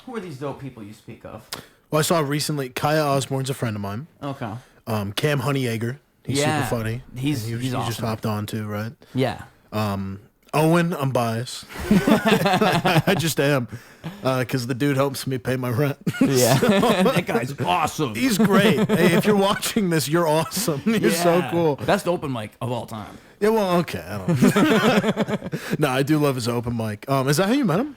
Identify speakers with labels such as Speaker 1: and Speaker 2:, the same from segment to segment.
Speaker 1: Who are these dope people you speak of?
Speaker 2: Well, I saw recently Kaya Osborne's a friend of mine.
Speaker 1: Okay.
Speaker 2: Cam Honeyegger. He's super funny.
Speaker 1: He's awesome.
Speaker 2: Just hopped on too, right?
Speaker 1: Yeah.
Speaker 2: Owen, I'm biased. I just am. Because the dude helps me pay my rent.
Speaker 1: Yeah. That guy's awesome.
Speaker 2: He's great. Hey, if you're watching this, you're awesome. You're so cool.
Speaker 1: Best open mic of all time.
Speaker 2: Yeah, well, okay. I don't No, I do love his open mic. Is that how you met him?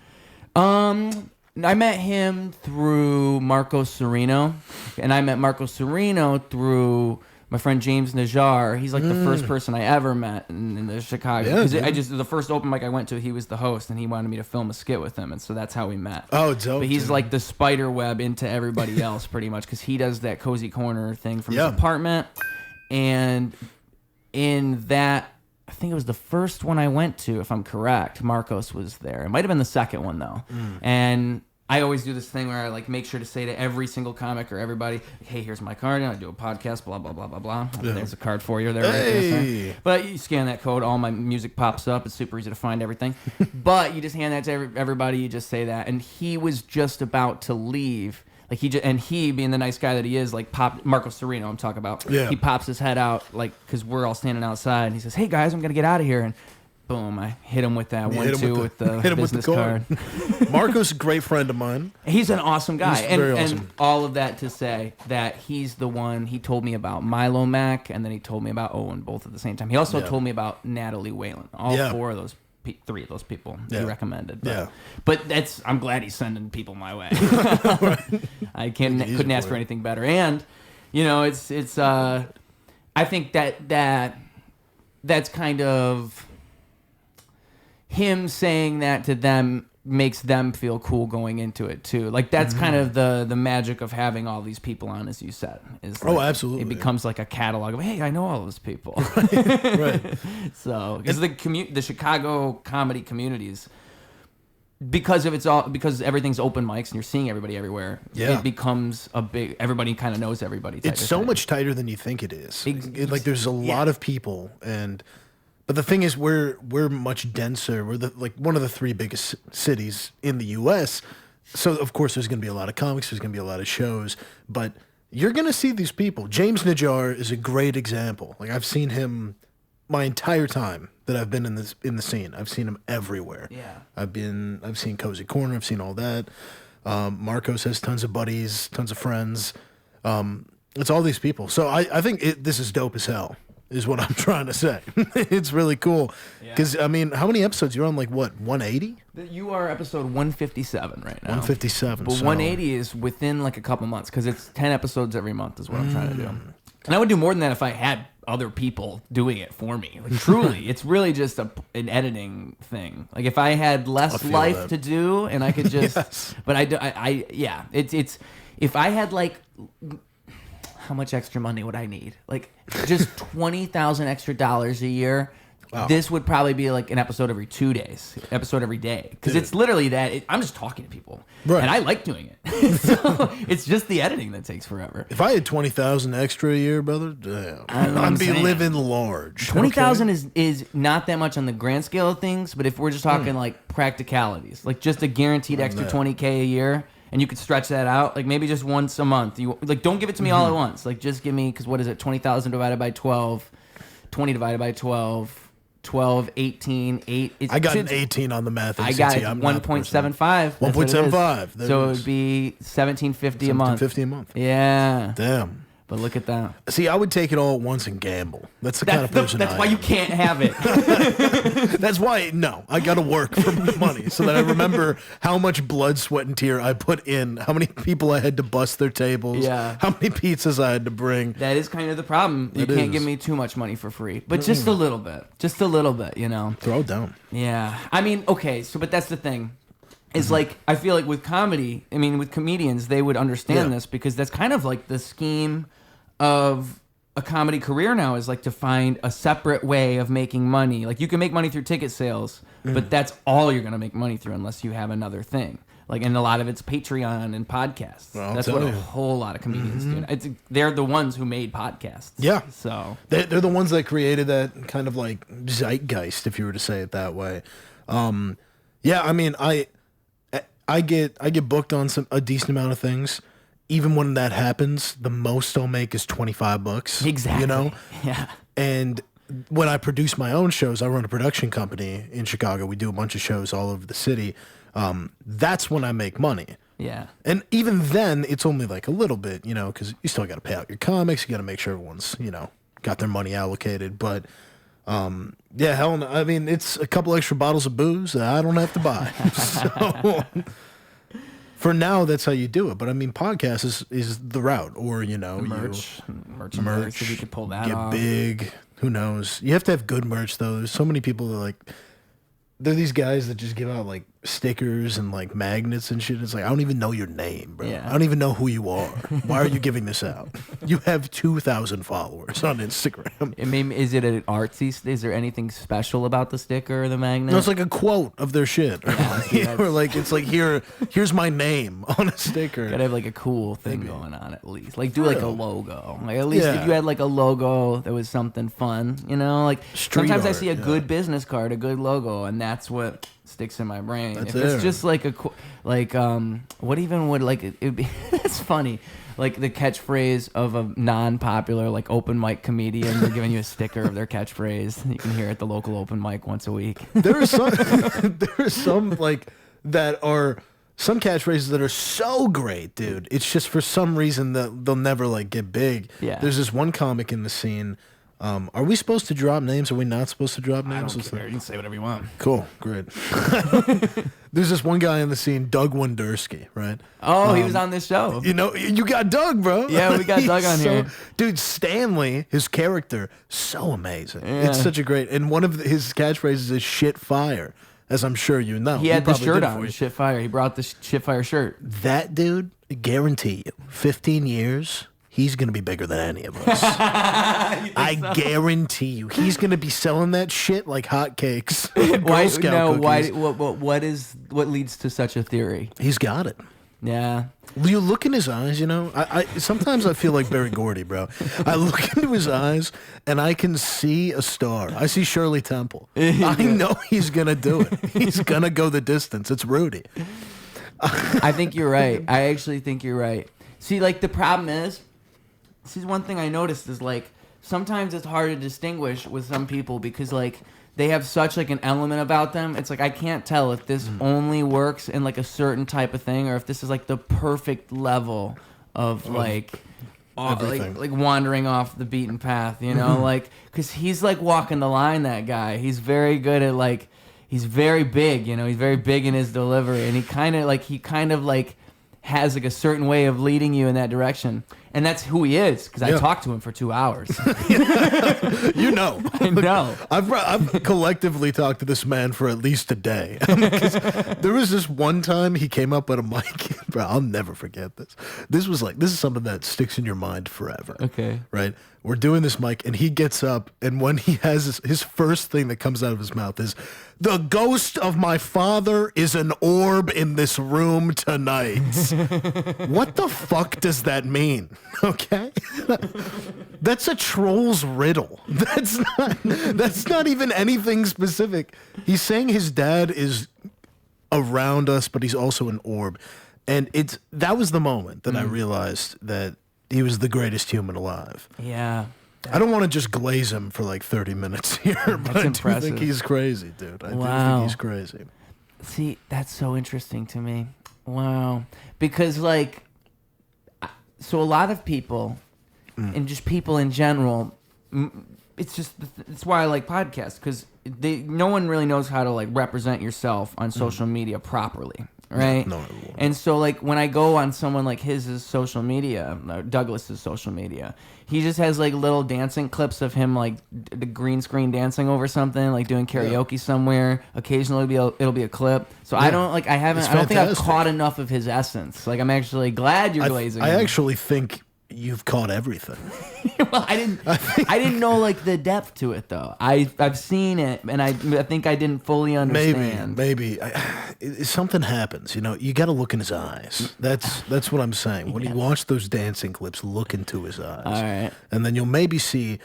Speaker 1: I met him through Marco Sereno, and I met Marco Sereno through my friend James Najjar. He's like the first person I ever met in the Chicago.
Speaker 2: Yeah,
Speaker 1: The first open mic I went to, he was the host, and he wanted me to film a skit with him, and so that's how we met.
Speaker 2: Oh, dope.
Speaker 1: But he's like the spider web into everybody else, pretty much, because he does that cozy corner thing from his apartment, and in that, I think it was the first one I went to, if I'm correct, Marcos was there. It might have been the second one, though. And I always do this thing where I like make sure to say to every single comic or everybody, hey, here's my card. I do a podcast, blah, blah, blah, blah, blah. Yeah. There's a card for you there.
Speaker 2: Hey.
Speaker 1: Right. But you scan that code, all my music pops up. It's super easy to find everything. But you just hand that to everybody. You just say that. And he was just about to leave. Like he being the nice guy that he is, like Marco Sereno, I'm talking about.
Speaker 2: Yeah.
Speaker 1: He pops his head out, like, because we're all standing outside, and he says, "Hey guys, I'm gonna get out of here." And boom, I hit him with that 1-2 with the business card.
Speaker 2: Marco's a great friend of mine.
Speaker 1: He's an awesome guy,
Speaker 2: Very awesome.
Speaker 1: And all of that to say that he's the one. He told me about Milo Mack, and then he told me about Owen, both at the same time. He also told me about Natalie Whalen. All four of those. 3 of those people he recommended. But I'm glad he's sending people my way. I couldn't ask for anything better. And you know, it's I think that's kind of him saying that to them makes them feel cool going into it too. Like that's kind of the magic of having all these people on, as you said. Is like,
Speaker 2: absolutely.
Speaker 1: It becomes like a catalog of, hey, I know all those people.
Speaker 2: Right.
Speaker 1: So because the Chicago comedy communities, because everything's open mics and you're seeing everybody everywhere, it becomes everybody kind of knows everybody.
Speaker 2: It's so much tighter than you think it is. Like there's a lot of people But the thing is, we're much denser. We're one of the 3 biggest cities in the U.S. So of course there's going to be a lot of comics. There's going to be a lot of shows. But you're going to see these people. James Najjar is a great example. Like I've seen him my entire time that I've been in the scene. I've seen him everywhere. Yeah. I've seen Cozy Corner. I've seen all that. Marcos has tons of buddies, tons of friends. It's all these people. So I think this is dope as hell. Is what I'm trying to say. It's really cool. Because, I mean, how many episodes? You're on, like, what, 180?
Speaker 1: You are episode 157 right now.
Speaker 2: 157.
Speaker 1: But 180 is within, like, a couple months. Because it's 10 episodes every month is what I'm trying to do. And I would do more than that if I had other people doing it for me. Like, truly. It's really just an editing thing. Like, if I had less life to do and I could just... But it's... If I had, like... How much extra money would I need? Like just $20,000 extra dollars a year. Wow. This would probably be like an episode every 2 days, episode every day, because it's literally that. I'm just talking to people, and I like doing it. So it's just the editing that takes forever.
Speaker 2: If I had 20,000 extra a year, brother, damn, I'd be living large.
Speaker 1: 20,000 is not that much on the grand scale of things, but if we're just talking like practicalities, like just a guaranteed extra $20K a year. And you could stretch that out, like maybe just once a month. You like, don't give it to me all at once. Like, just give me, because what is it? 20,000 divided by 12, 20 divided by 12, 12, 18, 8.
Speaker 2: I got an 18 on the math.
Speaker 1: I got 1.75.
Speaker 2: 1.75.
Speaker 1: So it would be $1,750 a month.
Speaker 2: $1,750 a month.
Speaker 1: Yeah.
Speaker 2: Damn.
Speaker 1: But look at that.
Speaker 2: See, I would take it all at once and gamble. That's the kind of person
Speaker 1: That's why you can't have it.
Speaker 2: That's why, no, I got to work for my money so that I remember how much blood, sweat, and tear I put in, how many people I had to bust their tables, how many pizzas I had to bring.
Speaker 1: That is kind of the problem. You can't give me too much money for free, but just a little bit. Just a little bit, you know.
Speaker 2: Throw it down.
Speaker 1: Yeah. I mean, okay, but that's the thing. Is like, I feel like with comedy, I mean, with comedians, they would understand this because that's kind of like the scheme of a comedy career now, is like to find a separate way of making money. Like you can make money through ticket sales, but that's all you're going to make money through unless you have another thing. Like, and a lot of it's Patreon and podcasts.
Speaker 2: Well,
Speaker 1: that's what a whole lot of comedians do. They're the ones who made podcasts.
Speaker 2: Yeah.
Speaker 1: So
Speaker 2: they're the ones that created that kind of like zeitgeist, if you were to say it that way. Yeah, I mean, I I get booked on a decent amount of things. Even when that happens, the most I'll make is $25.
Speaker 1: Exactly.
Speaker 2: You know?
Speaker 1: Yeah.
Speaker 2: And when I produce my own shows, I run a production company in Chicago. We do a bunch of shows all over the city. That's when I make money.
Speaker 1: Yeah.
Speaker 2: And even then, it's only like a little bit, you know, because you still got to pay out your comics. You got to make sure everyone's, you know, got their money allocated. But yeah, hell no. I mean, it's a couple extra bottles of booze that I don't have to buy. So for now, that's how you do it. But I mean, podcast is the route, or you know,
Speaker 1: merch, if you could pull that
Speaker 2: get
Speaker 1: off.
Speaker 2: big. Who knows? You have to have good merch though. There's so many people that like. They're these guys that just give out like stickers and like magnets and shit. It's like, I don't even know your name, bro.
Speaker 1: Yeah.
Speaker 2: I don't even know who you are. Why are you giving this out? You have 2,000 followers on Instagram.
Speaker 1: I mean, is it an artsy? Is there anything special about the sticker or the magnet?
Speaker 2: No, it's like a quote of their shit.
Speaker 1: Yeah,
Speaker 2: or like, it's like, here's my name on a sticker.
Speaker 1: Gotta have like a cool thing going on at least. Like do like a logo. Like at least if you had like a logo that was something fun, you know? Like
Speaker 2: Street
Speaker 1: sometimes I
Speaker 2: art,
Speaker 1: see a good business card, a good logo, and that's what sticks in my brain.
Speaker 2: That's
Speaker 1: if it's just like what even would like it'd be that's funny. Like the catchphrase of a non-popular like open mic comedian, they're giving you a sticker of their catchphrase. You can hear it at the local open mic once a week.
Speaker 2: There are some like that are some catchphrases that are so great, dude. It's just for some reason that they'll never like get big.
Speaker 1: Yeah.
Speaker 2: There's this one comic in the scene. Are we supposed to drop names? Are we not supposed to drop names?
Speaker 1: I don't care. You can say whatever you want.
Speaker 2: Cool, great. There's this one guy in the scene, Doug Wondersky, right?
Speaker 1: Oh, he was on this show.
Speaker 2: You know, you got Doug, bro.
Speaker 1: Yeah, we got Doug on here.
Speaker 2: Dude, Stanley, his character, so amazing.
Speaker 1: Yeah.
Speaker 2: It's such a great, and one of his catchphrases is "shit fire," as I'm sure you know.
Speaker 1: He had the
Speaker 2: probably
Speaker 1: shirt
Speaker 2: did it
Speaker 1: on,
Speaker 2: for you.
Speaker 1: shit fire. He brought the shit fire shirt.
Speaker 2: That dude, guarantee you, 15 years, he's going to be bigger than any of us. I guarantee you. He's going to be selling that shit like hotcakes. Girl Scout cookies.
Speaker 1: What leads to such a theory?
Speaker 2: He's got it.
Speaker 1: Yeah.
Speaker 2: You look in his eyes, you know. I sometimes I feel like Barry Gordy, bro. I look into his eyes and I can see a star. I see Shirley Temple. I know he's gonna do it. He's gonna go the distance. It's Rudy.
Speaker 1: I think you're right. I actually think you're right. See, like the problem is, this is one thing I noticed is like sometimes it's hard to distinguish with some people because like they have such like an element about them. It's like I can't tell if this only works in like a certain type of thing or if this is like the perfect level of like like wandering off the beaten path, you know, like because he's like walking the line. That guy, he's very good at like he's very big, you know, he's very big in his delivery, and he kind of like has like a certain way of leading you in that direction. And that's who he is, because I talked to him for 2 hours.
Speaker 2: You know.
Speaker 1: I know.
Speaker 2: I've collectively talked to this man for at least a day. There was this one time he came up at a mic. Bro, I'll never forget this. This is something that sticks in your mind forever.
Speaker 1: Okay.
Speaker 2: Right? We're doing this mic, and he gets up, and when he has his first thing that comes out of his mouth is, "The ghost of my father is an orb in this room tonight." What the fuck does that mean? Okay? That's a troll's riddle. That's not even anything specific. He's saying his dad is around us, but he's also an orb. And that was the moment that I realized that he was the greatest human alive.
Speaker 1: Yeah.
Speaker 2: I don't want to just glaze him for like 30 minutes here, but I do think he's crazy, dude. I do think he's crazy.
Speaker 1: See, that's so interesting to me. Wow. Because like, so a lot of people, and just people in general, it's why I like podcasts, because no one really knows how to like represent yourself on social media properly. Right?
Speaker 2: No.
Speaker 1: And so, like, when I go on someone like his social media, Douglas's social media, he just has, like, little dancing clips of him, like, the green screen dancing over something, like, doing karaoke somewhere. Occasionally, it'll be a clip. So I don't think I've caught enough of his essence. Like, I'm actually glad you're glazing
Speaker 2: I
Speaker 1: him.
Speaker 2: actually think you've caught everything.
Speaker 1: Well, I didn't know like the depth to it though. I've seen it, and I think I didn't fully understand.
Speaker 2: Maybe something happens. You know, you got to look in his eyes. That's what I'm saying. When you watch those dancing clips, look into his eyes.
Speaker 1: All right,
Speaker 2: and then you'll maybe see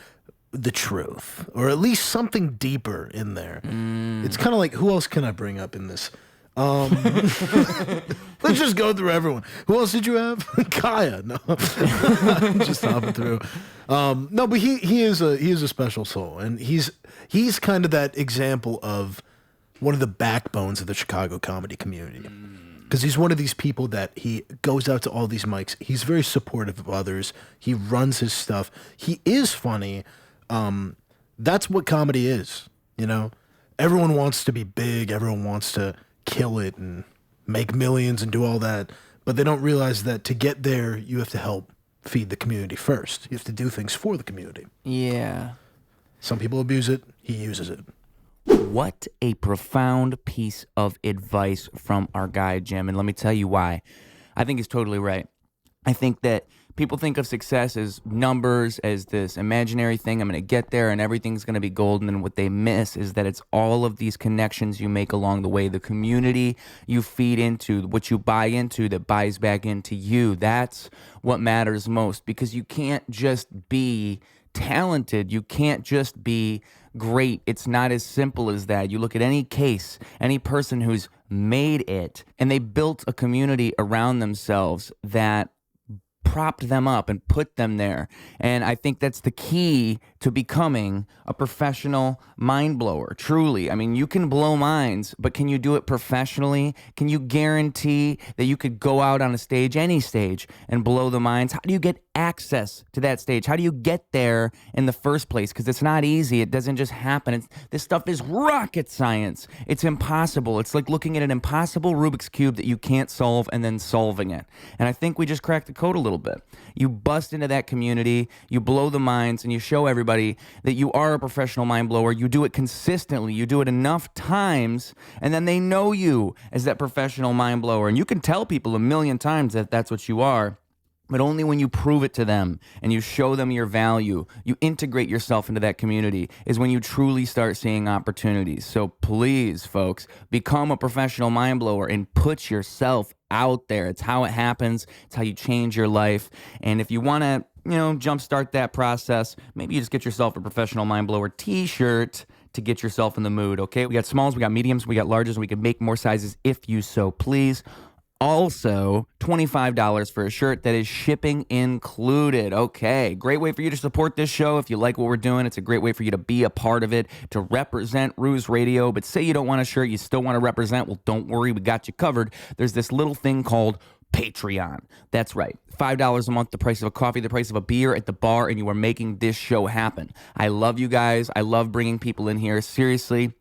Speaker 2: the truth, or at least something deeper in there. It's kind of like, who else can I bring up in this? Let's just go through everyone. Who else did you have? Kaya. No, just hopping through. No, but he is a special soul, and he's kind of that example of one of the backbones of the Chicago comedy community. Because he's one of these people that he goes out to all these mics. He's very supportive of others. He runs his stuff. He is funny. That's what comedy is, you know? Everyone wants to be big. Everyone wants to kill it and make millions and do all that. But they don't realize that to get there, you have to help feed the community first. You have to do things for the community.
Speaker 1: Yeah.
Speaker 2: Some people abuse it. He uses it.
Speaker 3: What a profound piece of advice from our guy, Jim. And let me tell you why. I think he's totally right. I think that people think of success as numbers, as this imaginary thing. I'm going to get there and everything's going to be golden. And what they miss is that it's all of these connections you make along the way, the community you feed into, what you buy into that buys back into you. That's what matters most, because you can't just be talented. You can't just be great. It's not as simple as that. You look at any case, any person who's made it, and they built a community around themselves that propped them up and put them there. And I think that's the key to becoming a professional mind blower. Truly. I mean, you can blow minds, but can you do it professionally? Can you guarantee that you could go out on a stage, any stage, and blow the minds? How do you get access to that stage? How do you get there in the first place? Because it's not easy. It doesn't just happen. This stuff is rocket science. It's impossible. It's like looking at an impossible Rubik's Cube that you can't solve and then solving it. And I think we just cracked the code a little bit. You bust into that community, you blow the minds, and you show everybody that you are a professional mind blower. You do it consistently. You do it enough times, and then they know you as that professional mind blower. And you can tell people a million times that that's what you are. But only when you prove it to them and you show them your value, you integrate yourself into that community, is when you truly start seeing opportunities. So please, folks, become a professional mind blower and put yourself out there. It's how it happens. It's how you change your life. And if you want to, jumpstart that process, maybe you just get yourself a professional mind blower t-shirt to get yourself in the mood, okay? We got smalls, we got mediums, we got larges, and we can make more sizes if you so please. Also, $25 for a shirt that is shipping included. Okay, great way for you to support this show. If you like what we're doing, it's a great way for you to be a part of it, to represent Ruse Radio. But say you don't want a shirt, you still want to represent, well, don't worry, we got you covered. There's this little thing called Patreon. That's right. $5 a month, the price of a coffee, the price of a beer at the bar, and you are making this show happen. I love you guys. I love bringing people in here. Seriously.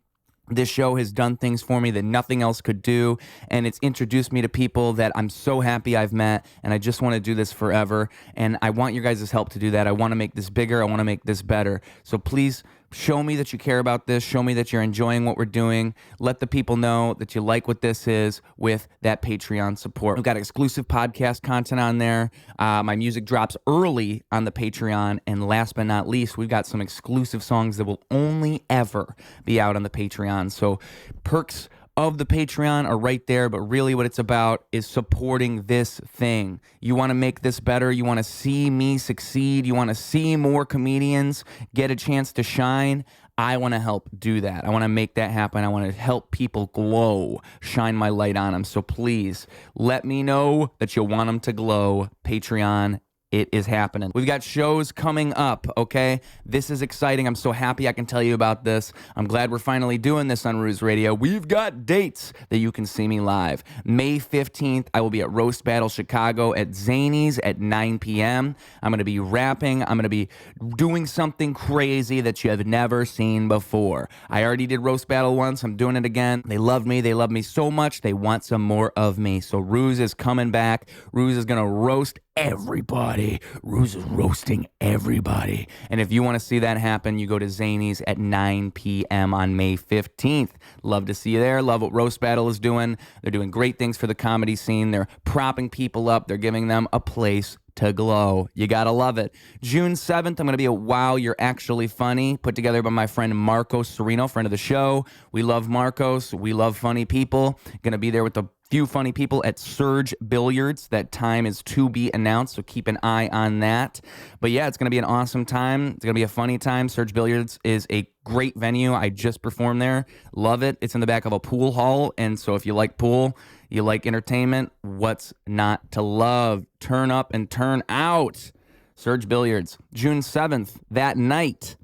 Speaker 3: This show has done things for me that nothing else could do, and it's introduced me to people that I'm so happy I've met, and I just want to do this forever, and I want your guys' help to do that. I want to make this bigger. I want to make this better. So please show me that you care about this. Show me that you're enjoying what we're doing. Let the people know that you like what this is with that Patreon support. We've got exclusive podcast content on there. My music drops early on the Patreon. And last but not least, we've got some exclusive songs that will only ever be out on the Patreon. So perks of the Patreon are right there, but really what it's about is supporting this thing. You want to make this better. You want to see me succeed. You want to see more comedians get a chance to shine. I want to help do that. I want to make that happen. I want to help people glow, shine my light on them. So please let me know that you want them to glow. Patreon. It is happening. We've got shows coming up, okay? This is exciting. I'm so happy I can tell you about this. I'm glad we're finally doing this on Ruse Radio. We've got dates that you can see me live. May 15th, I will be at Roast Battle Chicago at Zany's at 9 p.m. I'm going to be rapping. I'm going to be doing something crazy that you have never seen before. I already did Roast Battle once. I'm doing it again. They love me. They love me so much. They want some more of me. So Ruse is coming back. Ruse is going to roast everybody. Ruse is roasting everybody. And if you want to see that happen, you go to Zany's at 9 p.m. on May 15th. Love to see you there. Love what Roast Battle is doing. They're doing great things for the comedy scene. They're propping people up. They're giving them a place to glow. You gotta love it. June 7th, I'm gonna be at Wow, You're Actually Funny, put together by my friend Marcos Serino, friend of the show. We love Marcos. We love funny people. Gonna be there with a few funny people at Surge Billiards. That time is to be announced, so keep an eye on that. But yeah, it's going to be an awesome time. It's going to be a funny time. Surge Billiards is a great venue. I just performed there. Love it. It's in the back of a pool hall, and so if you like pool, you like entertainment, what's not to love? Turn up and turn out. Surge Billiards. June 7th, that night,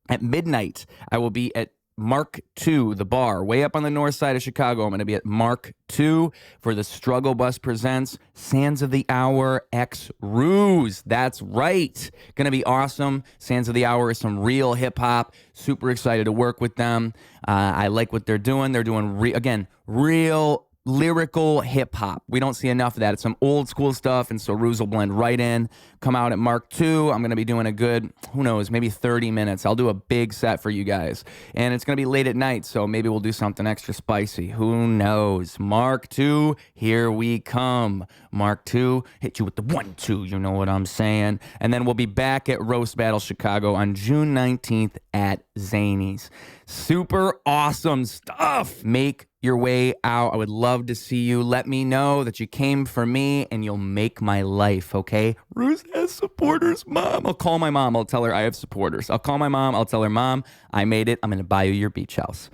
Speaker 3: at midnight, I will be at Mark II, the bar, way up on the north side of Chicago. I'm going to be at Mark II for the Struggle Bus Presents Sands of the Hour X Ruse. That's right. Going to be awesome. Sands of the Hour is some real hip hop. Super excited to work with them. I like what they're doing. They're doing, real lyrical hip hop. We don't see enough of that. It's some old school stuff, and so Ruse will blend right in. Come out at Mark II. I'm going to be doing a good, who knows, maybe 30 minutes. I'll do a big set for you guys. And it's going to be late at night, so maybe we'll do something extra spicy. Who knows? Mark II, here we come. Mark II, hit you with the 1-2, you know what I'm saying? And then we'll be back at Roast Battle Chicago on June 19th at Zany's. Super awesome stuff. Make your way out. I would love to see you. Let me know that you came for me, and you'll make my life, okay? Ruse has supporters, Mom. I'll call my mom. I'll tell her I have supporters. I'll call my mom. I'll tell her, Mom, I made it. I'm going to buy you your beach house.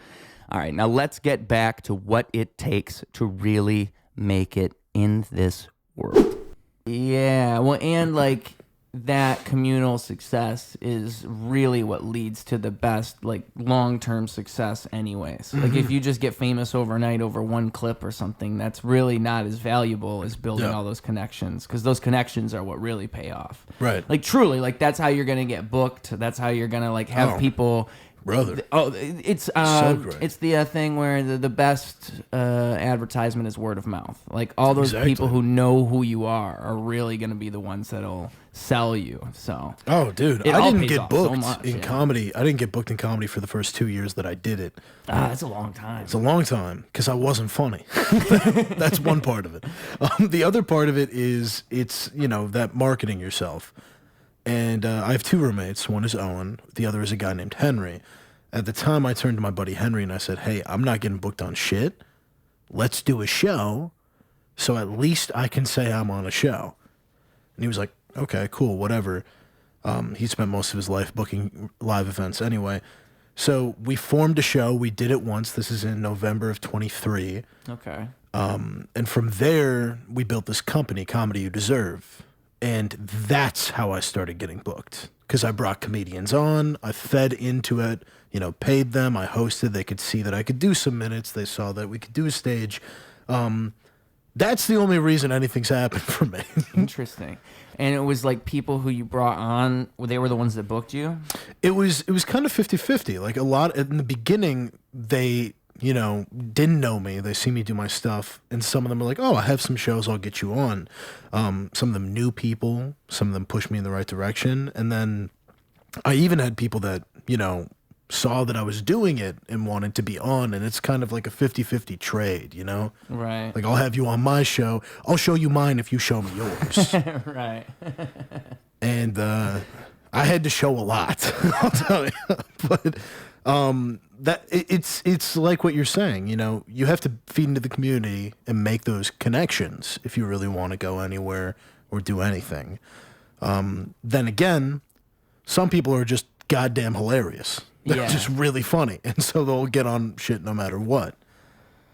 Speaker 3: All right, now let's get back to what it takes to really make it in this world.
Speaker 1: Yeah, well, and like that communal success is really what leads to the best, like, long-term success anyways. Like, if you just get famous overnight over one clip or something, that's really not as valuable as building all those connections, because those connections are what really pay off.
Speaker 2: Right.
Speaker 1: Like, truly, like, that's how you're going to get booked. That's how you're going to, like, have people...
Speaker 2: Brother.
Speaker 1: It's
Speaker 2: So great.
Speaker 1: it's the thing where the best advertisement is word of mouth. Like, all those people who know who you are really going to be the ones that'll sell you. So
Speaker 2: oh, dude,
Speaker 1: it
Speaker 2: I
Speaker 1: all
Speaker 2: didn't
Speaker 1: pays
Speaker 2: get
Speaker 1: off
Speaker 2: booked
Speaker 1: so much,
Speaker 2: in comedy. I didn't get booked in comedy for the first 2 years that I did it.
Speaker 1: That's a long time.
Speaker 2: It's a long time because I wasn't funny. That's one part of it. The other part of it is it's, you know, that marketing yourself. And I have two roommates. One is Owen. The other is a guy named Henry. At the time, I turned to my buddy Henry and I said, hey, I'm not getting booked on shit. Let's do a show so at least I can say I'm on a show. And he was like, okay, cool, whatever. He spent most of his life booking live events anyway. So we formed a show. We did it once. This is in November of 23.
Speaker 1: Okay.
Speaker 2: And from there, we built this company, Comedy You Deserve. And that's how I started getting booked. Because I brought comedians on, I fed into it, you know, paid them, I hosted, they could see that I could do some minutes, they saw that we could do a stage. That's the only reason anything's happened for me.
Speaker 1: Interesting. And it was like people who you brought on, they were the ones that booked you?
Speaker 2: It was kind of 50-50. Like, a lot, in the beginning, they, you know, didn't know me. They see me do my stuff, and some of them are like, oh, I have some shows, I'll get you on. Some of them knew people, some of them pushed me in the right direction, and then I even had people that, you know, saw that I was doing it and wanted to be on, and it's kind of like a 50-50 trade, you know?
Speaker 1: Right.
Speaker 2: Like, I'll have you on my show, I'll show you mine if you show me yours.
Speaker 1: Right.
Speaker 2: And I had to show a lot, I'll tell you. But that it's like what you're saying, you know, you have to feed into the community and make those connections if you really want to go anywhere or do anything. Then again, some people are just goddamn hilarious. They're just really funny, and so they'll get on shit no matter what.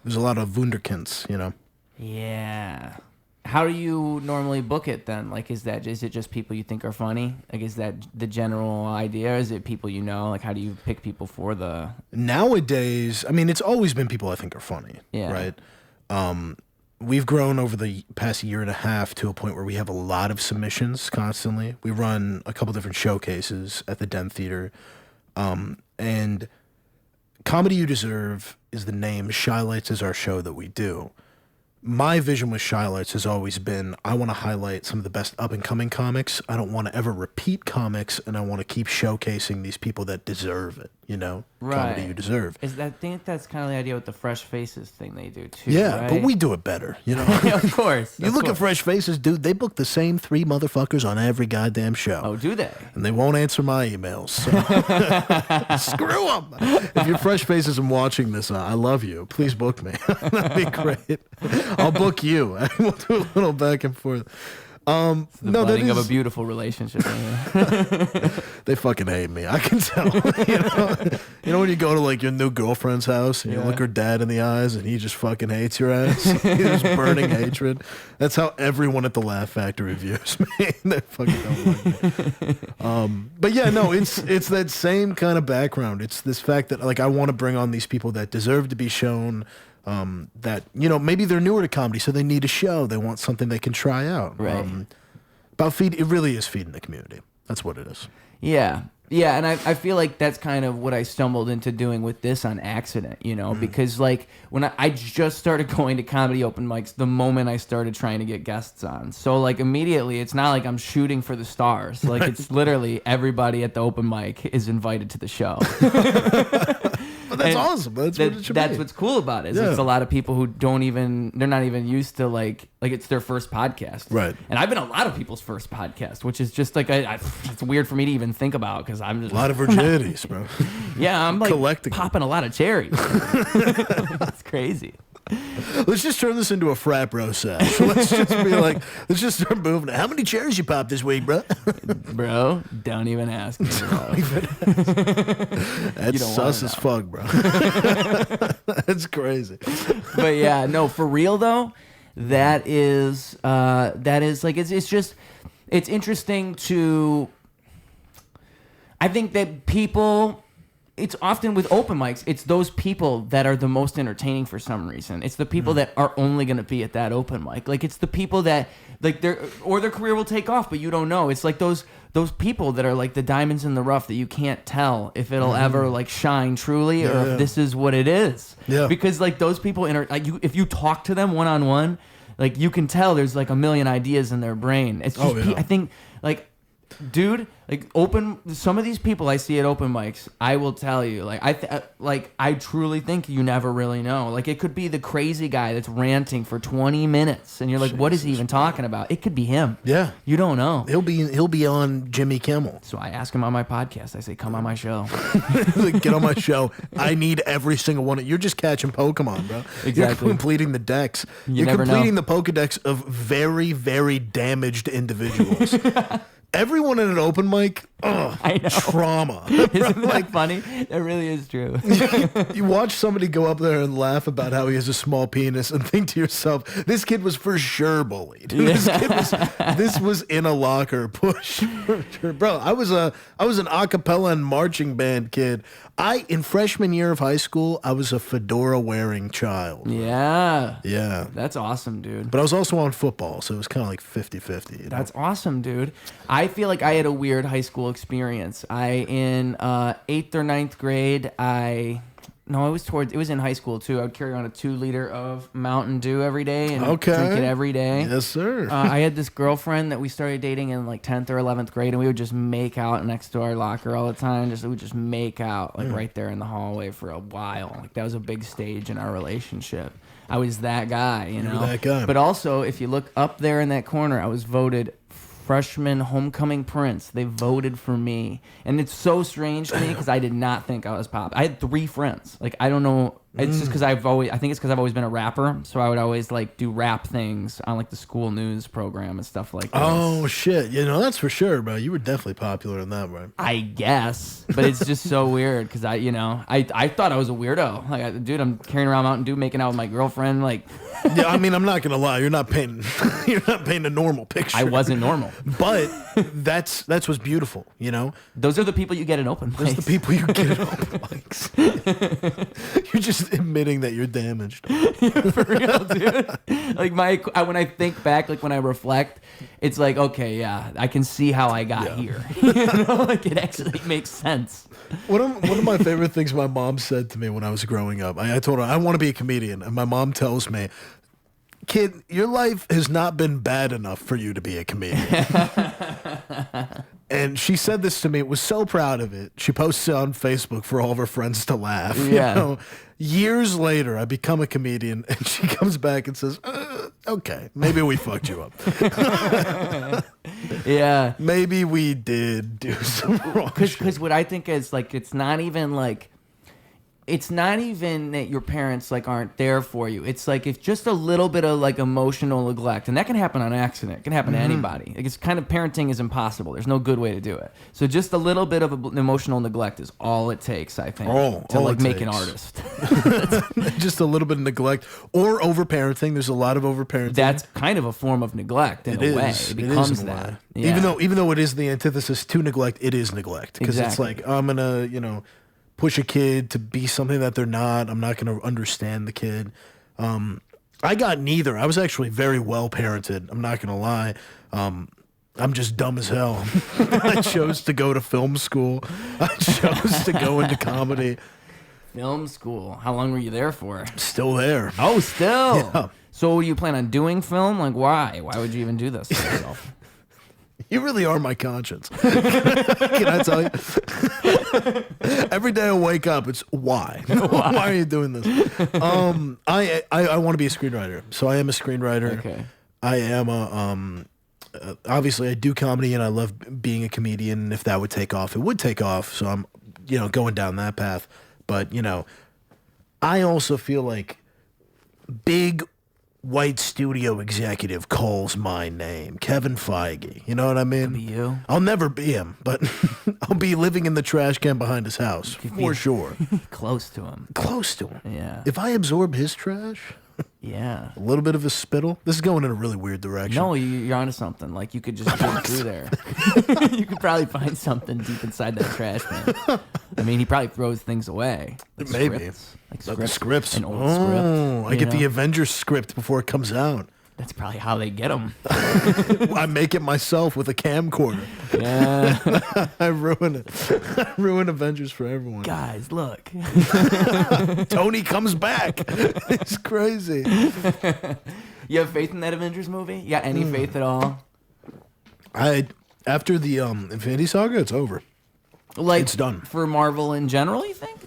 Speaker 2: There's a lot of wunderkinds, you know.
Speaker 1: Yeah. How do you normally book it then? Like, is it just people you think are funny? Like, is that the general idea? Is it people you know? Like, how do you pick people for the...
Speaker 2: Nowadays, I mean, it's always been people I think are funny, right? We've grown over the past year and a half to a point where we have a lot of submissions constantly. We run a couple different showcases at the Den Theater. And Comedy You Deserve is the name. Shylights is our show that we do. My vision with Shylights has always been, I want to highlight some of the best up-and-coming comics. I don't want to ever repeat comics, and I want to keep showcasing these people that deserve it, you know?
Speaker 1: Right.
Speaker 2: Comedy You Deserve.
Speaker 1: I think that's kind of the idea with the Fresh Faces thing they do, too,
Speaker 2: Yeah,
Speaker 1: right?
Speaker 2: but we do it better, you know?
Speaker 1: Of course.
Speaker 2: You look at Fresh Faces, dude, they book the same 3 motherfuckers on every goddamn show.
Speaker 1: Oh, do they?
Speaker 2: And they won't answer my emails. So. Screw them. If you're Fresh Faces and watching this, I love you. Please book me. That'd be great. I'll book you. We'll do a little back and forth.
Speaker 1: The budding of a beautiful relationship.
Speaker 2: They fucking hate me. I can tell. You know when you go to like your new girlfriend's house and you look her dad in the eyes and he just fucking hates your ass. He's burning hatred. That's how everyone at the Laugh Factory views me. They fucking don't like me. But yeah, no, it's that same kind of background. It's this fact that like I want to bring on these people that deserve to be shown. That maybe they're newer to comedy, so they need a show. They want something they can try out.
Speaker 1: Right.
Speaker 2: It really is feeding the community. That's what it is.
Speaker 1: Yeah, and I feel like that's kind of what I stumbled into doing with this on accident, because like when I just started going to comedy open mics the moment I started trying to get guests on. So like immediately, it's not like I'm shooting for the stars. Like it's literally everybody at the open mic is invited to the show.
Speaker 2: But that's awesome. That's what it should be.
Speaker 1: That's what's cool about it. It's a lot of people who they're not even used to like it's their first podcast.
Speaker 2: Right.
Speaker 1: And I've been a lot of people's first podcast, which is just like, it's weird for me to even think about because I'm just.
Speaker 2: A lot of virginities, bro.
Speaker 1: Yeah, I'm like
Speaker 2: collecting
Speaker 1: popping a lot of cherries. That's crazy.
Speaker 2: Let's just turn this into a frat bro sesh. Let's just start moving. How many cherries you popped this week, bro?
Speaker 1: Bro, don't even ask me, bro.
Speaker 2: That's sus as fuck, bro. That's crazy.
Speaker 1: But yeah, no, for real though, that is like it's interesting to. I think that people. It's often with open mics, it's those people that are the most entertaining for some reason. It's the people that are only going to be at that open mic. Like it's the people that like their career will take off, but you don't know. It's like those people that are like the diamonds in the rough that you can't tell if it'll ever like shine truly or if this is what it is. Yeah. Because like those people if you talk to them one-on-one, like you can tell there's like a million ideas in their brain. It's just I think like dude, like some of these people I see at open mics, I will tell you, like I truly think you never really know. Like it could be the crazy guy that's ranting for 20 minutes, and you're like, what is he even talking about? It could be him. Yeah, you don't know.
Speaker 2: He'll be on Jimmy Kimmel.
Speaker 1: So I ask him on my podcast. I say, come on my show.
Speaker 2: Like, get on my show. I need every single one. You're just catching Pokemon, bro. Exactly. You're completing the decks. You're completing the Pokedex of very, very damaged individuals. Everyone at an open mic, I know. Trauma.
Speaker 1: Isn't that funny? That really is true.
Speaker 2: You watch somebody go up there and laugh about how he has a small penis and think to yourself, this kid was for sure bullied. This was in a locker push. For sure. Bro, I was an a cappella and marching band kid. In freshman year of high school, I was a fedora wearing child.
Speaker 1: Yeah.
Speaker 2: Yeah.
Speaker 1: That's awesome, dude.
Speaker 2: But I was also on football, so it was kind of like 50-50.
Speaker 1: That's awesome, dude. I feel like I had a weird high school experience. In 8th or 9th grade, it was in high school too. I would carry on a 2-liter of Mountain Dew every day and drink it every day.
Speaker 2: Yes, sir.
Speaker 1: I had this girlfriend that we started dating in like 10th or 11th grade, and we would just make out next to our locker all the time. We would just make out like right there in the hallway for a while. Like that was a big stage in our relationship. I was that guy, you know.
Speaker 2: You were that guy.
Speaker 1: But also, if you look up there in that corner, I was voted freshman homecoming prince. They voted for me, and it's so strange to me because I did not think I was pop. I had 3 friends. Like I don't know. It's just because I think it's because I've always been a rapper, so I would always like do rap things on like the school news program and stuff like that.
Speaker 2: Oh shit! That's for sure, bro. You were definitely popular in that, bro.
Speaker 1: I guess, but it's just so weird because I thought I was a weirdo. Like, dude, I'm carrying around Mountain Dew, making out with my girlfriend. Like,
Speaker 2: yeah, I mean, I'm not gonna lie. You're not painting a normal picture.
Speaker 1: I wasn't normal,
Speaker 2: but that's what's beautiful.
Speaker 1: Those are the people you get in open mics.
Speaker 2: Those are the people you get in open mics. You're just admitting that you're damaged.
Speaker 1: For real, dude. Like when I think back, like when I reflect, it's like, okay, yeah, I can see how I got here. Like it actually makes sense.
Speaker 2: One of my favorite things my mom said to me when I was growing up, I told her I want to be a comedian, and my mom tells me, kid, your life has not been bad enough for you to be a comedian. And she said this to me, was so proud of it. She posted it on Facebook for all of her friends to laugh.
Speaker 1: Yeah.
Speaker 2: Years later, I become a comedian, and she comes back and says, okay, maybe we fucked you up.
Speaker 1: Yeah.
Speaker 2: Maybe we did do some wrong shit.
Speaker 1: Because what I think is, like, it's not even, like, it's not even that your parents like aren't there for you. It's like if just a little bit of like emotional neglect, and that can happen on accident. It can happen to anybody. Like it's kind of parenting is impossible. There's no good way to do it. So just a little bit of emotional neglect is all it takes, I think, to like make an artist.
Speaker 2: Just a little bit of neglect or overparenting. There's a lot of overparenting.
Speaker 1: That's kind of a form of neglect in a way. It becomes that. Yeah.
Speaker 2: Even though it is the antithesis to neglect, it is neglect because it's like I'm gonna push a kid to be something that they're not. I'm not going to understand the kid. I got neither. I was actually very well parented. I'm not going to lie. I'm just dumb as hell. I chose to go to film school. I chose to go into comedy.
Speaker 1: Film school. How long were you there for?
Speaker 2: Still there.
Speaker 1: Oh, still?
Speaker 2: Yeah.
Speaker 1: So you plan on doing film? Like, why? Why would you even do this to yourself?
Speaker 2: You really are my conscience. Can I tell you? Every day I wake up, it's why? Why are you doing this? I want to be a screenwriter, so I am a screenwriter.
Speaker 1: Okay.
Speaker 2: I am obviously I do comedy and I love being a comedian. And if that would take off, it would take off. So I'm going down that path. But I also feel like big white studio executive calls my name, Kevin Feige. You know what I mean?
Speaker 1: Could be you.
Speaker 2: I'll never be him, but I'll be living in the trash can behind his house for sure.
Speaker 1: Close to him.
Speaker 2: Close to him.
Speaker 1: Yeah.
Speaker 2: If I absorb his trash,
Speaker 1: yeah,
Speaker 2: a little bit of his spittle. This is going in a really weird direction.
Speaker 1: No, you're onto something. Like you could just go through there. You could probably find something deep inside that trash can. I mean, he probably throws things away. Like
Speaker 2: maybe
Speaker 1: scripts.
Speaker 2: Like scripts.
Speaker 1: An old script.
Speaker 2: I get the Avengers script before it comes out.
Speaker 1: That's probably how they get them.
Speaker 2: I make it myself with a camcorder.
Speaker 1: Yeah.
Speaker 2: I ruin it. I ruin Avengers for everyone.
Speaker 1: Guys, look.
Speaker 2: Tony comes back. It's crazy.
Speaker 1: You have faith in that Avengers movie? You got any faith at all?
Speaker 2: After the Infinity Saga, it's over.
Speaker 1: Like
Speaker 2: it's done.
Speaker 1: For Marvel in general, you think?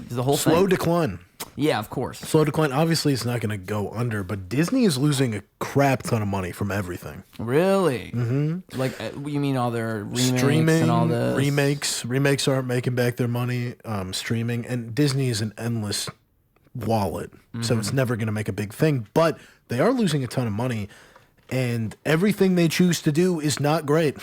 Speaker 1: The whole
Speaker 2: Slow
Speaker 1: thing?
Speaker 2: decline.
Speaker 1: Yeah, of course.
Speaker 2: Slow decline. Obviously, it's not going to go under, but Disney is losing a crap ton of money from everything.
Speaker 1: Really? Mm-hmm. Like, you mean all their remakes
Speaker 2: streaming
Speaker 1: and all this?
Speaker 2: Remakes aren't making back their money. Streaming, and Disney is an endless wallet, so it's never going to make a big thing. But they are losing a ton of money, and everything they choose to do is not great.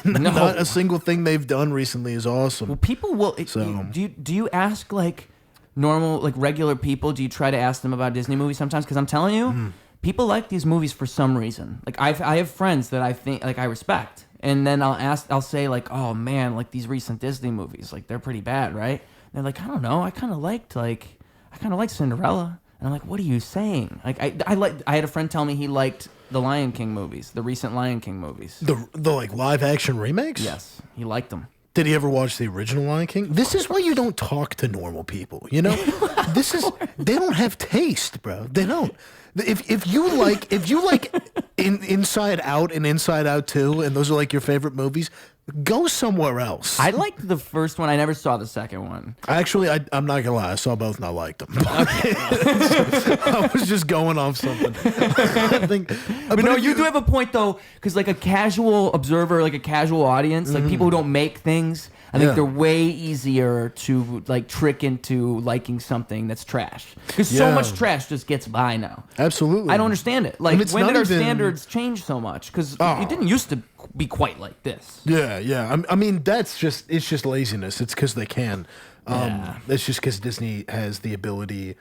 Speaker 1: No.
Speaker 2: Not a single thing they've done recently is awesome.
Speaker 1: Well, people will. Do you ask like normal, like regular people? Do you try to ask them about Disney movies sometimes? Because I'm telling you, people like these movies for some reason. Like I have friends that I think like I respect, and then I'll say like, oh man, like these recent Disney movies, like they're pretty bad, right? And they're like, I don't know, I kind of liked Cinderella. And I'm like, what are you saying? Like I had a friend tell me he liked the Lion King movies, the recent Lion King movies.
Speaker 2: The like live action remakes?
Speaker 1: Yes, he liked them.
Speaker 2: Did he ever watch the original Lion King? This is why you don't talk to normal people, you know? They don't have taste, bro. They don't. If you like Inside Out and Inside Out 2, and those are like your favorite movies, go somewhere else.
Speaker 1: I liked the first one. I never saw the second one.
Speaker 2: Actually, I'm not gonna lie. I saw both and I liked them. I was just going off something. I think,
Speaker 1: but no, you do have a point though, because like a casual observer, like a casual audience, like people who don't make things, I think they're way easier to like trick into liking something that's trash. Because so much trash just gets by now.
Speaker 2: Absolutely.
Speaker 1: I don't understand it. Like, when did our standards change so much? Because it didn't used to be quite like this.
Speaker 2: Yeah. I mean, it's just laziness. It's because they can. It's just because Disney has the ability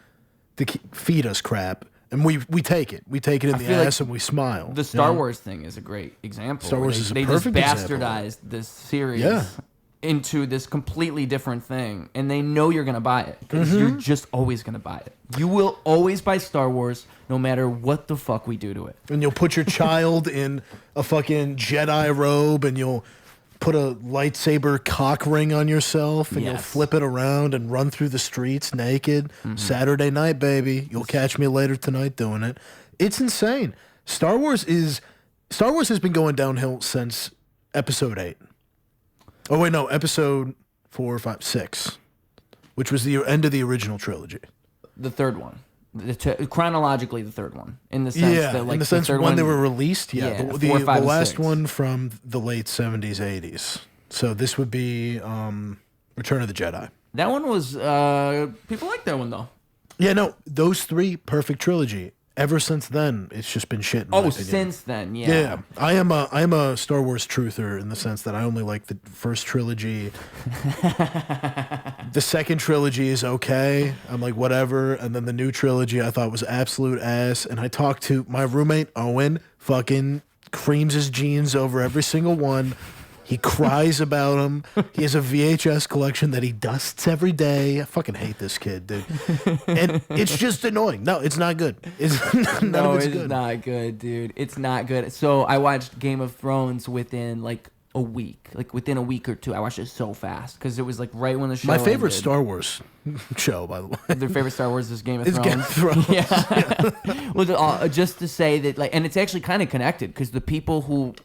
Speaker 2: to feed us crap. And we take it. We take it in the ass and we smile.
Speaker 1: The Star Wars thing is a great example.
Speaker 2: Star Wars is a perfect
Speaker 1: They
Speaker 2: example.
Speaker 1: just bastardized this series into this completely different thing. And they know you're going to buy it. Because you're just always going to buy it. You will always buy Star Wars no matter what the fuck we do to it.
Speaker 2: And you'll put your child in a fucking Jedi robe and you'll put a lightsaber cock ring on yourself and you'll flip it around and run through the streets naked. Saturday night, baby. You'll catch me later tonight doing it. It's insane. Star Wars has been going downhill since episode 8. Oh wait, no, episode 4, 5, 6, which was the end of the original trilogy.
Speaker 1: The third one. Chronologically, the third one. In the sense that, like,
Speaker 2: in the sense when they were released,
Speaker 1: the 4, 5,
Speaker 2: the
Speaker 1: and
Speaker 2: last
Speaker 1: 6.
Speaker 2: one from the late 70s, 80s. So this would be Return of the Jedi.
Speaker 1: That one was people like that one though.
Speaker 2: Yeah, no, those three, perfect trilogy. Ever since then, it's just been shit. In my opinion.
Speaker 1: Since then, yeah.
Speaker 2: Yeah, I am a Star Wars truther in the sense that I only like the first trilogy. The second trilogy is okay. I'm like, whatever. And then the new trilogy I thought was absolute ass. And I talked to my roommate, Owen, fucking creams his jeans over every single one. He cries about them. He has a VHS collection that he dusts every day. I fucking hate this kid, dude. And it's just annoying. No, it's not good. None of it's good.
Speaker 1: Not good, dude. It's not good. So I watched Game of Thrones within like a week. Like within a week or two. I watched it so fast because it was like right when the show
Speaker 2: My favorite
Speaker 1: ended.
Speaker 2: Star Wars show, by the way.
Speaker 1: Their favorite Star Wars is Game of
Speaker 2: It's
Speaker 1: Thrones.
Speaker 2: Game of Thrones.
Speaker 1: Yeah. Well, just to say that, like, and it's actually kind of connected because the people who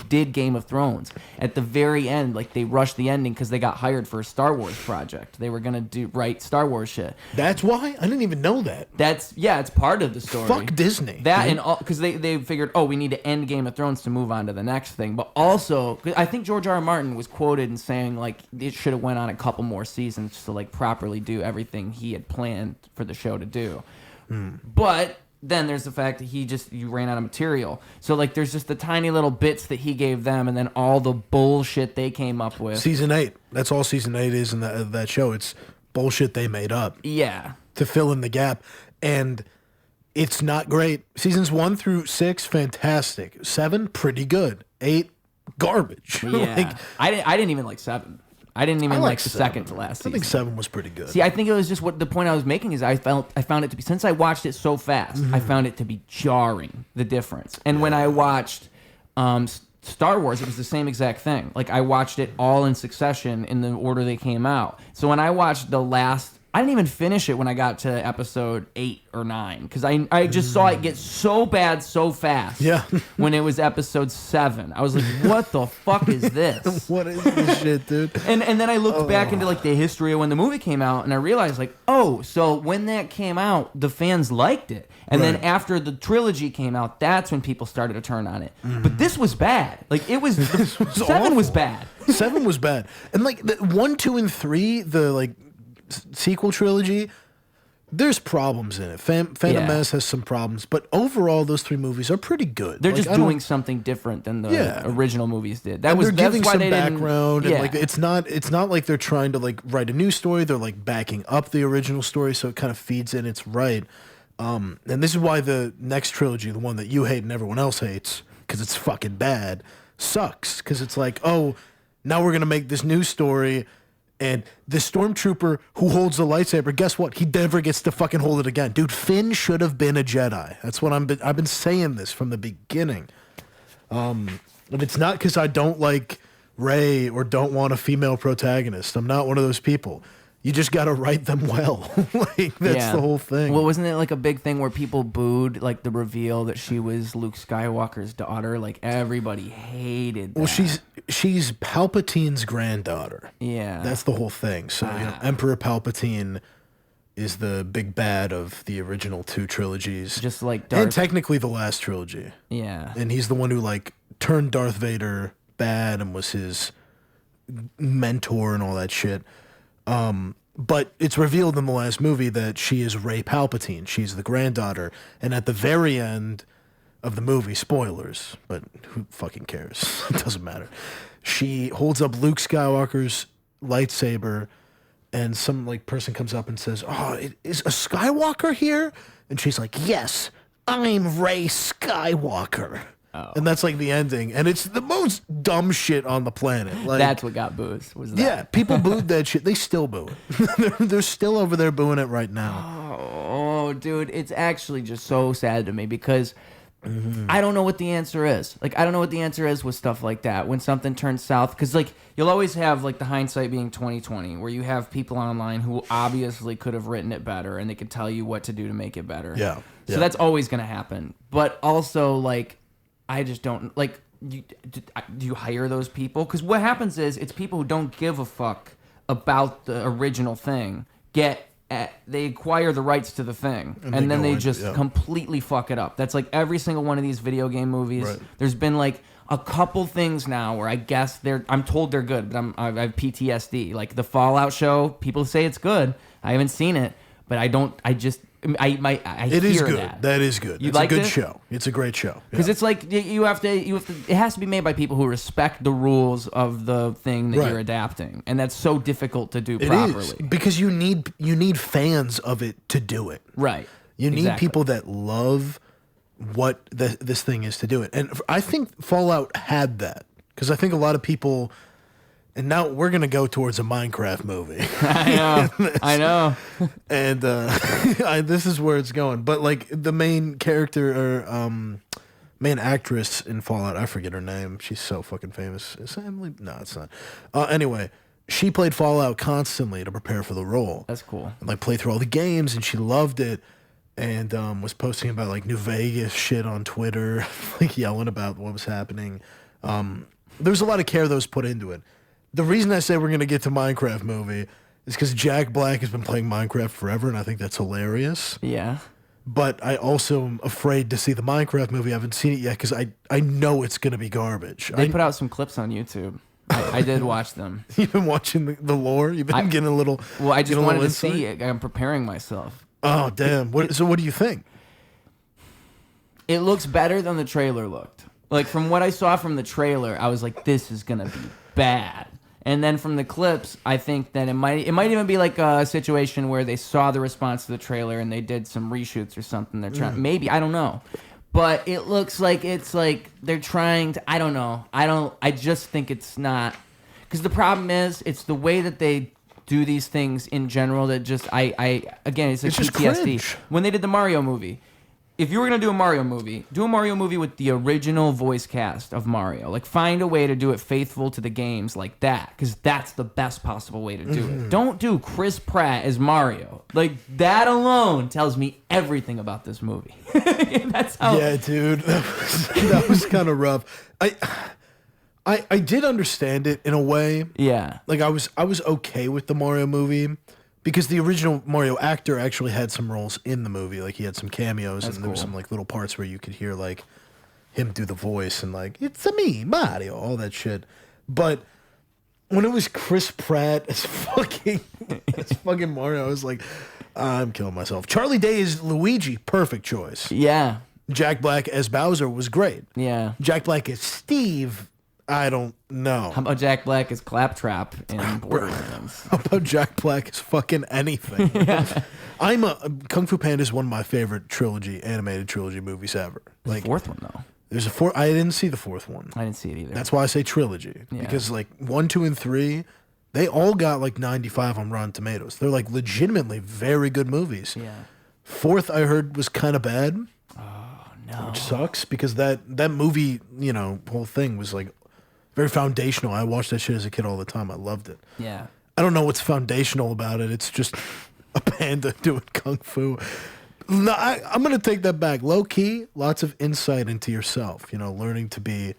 Speaker 1: did Game of Thrones at the very end, like, they rushed the ending because they got hired for a Star Wars project. They were gonna write Star Wars shit.
Speaker 2: That's why I didn't even know that.
Speaker 1: It's part of the story.
Speaker 2: Fuck Disney.
Speaker 1: That
Speaker 2: dude.
Speaker 1: and all because they figured, oh, we need to end Game of Thrones to move on to the next thing. But also, I think George R. R. Martin was quoted in saying like it should have went on a couple more seasons to like properly do everything he had planned for the show to do. But then there's the fact that you ran out of material. So like there's just the tiny little bits that he gave them, and then all the bullshit they came up with.
Speaker 2: Season 8. That's all Season 8 is in that show. It's bullshit they made up.
Speaker 1: Yeah.
Speaker 2: To fill in the gap. And it's not great. Seasons 1 through 6, fantastic. 7, pretty good. 8, garbage.
Speaker 1: Yeah. I didn't even like 7. I didn't even like the
Speaker 2: 7.
Speaker 1: second to last season.
Speaker 2: I think 7 was pretty good.
Speaker 1: See, I think it was just what the point I was making is I found it to be, since I watched it so fast, I found it to be jarring, the difference. And when I watched Star Wars, it was the same exact thing. Like I watched it all in succession in the order they came out. So when I watched the last, I didn't even finish it when I got to episode 8 or 9 because I just saw it get so bad so fast.
Speaker 2: Yeah.
Speaker 1: When it was episode 7, I was like, "What the fuck is this?
Speaker 2: What is this shit, dude?
Speaker 1: And then I looked back into like the history of when the movie came out, and I realized like, oh, so when that came out, the fans liked it, and then after the trilogy came out, that's when people started to turn on it. But this was bad. Like it was 7 was bad.
Speaker 2: 7 was bad. And like the 1, 2, and 3, the like sequel trilogy, there's problems in it. Phantom Menace has some problems, but overall, those 3 movies are pretty good.
Speaker 1: They're just doing something different than the original movies did. They're
Speaker 2: giving
Speaker 1: that's why
Speaker 2: some
Speaker 1: they
Speaker 2: background,
Speaker 1: didn't,
Speaker 2: and like it's not like they're trying to like write a new story. They're like backing up the original story, so it kind of feeds in. It's right. And this is why the next trilogy, the one that you hate and everyone else hates, because it's fucking bad, sucks. Because it's like, oh, now we're gonna make this new story. And the stormtrooper who holds the lightsaber, guess what? He never gets to fucking hold it again. Dude, Finn should have been a Jedi. That's what I've been saying this from the beginning. And it's not because I don't like Rey or don't want a female protagonist. I'm not one of those people. You just got to write them well. Like that's the whole thing.
Speaker 1: Well, wasn't it like a big thing where people booed like the reveal that she was Luke Skywalker's daughter? Like everybody hated that.
Speaker 2: Well, she's Palpatine's granddaughter.
Speaker 1: Yeah.
Speaker 2: That's the whole thing. So, Emperor Palpatine is the big bad of the original 2 trilogies.
Speaker 1: Just like Darth.
Speaker 2: And technically the last trilogy.
Speaker 1: Yeah.
Speaker 2: And he's the one who like turned Darth Vader bad and was his mentor and all that shit. But it's revealed in the last movie that she is Rey Palpatine. She's the granddaughter. And at the very end of the movie, spoilers, but who fucking cares? It doesn't matter. She holds up Luke Skywalker's lightsaber, and some like person comes up and says, "Oh, is a Skywalker here?" And she's like, "Yes, I'm Rey Skywalker." Oh. And that's like the ending, and it's the most dumb shit on the planet. Like,
Speaker 1: that's what got boos. Was that?
Speaker 2: Yeah, people booed that shit. They still boo it. they're still over there booing it right now.
Speaker 1: Oh, dude, it's actually just so sad to me because I don't know what the answer is. Like, I don't know what the answer is with stuff like that when something turns south. Because like you'll always have like the hindsight being 20/20, where you have people online who obviously could have written it better and they could tell you what to do to make it better.
Speaker 2: Yeah.
Speaker 1: So that's always gonna happen. But also like, I just don't like. Do you hire those people? Because what happens is it's people who don't give a fuck about the original thing they acquire the rights to the thing, and then they just completely fuck it up. That's like every single one of these video game movies. Right. There's been like a couple things now where I guess I'm told they're good, but I have PTSD. Like the Fallout show, people say it's good. I haven't seen it, but I
Speaker 2: It is
Speaker 1: hear
Speaker 2: good. That is good. It's a good show. It's a great show.
Speaker 1: Because it's like you have to. It has to be made by people who respect the rules of the thing that you're adapting, and that's so difficult to do properly.
Speaker 2: It is, because you need fans of it to do it.
Speaker 1: Right.
Speaker 2: You need people that love what this thing is to do it, and I think Fallout had that, because I think a lot of people. And now we're gonna go towards a Minecraft movie.
Speaker 1: I know.
Speaker 2: And this is where it's going. But like the main character or main actress in Fallout, I forget her name. She's so fucking famous. Is it Emily? No, it's not. Anyway, she played Fallout constantly to prepare for the role.
Speaker 1: That's cool.
Speaker 2: And like played through all the games, and she loved it. And was posting about like New Vegas shit on Twitter, like yelling about what was happening. There's a lot of care that was put into it. The reason I say we're going to get to Minecraft movie is because Jack Black has been playing Minecraft forever, and I think that's hilarious.
Speaker 1: Yeah.
Speaker 2: But I also am afraid to see the Minecraft movie. I haven't seen it yet because I know it's going to be garbage.
Speaker 1: They put out some clips on YouTube. I did watch them.
Speaker 2: You've been watching the lore? You've been getting a little...
Speaker 1: Well, I just wanted to see it. I'm preparing myself.
Speaker 2: Oh, damn. So what do you think?
Speaker 1: It looks better than the trailer looked. Like, from what I saw from the trailer, I was like, this is going to be bad. And then from the clips, I think that it might even be like a situation where they saw the response to the trailer and they did some reshoots or something. They're trying, maybe, I don't know, but it looks like it's like they're trying to. I don't know. I just think it's not, because the problem is it's the way that they do these things in general that just again it's like
Speaker 2: just
Speaker 1: PTSD.
Speaker 2: cringe.
Speaker 1: When they did the Mario movie. If you were going to do a Mario movie with the original voice cast of Mario. Like, find a way to do it faithful to the games like that, because that's the best possible way to do it. Don't do Chris Pratt as Mario. Like, that alone tells me everything about this movie. That's how...
Speaker 2: Yeah, dude. That was kind of rough. I did understand it in a way.
Speaker 1: Yeah.
Speaker 2: Like, I was okay with the Mario movie, because the original Mario actor actually had some roles in the movie. Like, he had some cameos, and there were some like little parts where you could hear like him do the voice and like, it's me, Mario, all that shit. But when it was Chris Pratt as fucking Mario, I was like, I'm killing myself. Charlie Day as Luigi, perfect choice.
Speaker 1: Yeah.
Speaker 2: Jack Black as Bowser was great.
Speaker 1: Yeah.
Speaker 2: Jack Black as Steve, I don't know.
Speaker 1: How about Jack Black as Claptrap in Borderlands?
Speaker 2: How about Jack Black as fucking anything? Kung Fu Panda is one of my favorite animated trilogy movies ever.
Speaker 1: Like, the fourth one though.
Speaker 2: There's a fourth. I didn't see the fourth one.
Speaker 1: I didn't see it either.
Speaker 2: That's why I say trilogy, because like 1, 2, and 3, they all got like 95 on Rotten Tomatoes. They're like legitimately very good movies.
Speaker 1: Yeah.
Speaker 2: Fourth, I heard, was kind of bad.
Speaker 1: Oh no.
Speaker 2: Which sucks, because that movie, whole thing was like very foundational. I watched that shit as a kid all the time. I loved it.
Speaker 1: Yeah.
Speaker 2: I don't know what's foundational about it. It's just a panda doing kung fu. No, I'm going to take that back. Low key, lots of insight into yourself. Learning to be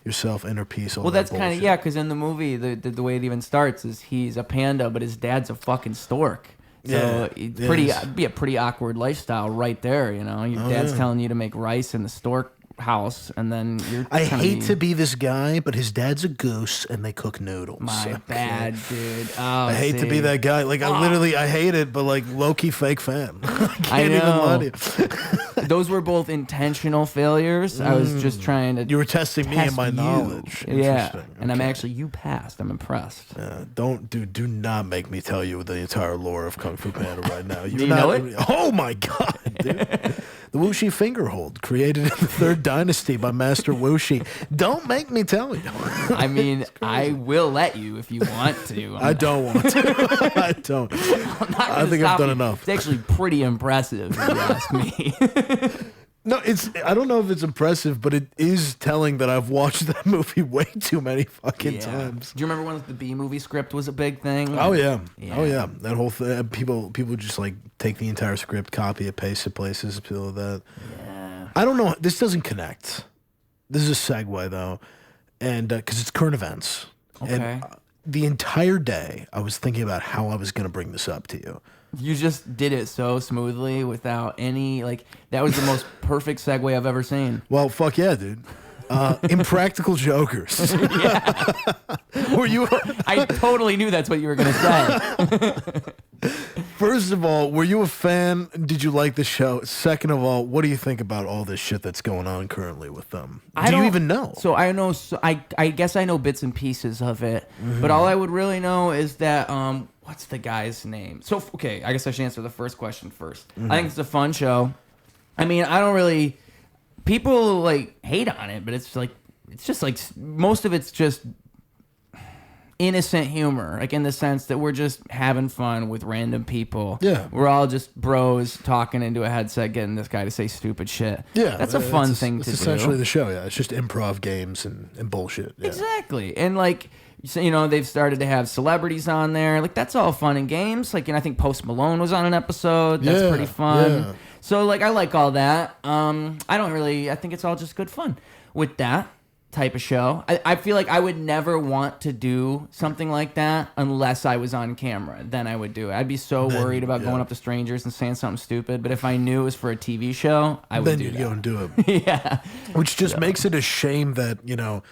Speaker 2: yourself, inner peace. All
Speaker 1: well,
Speaker 2: that
Speaker 1: that's kind of because in the movie, the way it even starts is he's a panda, but his dad's a fucking stork. So it's be a pretty awkward lifestyle right there. Your dad's telling you to make rice in the stork house, and then you're...
Speaker 2: I hate to be this guy, but his dad's a goose, and they cook noodles.
Speaker 1: My bad, dude. Oh,
Speaker 2: I hate to be that guy. Like, I hate it, but like, low-key fake fan. I can't even lie to you.
Speaker 1: Those were both intentional failures. I was just trying to...
Speaker 2: You were testing me and my knowledge.
Speaker 1: Yeah, and you passed. I'm impressed.
Speaker 2: Do not make me tell you the entire lore of Kung Fu Panda right now.
Speaker 1: Do you know it?
Speaker 2: Oh my god, dude. The Wuxi fingerhold, created in the 3rd dynasty by Master Wuxi. Don't make me tell you.
Speaker 1: I mean, I will let you if you want to.
Speaker 2: I don't want to. I don't. I think I've done enough.
Speaker 1: It's actually pretty impressive, if you ask me.
Speaker 2: No, I don't know if it's impressive, but it is telling that I've watched that movie way too many fucking times.
Speaker 1: Do you remember when the B-movie script was a big thing?
Speaker 2: Oh yeah. Oh yeah. That whole thing. People just like take the entire script, copy it, paste it places, feel like that.
Speaker 1: Yeah.
Speaker 2: I don't know. This doesn't connect. This is a segue though, and because it's current events.
Speaker 1: Okay.
Speaker 2: And the entire day, I was thinking about how I was going to bring this up to you.
Speaker 1: You just did it so smoothly without any, that was the most perfect segue I've ever seen.
Speaker 2: Well, fuck yeah, dude. Impractical Jokers. Were you?
Speaker 1: I totally knew that's what you were going to say.
Speaker 2: First of all, were you a fan? Did you like the show? Second of all, what do you think about all this shit that's going on currently with them? Do you even know?
Speaker 1: So I know. So I guess I know bits and pieces of it, but all I would really know is that what's the guy's name? So okay, I guess I should answer the first question first. I think it's a fun show. I mean, I don't really. People like hate on it, but it's just like most of it's just innocent humor, like in the sense that we're just having fun with random people.
Speaker 2: Yeah,
Speaker 1: we're all just bros talking into a headset, getting this guy to say stupid shit.
Speaker 2: Yeah,
Speaker 1: that's a fun thing to do.
Speaker 2: It's essentially the show. Yeah, it's just improv games and bullshit. Yeah.
Speaker 1: Exactly, and like. So, you know, they've started to have celebrities on there. Like, that's all fun and games. Like, and I think Post Malone was on an episode. That's pretty fun. Yeah. So, like, I like all that. I think it's all just good fun with that type of show. I feel like I would never want to do something like that unless I was on camera. Then I would do it. I'd be so worried about going up to strangers and saying something stupid. But if I knew it was for a TV show, I would do that. Then you'd
Speaker 2: go and do it.
Speaker 1: Yeah.
Speaker 2: Which just makes it a shame that, you know,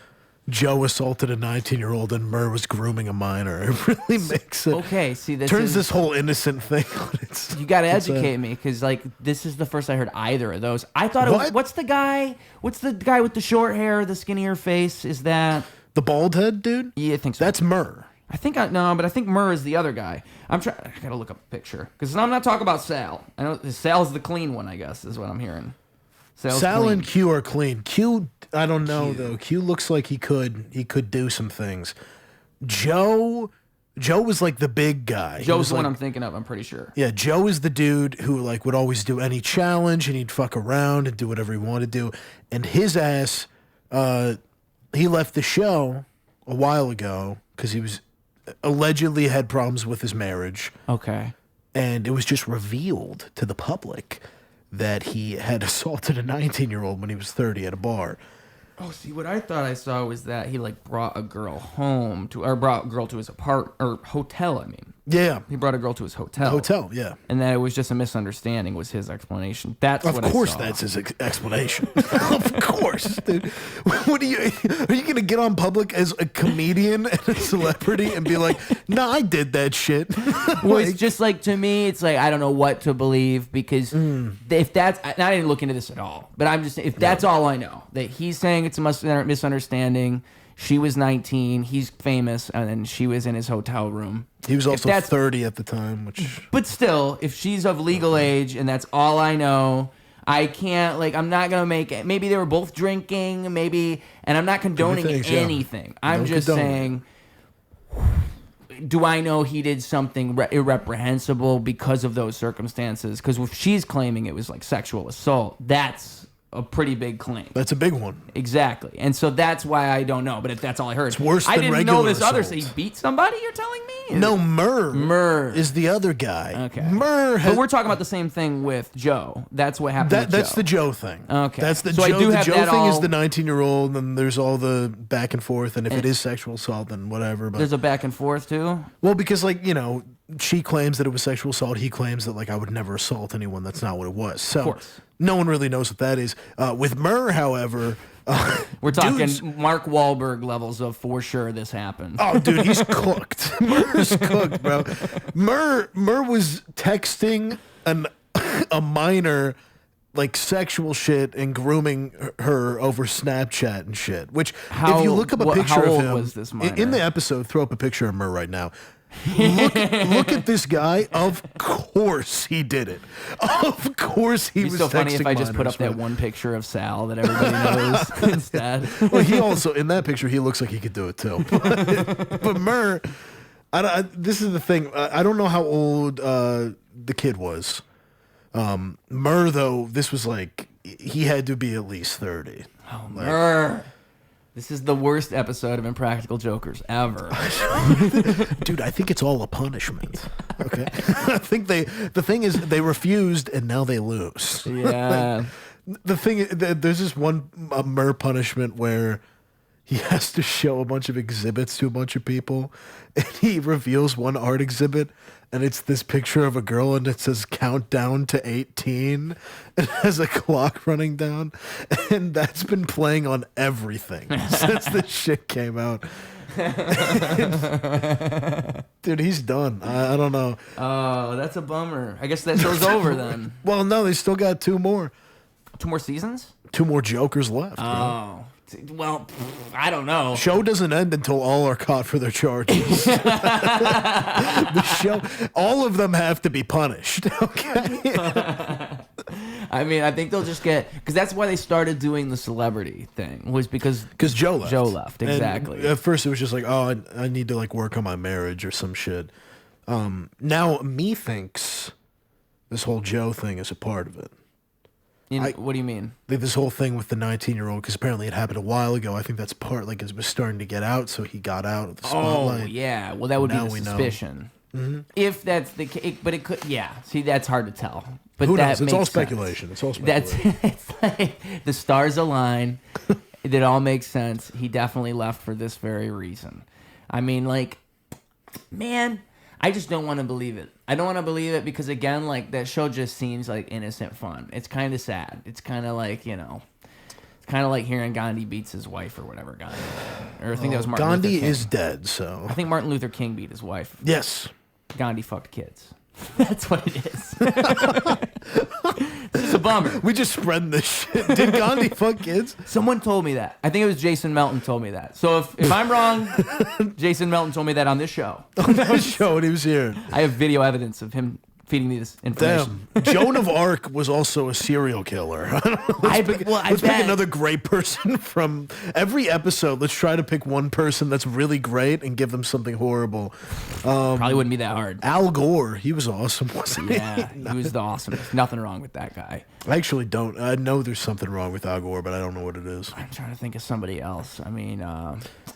Speaker 2: Joe assaulted a 19-year-old and Murr was grooming a minor. It really makes it.
Speaker 1: Okay, see,
Speaker 2: turns this whole innocent thing on its.
Speaker 1: You got to educate me because, like, this is the first I heard either of those. I thought it was. What's the guy? What's the guy with the short hair, the skinnier face? Is that
Speaker 2: the bald head dude?
Speaker 1: Yeah, I think so.
Speaker 2: That's Murr.
Speaker 1: I think but I think Murr is the other guy. I gotta look up a picture because I'm not talking about Sal. I know Sal's the clean one. I guess is what I'm hearing.
Speaker 2: Sal clean. And Q are clean. Q, I don't know though. Q looks like he could do some things. Joe was like the big guy.
Speaker 1: Joe's the one I'm thinking of. I'm pretty sure.
Speaker 2: Yeah, Joe is the dude who like would always do any challenge and he'd fuck around and do whatever he wanted to do. And his ass, he left the show a while ago because he was allegedly had problems with his marriage.
Speaker 1: Okay.
Speaker 2: And it was just revealed to the public that he had assaulted a 19-year-old when he was 30 at a bar.
Speaker 1: Oh, see, what I thought I saw was that he like brought a girl brought a girl to his hotel. I mean,
Speaker 2: yeah,
Speaker 1: he brought a girl to his hotel.
Speaker 2: Hotel, yeah,
Speaker 1: and that it was just a misunderstanding. Was his explanation? That's what I saw.
Speaker 2: Of course, that's his explanation. Of course, dude. What are you gonna get on public as a comedian and a celebrity and be like, "No, I did that shit."
Speaker 1: Well, it's just like to me, it's like I don't know what to believe because if that's, and I didn't look into this at all, but I'm just if that's all I know that he's saying it's a misunderstanding. She was 19, he's famous, and then she was in his hotel room.
Speaker 2: He was also 30 at the time,
Speaker 1: But still, if she's of legal age and that's all I know, I can't, like, I'm not going to make it. Maybe they were both drinking, maybe, and I'm not condoning anything. Yeah. I'm just saying, do I know he did something irreprehensible because of those circumstances? Because if she's claiming it was, like, sexual assault, that's a pretty big claim.
Speaker 2: That's a big one.
Speaker 1: Exactly. And so that's why I don't know. But if that's all I heard.
Speaker 2: It's worse than
Speaker 1: I didn't
Speaker 2: regular
Speaker 1: know this
Speaker 2: assault.
Speaker 1: other. So he beat somebody, you're telling me?
Speaker 2: No, Murr
Speaker 1: is
Speaker 2: the other guy.
Speaker 1: Okay.
Speaker 2: But
Speaker 1: we're talking about the same thing with Joe. That's what happened with
Speaker 2: That's
Speaker 1: Joe.
Speaker 2: The Joe thing.
Speaker 1: Okay.
Speaker 2: That's the
Speaker 1: so
Speaker 2: Joe.
Speaker 1: I do
Speaker 2: the
Speaker 1: have
Speaker 2: Joe
Speaker 1: that
Speaker 2: thing is the 19-year-old, and there's all the back and forth, and if it is sexual assault, then whatever. But
Speaker 1: there's a back and forth, too?
Speaker 2: Well, because, like, you know, she claims that it was sexual assault. He claims that, like, I would never assault anyone. That's not what it was. So,
Speaker 1: of course.
Speaker 2: No one really knows what that is. With Murr, however...
Speaker 1: we're talking Mark Wahlberg levels of for sure this happened.
Speaker 2: Oh, dude, he's cooked. Murr's cooked, bro. Murr was texting a minor... like sexual shit and grooming her over Snapchat and shit. Which, if you look up a picture of him
Speaker 1: was this minor?
Speaker 2: In the episode, throw up a picture of Murr right now. Look at this guy. Of course he did it. Of course he was.
Speaker 1: It's so funny if I just put up that one picture of Sal that everybody knows instead.
Speaker 2: Well, he also in that picture he looks like he could do it too. But Murr, this is the thing. I don't know how old the kid was. Murr, though, this was like he had to be at least 30.
Speaker 1: Oh, Murr. This is the worst episode of Impractical Jokers ever.
Speaker 2: Dude, I think it's all a punishment. Okay. I think the thing is they refused and now they lose.
Speaker 1: Yeah.
Speaker 2: The thing is, there's this one Murr punishment where he has to show a bunch of exhibits to a bunch of people, and he reveals one art exhibit, and it's this picture of a girl, and it says countdown to 18. It has a clock running down, and that's been playing on everything since this shit came out. Dude, he's done. I don't know.
Speaker 1: Oh, that's a bummer. I guess that show's over then.
Speaker 2: Well, no, they still got 2 more.
Speaker 1: 2 more seasons?
Speaker 2: 2 more Jokers left.
Speaker 1: Oh. Well, I don't know.
Speaker 2: Show doesn't end until all are caught for their charges. The show, all of them have to be punished. Okay.
Speaker 1: I mean, I think they'll just get, because that's why they started doing the celebrity thing, was because
Speaker 2: Joe left.
Speaker 1: Joe left, exactly.
Speaker 2: And at first, it was just like, oh, I need to like work on my marriage or some shit. Now, methinks this whole Joe thing is a part of it.
Speaker 1: What do you mean?
Speaker 2: Like this whole thing with the 19-year-old, because apparently it happened a while ago. I think that's part, like, it was starting to get out, so he got out of the spotlight.
Speaker 1: Oh, yeah. Well, that would be the suspicion. Mm-hmm. If that's the case, but it could, yeah. See, that's hard to tell. But
Speaker 2: who
Speaker 1: that
Speaker 2: knows? It's
Speaker 1: makes
Speaker 2: all
Speaker 1: sense.
Speaker 2: speculation. It's all speculation.
Speaker 1: It's like the stars align. It all makes sense. He definitely left for this very reason. I mean, like, man, I just don't want to believe it. I don't want to believe it because, again, like, that show just seems like innocent fun. It's kind of sad. It's kind of like, it's kind of like hearing Gandhi beats his wife or whatever Gandhi did. Or I think that was Martin
Speaker 2: Gandhi
Speaker 1: Luther King.
Speaker 2: is dead, so.
Speaker 1: I think Martin Luther King beat his wife.
Speaker 2: Yes.
Speaker 1: Gandhi fucked kids. That's what it is. It's a bummer.
Speaker 2: We just spread this shit. Did Gandhi fuck kids?
Speaker 1: Someone told me that. I think it was Jason Melton told me that. So if I'm wrong, Jason Melton told me that on this show.
Speaker 2: On this show when he was here.
Speaker 1: I have video evidence of him feeding me this information.
Speaker 2: Damn. Joan of Arc was also a serial killer. Let's pick another great person from every episode. Let's try to pick one person that's really great and give them something horrible.
Speaker 1: Probably wouldn't be that hard.
Speaker 2: Al Gore, he was awesome, wasn't he?
Speaker 1: Yeah, he was the awesomest. Nothing wrong with that guy.
Speaker 2: I actually don't. I know there's something wrong with Al Gore, but I don't know what it is.
Speaker 1: I'm trying to think of somebody else. I mean,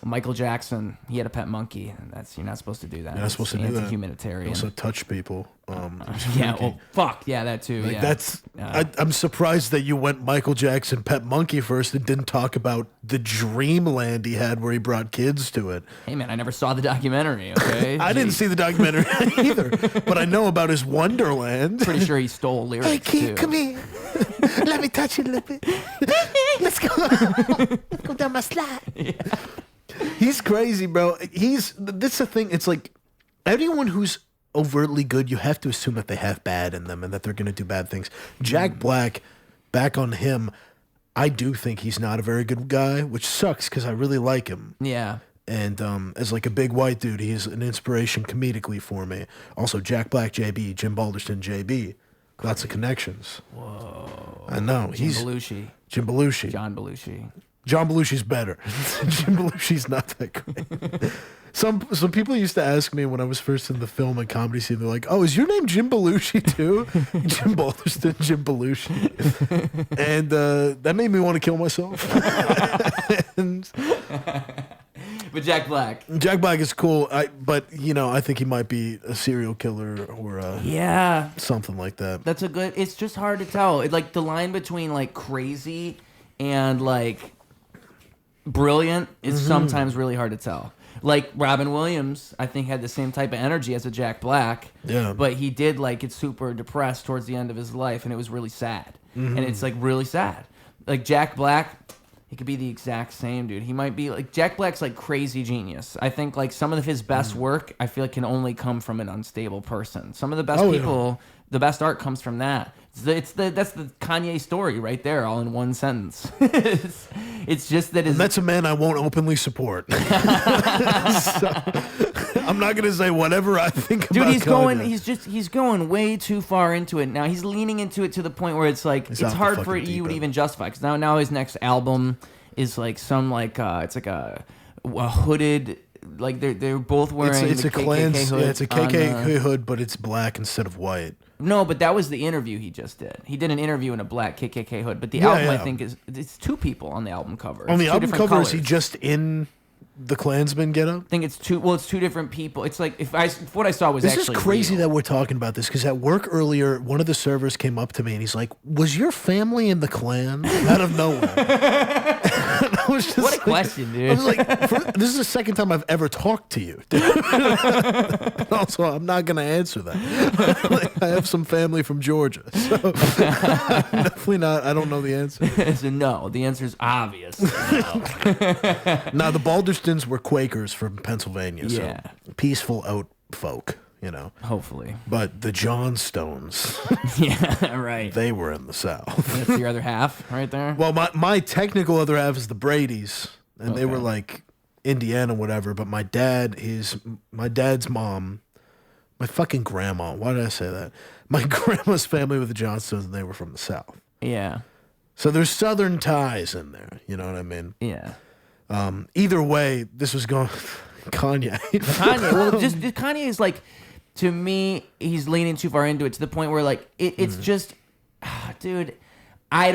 Speaker 1: Michael Jackson, he had a pet monkey. And you're not supposed to do that.
Speaker 2: You're not supposed to do that.
Speaker 1: Humanitarian.
Speaker 2: Also touch people.
Speaker 1: Yeah, well, fuck. Yeah, that too.
Speaker 2: Like,
Speaker 1: yeah.
Speaker 2: That's. I'm surprised that you went Michael Jackson pet monkey first and didn't talk about the dreamland he had where he brought kids to it.
Speaker 1: Hey man, I never saw the documentary. Okay,
Speaker 2: I didn't see the documentary either, but I know about his Wonderland.
Speaker 1: Pretty sure he stole lyrics.
Speaker 2: Hey kid,
Speaker 1: too.
Speaker 2: come here. Let me touch you a little bit. Let's go. Let's go down my slide. Yeah. He's crazy, bro. This is the thing. It's like anyone who's overtly good, you have to assume that they have bad in them and that they're going to do bad things. Jack Black, back on him, I do think he's not a very good guy, which sucks because I really like him.
Speaker 1: Yeah.
Speaker 2: And as like a big white dude, he's an inspiration comedically for me. Also, Jack Black, JB, Jim Balderston, JB. Lots of connections.
Speaker 1: Whoa.
Speaker 2: I know.
Speaker 1: Jim Belushi.
Speaker 2: Jim Belushi.
Speaker 1: John Belushi.
Speaker 2: John Belushi's better. Jim Belushi's not that great. Some people used to ask me when I was first in the film and comedy scene, they're like, oh, is your name Jim Belushi too? Jim Balderston, Jim Belushi. And that made me want to kill myself.
Speaker 1: But Jack Black.
Speaker 2: Jack Black is cool, but I think he might be a serial killer or something like that.
Speaker 1: That's a good, it's just hard to tell. Like the line between like crazy and like brilliant is sometimes really hard to tell. Like Robin Williams, I think, had the same type of energy as a Jack Black.
Speaker 2: Yeah.
Speaker 1: But he did like get super depressed towards the end of his life, and it was really sad. And it's like really sad. Like Jack Black, he could be the exact same, dude. He might be like Jack Black's like crazy genius. I think like some of his best work, I feel like can only come from an unstable person. Some of the best people, the best art comes from that. That's the Kanye story right there, all in one sentence. It's just that
Speaker 2: that's a man I won't openly support. So, I'm not gonna say whatever I think about
Speaker 1: Kanye. He's going way too far into it now. He's leaning into it to the point where it's like it's hard for you to even justify. Because now his next album is like some like it's like a hooded. Like they're both wearing
Speaker 2: it's
Speaker 1: the
Speaker 2: a Klan's
Speaker 1: hood.
Speaker 2: Yeah, it's a KKK hood, but it's black instead of white.
Speaker 1: No, but that was the interview he just did. He did an interview in a black KKK hood, but the album I think it's 2 people on the album cover.
Speaker 2: On the
Speaker 1: two
Speaker 2: album
Speaker 1: different
Speaker 2: cover,
Speaker 1: colors.
Speaker 2: is he just in the Klansman getup?
Speaker 1: I think it's 2. Well, it's 2 different people. It's like if what I saw was
Speaker 2: this
Speaker 1: actually
Speaker 2: is crazy
Speaker 1: real.
Speaker 2: that we're talking about this because at work earlier, one of the servers came up to me and he's like, "Was your family in the Klan?" Out of nowhere. And I was just
Speaker 1: What a question, dude.
Speaker 2: I was like, this is the second time I've ever talked to you, dude. Also, I'm not going to answer that. Like, I have some family from Georgia, so definitely not. I don't know the answer.
Speaker 1: It's a no. The answer is obvious. No.
Speaker 2: Now, the Balderstons were Quakers from Pennsylvania,
Speaker 1: Yeah.
Speaker 2: so peaceful out folk, you know.
Speaker 1: Hopefully.
Speaker 2: But the Johnstones,
Speaker 1: Yeah, right.
Speaker 2: they were in the South.
Speaker 1: That's your other half right there.
Speaker 2: Well, my technical other half is the Brady's, and they
Speaker 1: Okay.
Speaker 2: were like Indiana, whatever. But my dad's mom, my fucking grandma. Why did I say that? My grandma's family with the Johnstones, and they were from the South.
Speaker 1: Yeah.
Speaker 2: So there's Southern ties in there. You know what I mean?
Speaker 1: Yeah.
Speaker 2: Either way, this was going Kanye.
Speaker 1: Kanye. Well, just Kanye is like, to me, he's leaning too far into it to the point where like it's just, dude. I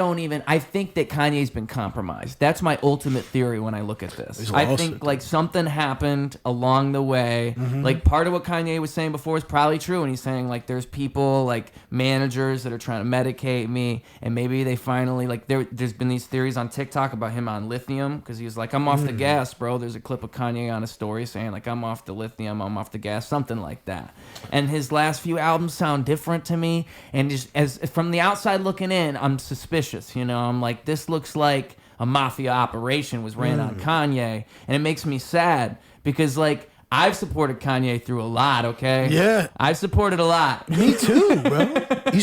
Speaker 1: think that Kanye's been compromised. That's my ultimate theory when I look at this.
Speaker 2: He's
Speaker 1: I
Speaker 2: lost
Speaker 1: think
Speaker 2: it.
Speaker 1: like something happened along the way. Like part of what Kanye was saying before is probably true. And he's saying like there's people like managers that are trying to medicate me. And maybe they finally like there's been these theories on TikTok about him on lithium. Because he was like, I'm off the gas, bro. There's a clip of Kanye on a story saying like, I'm off the lithium, I'm off the gas, something like that. And his last few albums sound different to me. And just as from the outside looking in, I'm suspicious. You know, I'm like, this looks like a mafia operation was ran on Kanye, and it makes me sad because like I've supported Kanye through a lot. Okay,
Speaker 2: Yeah.
Speaker 1: I've supported a lot.
Speaker 2: Me too, bro. He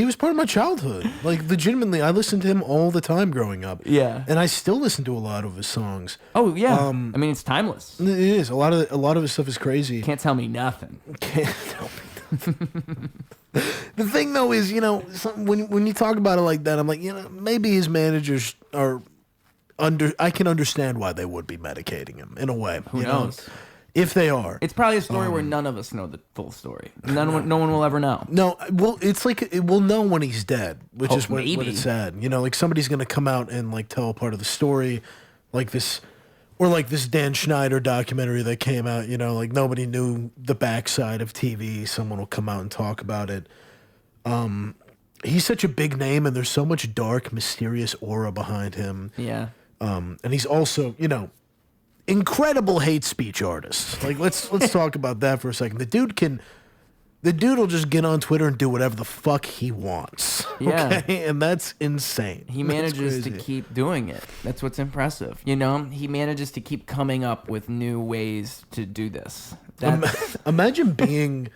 Speaker 2: was part of my childhood. Like legitimately, I listened to him all the time growing up.
Speaker 1: Yeah.
Speaker 2: And I still listen to a lot of his songs.
Speaker 1: Oh yeah, I mean it's timeless.
Speaker 2: It is. A lot of his stuff is crazy.
Speaker 1: Can't tell me nothing.
Speaker 2: Can't tell me nothing. The thing though is, you know, when you talk about it like that, I'm like, you know, maybe his managers are I can understand why they would be medicating him in a way.
Speaker 1: Who knows?
Speaker 2: If they are.
Speaker 1: It's probably a story where none of us know the full story. No one will ever know.
Speaker 2: No, well, it's like we'll know when he's dead, which is what
Speaker 1: maybe.
Speaker 2: it's sad. You know, like somebody's gonna come out and like tell a part of the story, like this, or like this Dan Schneider documentary that came out. You know, like nobody knew the backside of TV. Someone will come out and talk about it. He's such a big name, and there's so much dark, mysterious aura behind him.
Speaker 1: Yeah.
Speaker 2: And he's also, you know, incredible hate speech artist. Like let's talk about that for a second. The dude will just get on Twitter and do whatever the fuck he wants.
Speaker 1: Yeah.
Speaker 2: Okay? And that's insane.
Speaker 1: He
Speaker 2: That's
Speaker 1: manages to
Speaker 2: crazy.
Speaker 1: keep doing it. That's what's impressive. You know, he manages to keep coming up with new ways to do this.
Speaker 2: Imagine being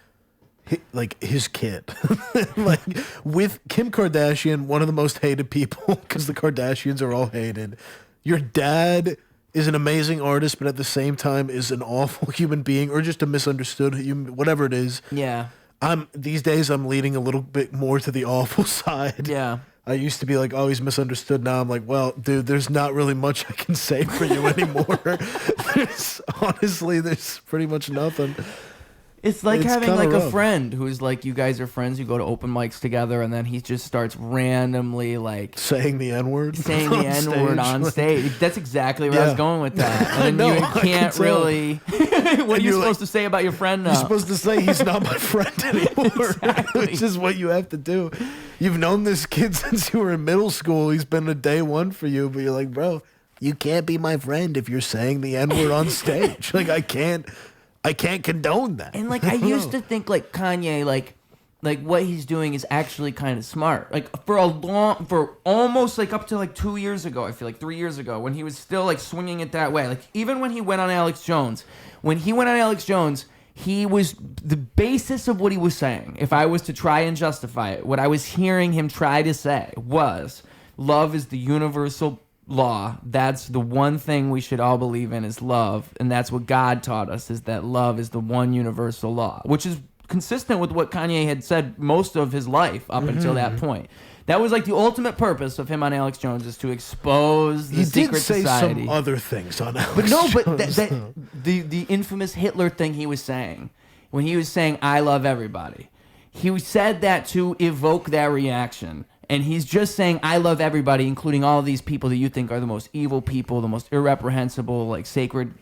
Speaker 2: like his kid, like with Kim Kardashian, one of the most hated people because the Kardashians are all hated. Your dad is an amazing artist, but at the same time is an awful human being or just a misunderstood human, whatever it is.
Speaker 1: Yeah.
Speaker 2: These days I'm leaning a little bit more to the awful side.
Speaker 1: Yeah.
Speaker 2: I used to be like, oh, he's misunderstood. Now I'm like, well, dude, there's not really much I can say for you anymore. Honestly, there's pretty much nothing.
Speaker 1: It's like
Speaker 2: It's
Speaker 1: having
Speaker 2: kinda
Speaker 1: like a
Speaker 2: rough. friend
Speaker 1: friend who's like, you guys are friends, you go to open mics together, and then he just starts randomly like
Speaker 2: Saying the N-word.
Speaker 1: saying the N-word on stage. That's exactly where I was
Speaker 2: Yeah.
Speaker 1: going with that.
Speaker 2: I
Speaker 1: And
Speaker 2: know,
Speaker 1: you
Speaker 2: I can
Speaker 1: can't
Speaker 2: tell.
Speaker 1: really. What are you
Speaker 2: you're
Speaker 1: supposed
Speaker 2: like-
Speaker 1: to say about your friend now?
Speaker 2: You're supposed to say he's not my friend anymore, which is what you have to do. You've known this kid since you were in middle school. He's been a day one for you, but you're like, bro, you can't be my friend if you're saying the N-word on stage. Like, I can't condone that.
Speaker 1: And like I used to think like Kanye like what he's doing is actually kind of smart. Like for almost like up to like 2 years ago, I feel like 3 years ago, when he was still like swinging it that way. Like even when he went on Alex Jones, he was the basis of what he was saying. If I was to try and justify it, what I was hearing him try to say was love is the universal law. That's the one thing we should all believe in is love, and that's what God taught us, is that love is the one universal law, which is consistent with what Kanye had said most of his life up until that point. That was like the ultimate purpose of him on Alex Jones, is to expose the
Speaker 2: He
Speaker 1: secret
Speaker 2: did say
Speaker 1: society.
Speaker 2: some other things on Alex
Speaker 1: But no, but
Speaker 2: Jones.
Speaker 1: the infamous Hitler thing he was saying, when he was saying I love everybody, he said that to evoke that reaction. And he's just saying, I love everybody, including all of these people that you think are the most evil people, the most irreprehensible, like sacred.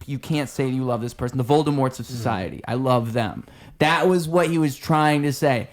Speaker 1: You can't say you love this person. The Voldemorts of society. I love them. That was what he was trying to say.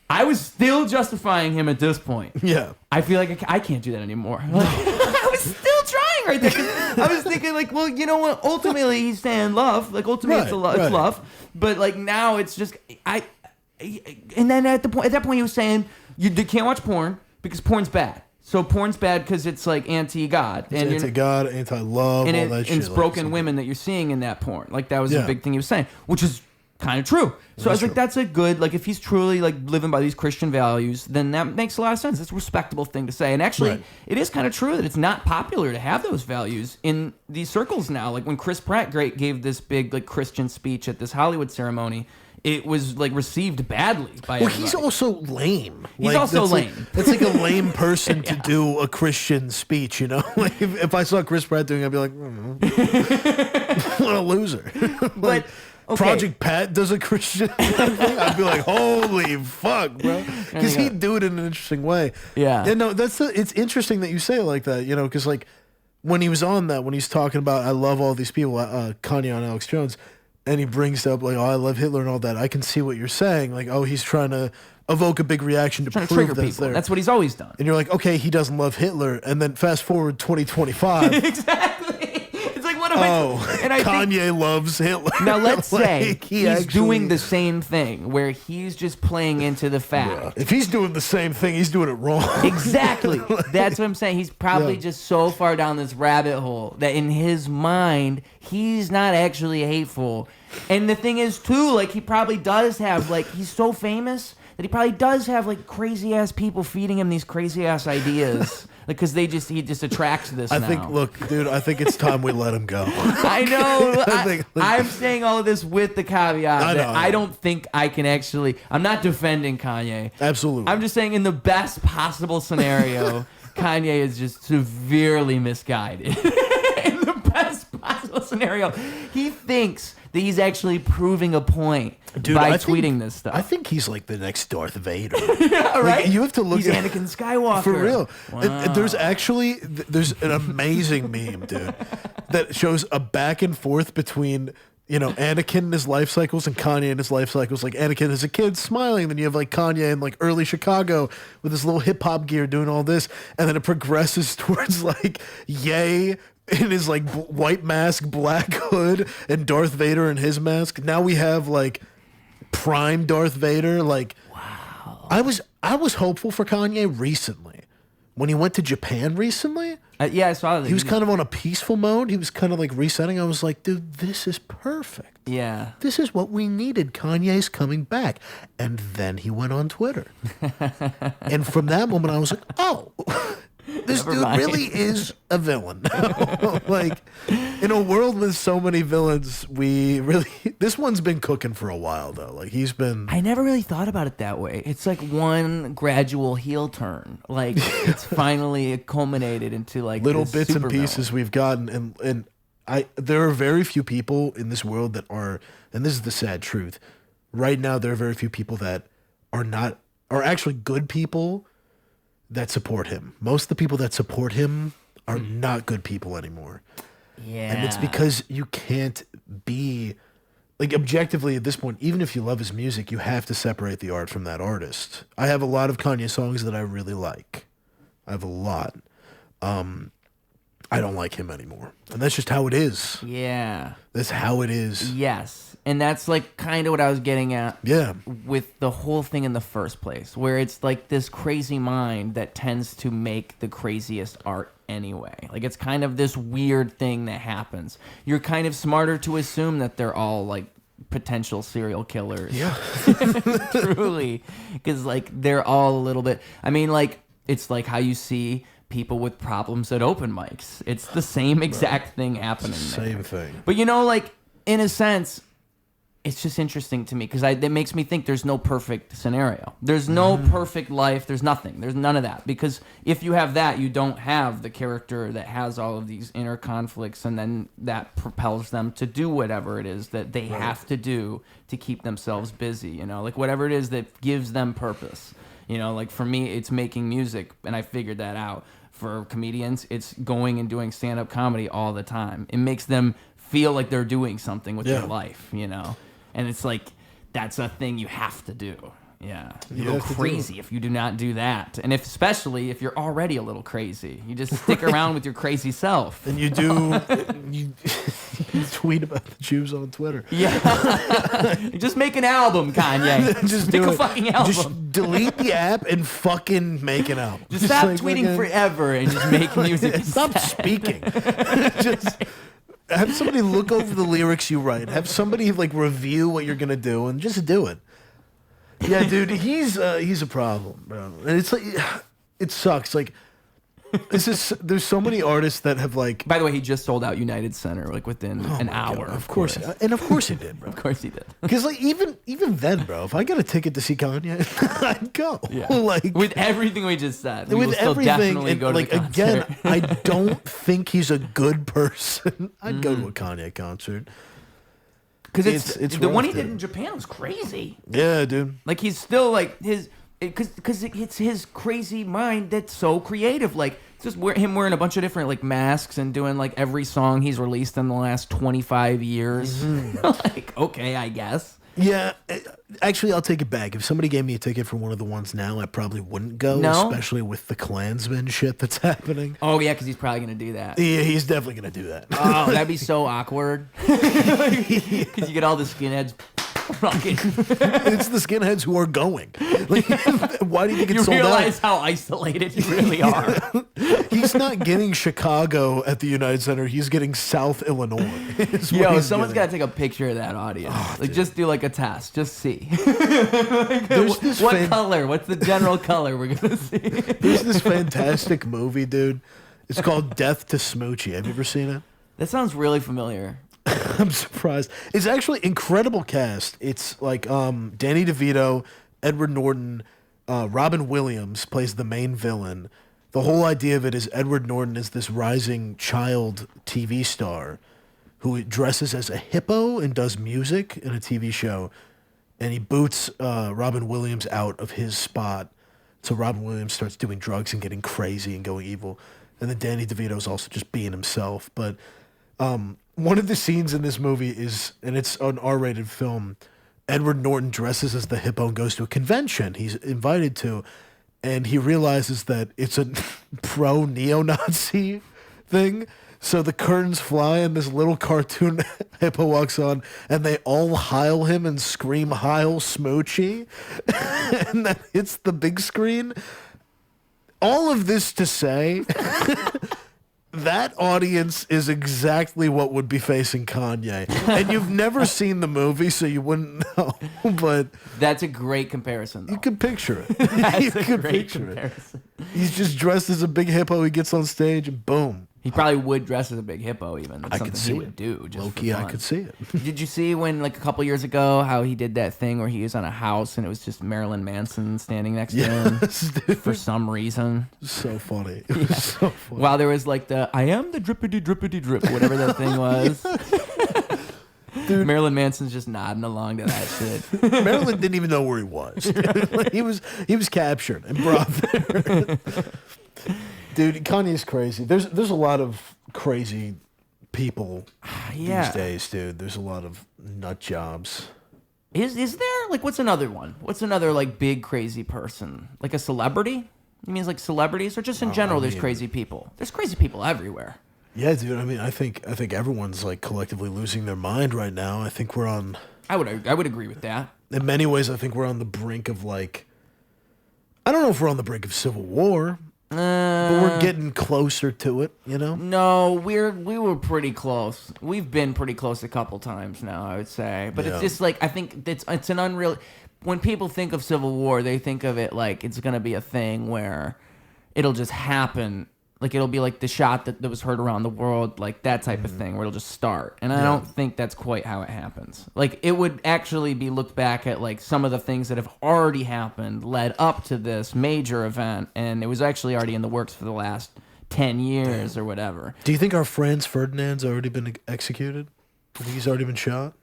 Speaker 1: I was still justifying him at this point.
Speaker 2: Yeah.
Speaker 1: I feel like I can't do that anymore. Like, I was still trying right there. 'Cause I was thinking like, well, you know what? Ultimately, he's saying love. Like ultimately, it's love. But like now, it's just And then at that point, he was saying you can't watch porn because porn's bad. So porn's bad because it's like anti-God.
Speaker 2: It's anti-God, anti-love,
Speaker 1: and
Speaker 2: all that shit.
Speaker 1: And it's broken women that you're seeing in that porn. Like that was a big thing he was saying, which is kind of true. So I was like, that's a good, like if he's truly like living by these Christian values, then that makes a lot of sense. It's a respectable thing to say. And actually, it is kind of true that it's not popular to have those values in these circles now. Like when Chris Pratt gave this big like Christian speech at this Hollywood ceremony, it was like received badly by everybody.
Speaker 2: He's also lame.
Speaker 1: He's also lame.
Speaker 2: It's like a lame person to do a Christian speech, you know? Like if I saw Chris Pratt doing it, I'd be like, what a loser. Like,
Speaker 1: but
Speaker 2: Project Pat does a Christian thing, I'd be like, holy fuck, bro. Because he'd do it in an interesting way.
Speaker 1: Yeah.
Speaker 2: And no, it's interesting that you say it like that, you know, because like when he was on that, when he's talking about, I love all these people, Kanye on Alex Jones, and he brings up like, oh, I love Hitler and all that. I can see what you're saying. Like, oh, he's trying to evoke a big reaction to prove
Speaker 1: trigger
Speaker 2: that
Speaker 1: people. That's what he's always done.
Speaker 2: And you're like, okay, he doesn't love Hitler. And then fast forward 2025.
Speaker 1: Exactly. It's like, what am
Speaker 2: and Kanye loves Hitler.
Speaker 1: Now let's say
Speaker 2: like,
Speaker 1: he's doing the same thing where he's just playing into the fact.
Speaker 2: Yeah. If he's doing the same thing, he's doing it wrong.
Speaker 1: Exactly. That's what I'm saying. He's probably just so far down this rabbit hole that in his mind, he's not actually hateful. And the thing is, too, like, he probably does have, like, he's so famous that he probably does have, like, crazy-ass people feeding him these crazy-ass ideas. Because he just attracts this now.
Speaker 2: I think it's time we let him go.
Speaker 1: I know. I'm saying all of this with the caveat that I don't think I can actually... I'm not defending Kanye.
Speaker 2: Absolutely.
Speaker 1: I'm just saying in the best possible scenario, Kanye is just severely misguided. In the best possible scenario, he thinks that he's actually proving a point by tweeting this stuff.
Speaker 2: I think he's like the next Darth Vader.
Speaker 1: Yeah, right?
Speaker 2: Like, you have to look
Speaker 1: he's
Speaker 2: at
Speaker 1: Anakin Skywalker.
Speaker 2: For real.
Speaker 1: Wow.
Speaker 2: There's an amazing meme, dude, that shows a back and forth between, you know, Anakin and his life cycles and Kanye and his life cycles. Like Anakin as a kid smiling, then you have like Kanye in like early Chicago with his little hip hop gear doing all this, and then it progresses towards like Ye in his like white mask, black hood, and Darth Vader in his mask. Now we have like prime Darth Vader. Like, wow. I was hopeful for Kanye recently when he went to Japan recently.
Speaker 1: Yeah, I saw that.
Speaker 2: He was kind of on a peaceful mode. He was kind of like resetting. I was like, dude, this is perfect.
Speaker 1: Yeah.
Speaker 2: This is what we needed. Kanye's coming back. And then he went on Twitter. And from that moment, I was like, oh, this dude really is a villain. Like, in a world with so many villains, this one's been cooking for a while, though. Like, he's been...
Speaker 1: I never really thought about it that way. It's like one gradual heel turn. Like, it's finally culminated into, like,
Speaker 2: little bits and pieces we've gotten. And there are very few people in this world that are... And this is the sad truth. Right now, there are very few people that are actually good people that support him. Most of the people that support him are not good people anymore.
Speaker 1: Yeah.
Speaker 2: And it's because you can't be, like, objectively at this point, even if you love his music, you have to separate the art from that artist. I have a lot of Kanye songs that I really like. I have a lot. I don't like him anymore. And that's just how it is.
Speaker 1: Yeah.
Speaker 2: That's how it is.
Speaker 1: Yes. And that's like kind of what I was getting at with the whole thing in the first place, where it's like this crazy mind that tends to make the craziest art anyway. Like it's kind of this weird thing that happens. You're kind of smarter to assume that they're all like potential serial killers.
Speaker 2: Yeah.
Speaker 1: Truly. Because like they're all a little bit, I mean, like it's like how you see people with problems at open mics. It's the same exact thing happening there.
Speaker 2: Same thing.
Speaker 1: But you know, like in a sense, it's just interesting to me because it makes me think there's no perfect scenario. There's no perfect life. There's nothing. There's none of that. Because if you have that, you don't have the character that has all of these inner conflicts and then that propels them to do whatever it is that they have to do to keep themselves busy, you know, like whatever it is that gives them purpose. You know, like for me, it's making music, and I figured that out. For comedians, it's going and doing stand-up comedy all the time. It makes them feel like they're doing something with their life, you know? And it's like, that's a thing you have to do. Yeah, you go crazy if you do not do that, and especially if you're already a little crazy, you just stick around with your crazy self.
Speaker 2: And you do, you tweet about the Jews on Twitter.
Speaker 1: Yeah, just make an album, Kanye.
Speaker 2: Just
Speaker 1: make
Speaker 2: do
Speaker 1: a
Speaker 2: it.
Speaker 1: fucking album.
Speaker 2: Just delete the app and fucking make an album.
Speaker 1: Just stop
Speaker 2: like
Speaker 1: tweeting
Speaker 2: fucking-
Speaker 1: forever and just make music.
Speaker 2: Stop speaking. Just have somebody look over the lyrics you write. Have somebody like review what you're gonna do, and just do it. Yeah, dude, he's a problem, bro. And it's like it sucks. Like there's so many artists that have like.
Speaker 1: By the way, he just sold out United Center like within an hour.
Speaker 2: Of course, and of course he did, bro.
Speaker 1: Of course he did.
Speaker 2: Because like even then, bro, if I got a ticket to see Kanye, I'd go.
Speaker 1: Yeah.
Speaker 2: Like
Speaker 1: with everything we just said, we
Speaker 2: with
Speaker 1: will still
Speaker 2: everything,
Speaker 1: definitely
Speaker 2: and
Speaker 1: go to
Speaker 2: like
Speaker 1: the concert.
Speaker 2: again, I don't think he's a good person. I'd go to a Kanye concert.
Speaker 1: Because
Speaker 2: it's
Speaker 1: the
Speaker 2: rough,
Speaker 1: one he
Speaker 2: dude.
Speaker 1: did in Japan was crazy.
Speaker 2: Yeah, dude.
Speaker 1: Like he's still like because it's his crazy mind that's so creative. Like it's just him wearing a bunch of different like masks and doing like every song he's released in the last 25 years. Like okay, I guess.
Speaker 2: Yeah, actually, I'll take it back. If somebody gave me a ticket for one of the ones now, I probably wouldn't go,
Speaker 1: No?
Speaker 2: especially with the Klansman shit that's happening.
Speaker 1: Oh yeah, because he's probably gonna do that.
Speaker 2: Yeah, he's definitely gonna do that.
Speaker 1: Oh, that'd be so awkward. Because you get all the skinheads fucking.
Speaker 2: It's the skinheads who are going. Like, why do you think it's
Speaker 1: You
Speaker 2: sold
Speaker 1: realize
Speaker 2: out?
Speaker 1: how isolated you really are.
Speaker 2: He's not getting Chicago at the United Center. He's getting South Illinois. is what
Speaker 1: Yo,
Speaker 2: he's
Speaker 1: someone's got
Speaker 2: getting.
Speaker 1: to take a picture of that audience.
Speaker 2: Oh,
Speaker 1: like,
Speaker 2: dude.
Speaker 1: just do like a test. Just see.
Speaker 2: There's this
Speaker 1: what
Speaker 2: fan-
Speaker 1: color? What's the general color we're gonna see?
Speaker 2: There's this fantastic movie, dude. It's called Death to Smoochie. Have you ever seen it?
Speaker 1: That sounds really familiar.
Speaker 2: I'm surprised. It's actually incredible cast. It's like Danny DeVito, Edward Norton, Robin Williams plays the main villain. The whole idea of it is Edward Norton is this rising child TV star who dresses as a hippo and does music in a TV show, and he boots Robin Williams out of his spot. So Robin Williams starts doing drugs and getting crazy and going evil, and then Danny DeVito's also just being himself. But one of the scenes in this movie is, and it's an R-rated film, Edward Norton dresses as the hippo and goes to a convention he's invited to, and he realizes that it's a pro-neo-Nazi thing. So the curtains fly and this little cartoon hippo walks on, and they all heil him and scream "Heil Smoochie," and that hits the big screen. All of this to say, that audience is exactly what would be facing Kanye. And you've never seen the movie, so you wouldn't know. But
Speaker 1: That's a great comparison, though.
Speaker 2: you can picture it.
Speaker 1: That's
Speaker 2: You
Speaker 1: a
Speaker 2: can
Speaker 1: great
Speaker 2: picture it.
Speaker 1: comparison.
Speaker 2: He's just dressed as a big hippo. He gets on stage and boom.
Speaker 1: He probably would dress as a big hippo, even. That's
Speaker 2: I
Speaker 1: something
Speaker 2: could
Speaker 1: he
Speaker 2: see
Speaker 1: would
Speaker 2: it.
Speaker 1: do. Just
Speaker 2: Low-key,
Speaker 1: for
Speaker 2: I
Speaker 1: fun.
Speaker 2: could see it.
Speaker 1: Did you see when, like, a couple years ago, how he did that thing where he was on a house and it was just Marilyn Manson standing next to him
Speaker 2: Yes, dude.
Speaker 1: for some reason?
Speaker 2: So funny. It was so funny.
Speaker 1: While there was like I am the drippity drippity drip, whatever that thing was.
Speaker 2: Dude.
Speaker 1: Marilyn Manson's just nodding along to that shit.
Speaker 2: Marilyn didn't even know where he was. Like, he was captured and brought there. Dude, Kanye's crazy. There's a lot of crazy people
Speaker 1: Yeah.
Speaker 2: these days, dude. There's a lot of nut jobs.
Speaker 1: Is there like what's another one? What's another like big crazy person? Like a celebrity? You mean like celebrities or just in general? There's crazy people. There's crazy people everywhere.
Speaker 2: Yeah, dude. I mean, I think everyone's like collectively losing their mind right now. I think we're on.
Speaker 1: I would agree with that.
Speaker 2: In many ways, I think we're on the brink of like. I don't know if we're on the brink of civil war, but we're getting closer to it. You know.
Speaker 1: No, we were pretty close. We've been pretty close a couple times now, I would say. But
Speaker 2: Yeah.
Speaker 1: it's just like I think it's an unreal. When people think of Civil War, they think of it like it's gonna be a thing where it'll just happen. Like it'll be like the shot that was heard around the world, like that type of thing, where it'll just start. And I don't think that's quite how it happens. Like it would actually be looked back at like some of the things that have already happened led up to this major event, and it was actually already in the works for the last 10 years or whatever.
Speaker 2: Do you think our Franz Ferdinand's already been executed? Do you think he's already been shot?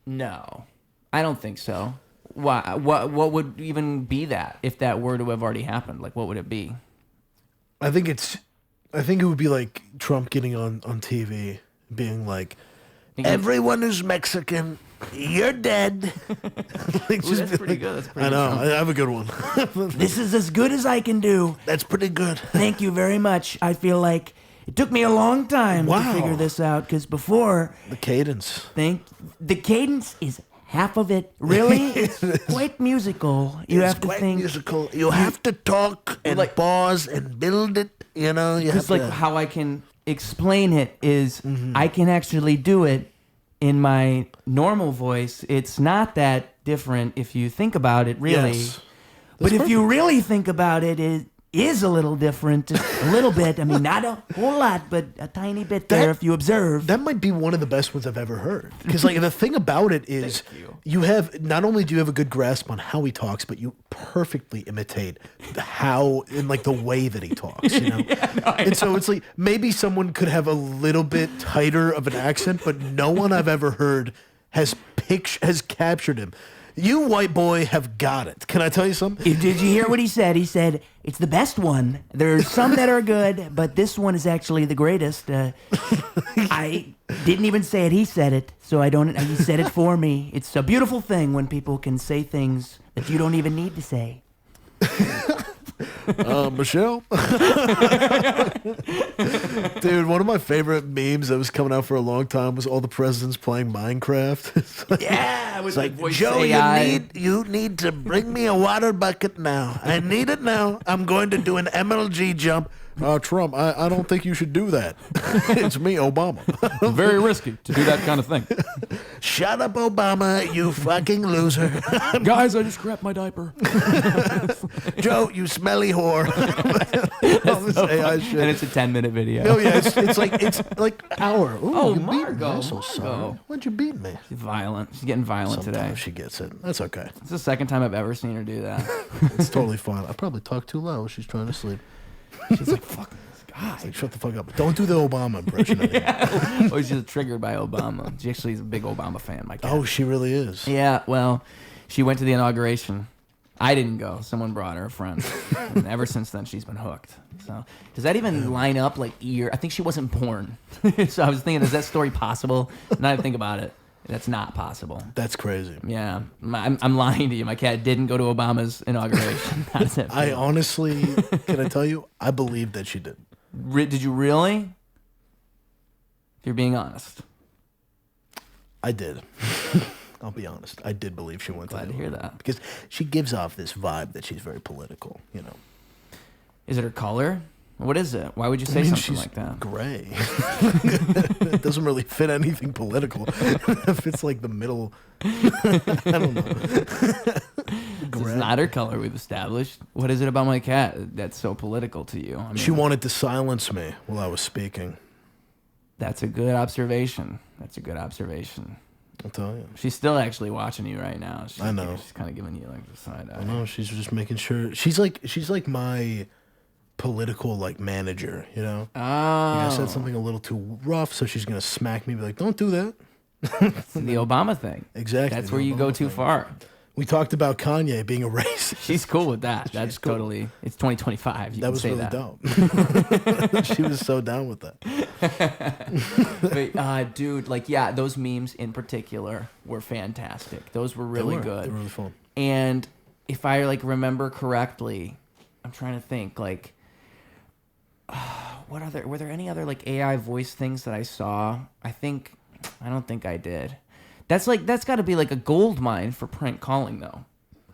Speaker 1: No, I don't think so. Why? What would even be that if that were to have already happened? Like, what would it be?
Speaker 2: I think it would be like Trump getting on TV being like, everyone who's Mexican You're dead. Like,
Speaker 1: Ooh, that's pretty good. That's pretty
Speaker 2: I know.
Speaker 1: good.
Speaker 2: I have a good one.
Speaker 3: This is as good as I can do.
Speaker 2: That's pretty good.
Speaker 3: Thank you very much. I feel like it took me a long time
Speaker 2: Wow.
Speaker 3: to figure this out because before,
Speaker 2: The cadence.
Speaker 3: the cadence is half of it. Really, it's quite musical. You have to think.
Speaker 2: musical. You have to talk and
Speaker 1: like-
Speaker 2: pause and build it. You know, you
Speaker 3: Because
Speaker 2: have
Speaker 3: like
Speaker 2: to.
Speaker 3: how I can explain it is I can actually do it in my normal voice. It's not that different if you think about it, really.
Speaker 2: Yes.
Speaker 3: But
Speaker 2: That's
Speaker 3: if you really think about it, it is a little different. A little bit. I mean, not a whole lot, but a tiny bit there if you observe.
Speaker 2: That might be one of the best ones I've ever heard. Because like the thing about it is, you have not only do you have a good grasp on how he talks, but you perfectly imitate how and like the way that he talks. You know, and so it's like maybe someone could have a little bit tighter of an accent, but no one I've ever heard has captured him. You white boy have got it. Can I tell you something?
Speaker 3: Did you hear what he said? He said, it's the best one. There's some that are good, but this one is actually the greatest. I didn't even say it. He said it, so I don't. He said it for me. It's a beautiful thing when people can say things that you don't even need to say.
Speaker 2: Michelle? Dude, one of my favorite memes that was coming out for a long time was all the presidents playing Minecraft. It's like,
Speaker 3: Yeah, it was
Speaker 2: like,
Speaker 3: voice
Speaker 2: Joe,
Speaker 3: AI.
Speaker 2: you need to bring me a water bucket now. I need it now. I'm going to do an MLG jump. Trump, I don't think you should do that. It's me, Obama.
Speaker 1: Very risky to do that kind of thing.
Speaker 2: Shut up, Obama, you fucking loser.
Speaker 1: Guys, I just crapped my diaper.
Speaker 2: Joe, you smelly whore. All this AI shit.
Speaker 1: And it's a 10-minute video.
Speaker 2: Oh yeah, it's like hour. Ooh,
Speaker 1: Oh,
Speaker 2: you beat me.
Speaker 1: Margo,
Speaker 2: I'm so sorry.
Speaker 1: Margo.
Speaker 2: Why'd you beat me?
Speaker 1: She's violent. She's getting violent today.
Speaker 2: Sometimes she gets it. That's okay.
Speaker 1: It's the second time I've ever seen her do that.
Speaker 2: It's totally fine. I probably talked too loud. She's trying to sleep.
Speaker 1: She's like, fuck this guy.
Speaker 2: Like, shut the fuck up. Don't do the Obama impression anymore.
Speaker 1: Oh, she's triggered by Obama. She actually is a big Obama fan, my cat.
Speaker 2: Oh, she really is.
Speaker 1: Yeah, well, she went to the inauguration. I didn't go. Someone brought her, a friend. And ever since then, she's been hooked. So, does that even line up like year? I think she wasn't born. So I was thinking, is that story possible? Now I think about it. That's not possible.
Speaker 2: That's crazy.
Speaker 1: Yeah, I'm lying to you. My cat didn't go to Obama's inauguration. How does that
Speaker 2: I
Speaker 1: feel?
Speaker 2: honestly, can I tell you? I believe that she did.
Speaker 1: Did you really? If you're being honest.
Speaker 2: I did. I'll be honest. I did believe she went
Speaker 1: Glad
Speaker 2: to
Speaker 1: to hear that.
Speaker 2: because she gives off this vibe that she's very political. You know.
Speaker 1: Is it her color? What is it? Why would you say
Speaker 2: I mean,
Speaker 1: something
Speaker 2: she's
Speaker 1: like that?
Speaker 2: gray. It doesn't really fit anything political. If it's like the middle, I don't know.
Speaker 1: It's not her color, we've established. What is it about my cat that's so political to you? I mean,
Speaker 2: She wanted to silence me while I was speaking.
Speaker 1: that's a good observation. That's a good observation.
Speaker 2: I'll tell you.
Speaker 1: She's still actually watching you right now.
Speaker 2: I know.
Speaker 1: She's kind of giving you like the side eye.
Speaker 2: I know she's just making sure. She's like my political like manager. You know.
Speaker 1: Oh,
Speaker 2: Like I said something a little too rough, so she's gonna smack me. Be like, "Don't do that."
Speaker 1: it's the Obama thing.
Speaker 2: Exactly.
Speaker 1: That's
Speaker 2: the
Speaker 1: where you
Speaker 2: Obama
Speaker 1: go too
Speaker 2: thing.
Speaker 1: far.
Speaker 2: We talked about Kanye being a racist.
Speaker 1: She's cool with that. That's
Speaker 2: cool.
Speaker 1: totally. It's 2025. You
Speaker 2: That
Speaker 1: can
Speaker 2: was
Speaker 1: say
Speaker 2: really
Speaker 1: that.
Speaker 2: dope. She was so down with that.
Speaker 1: But, dude, like, yeah, those memes in particular were fantastic. Those were really
Speaker 2: They
Speaker 1: good.
Speaker 2: were really fun.
Speaker 1: And if I like remember correctly, I'm trying to think like, were there any other like AI voice things that I saw? I don't think I did. That's got to be like a gold mine for prank calling though.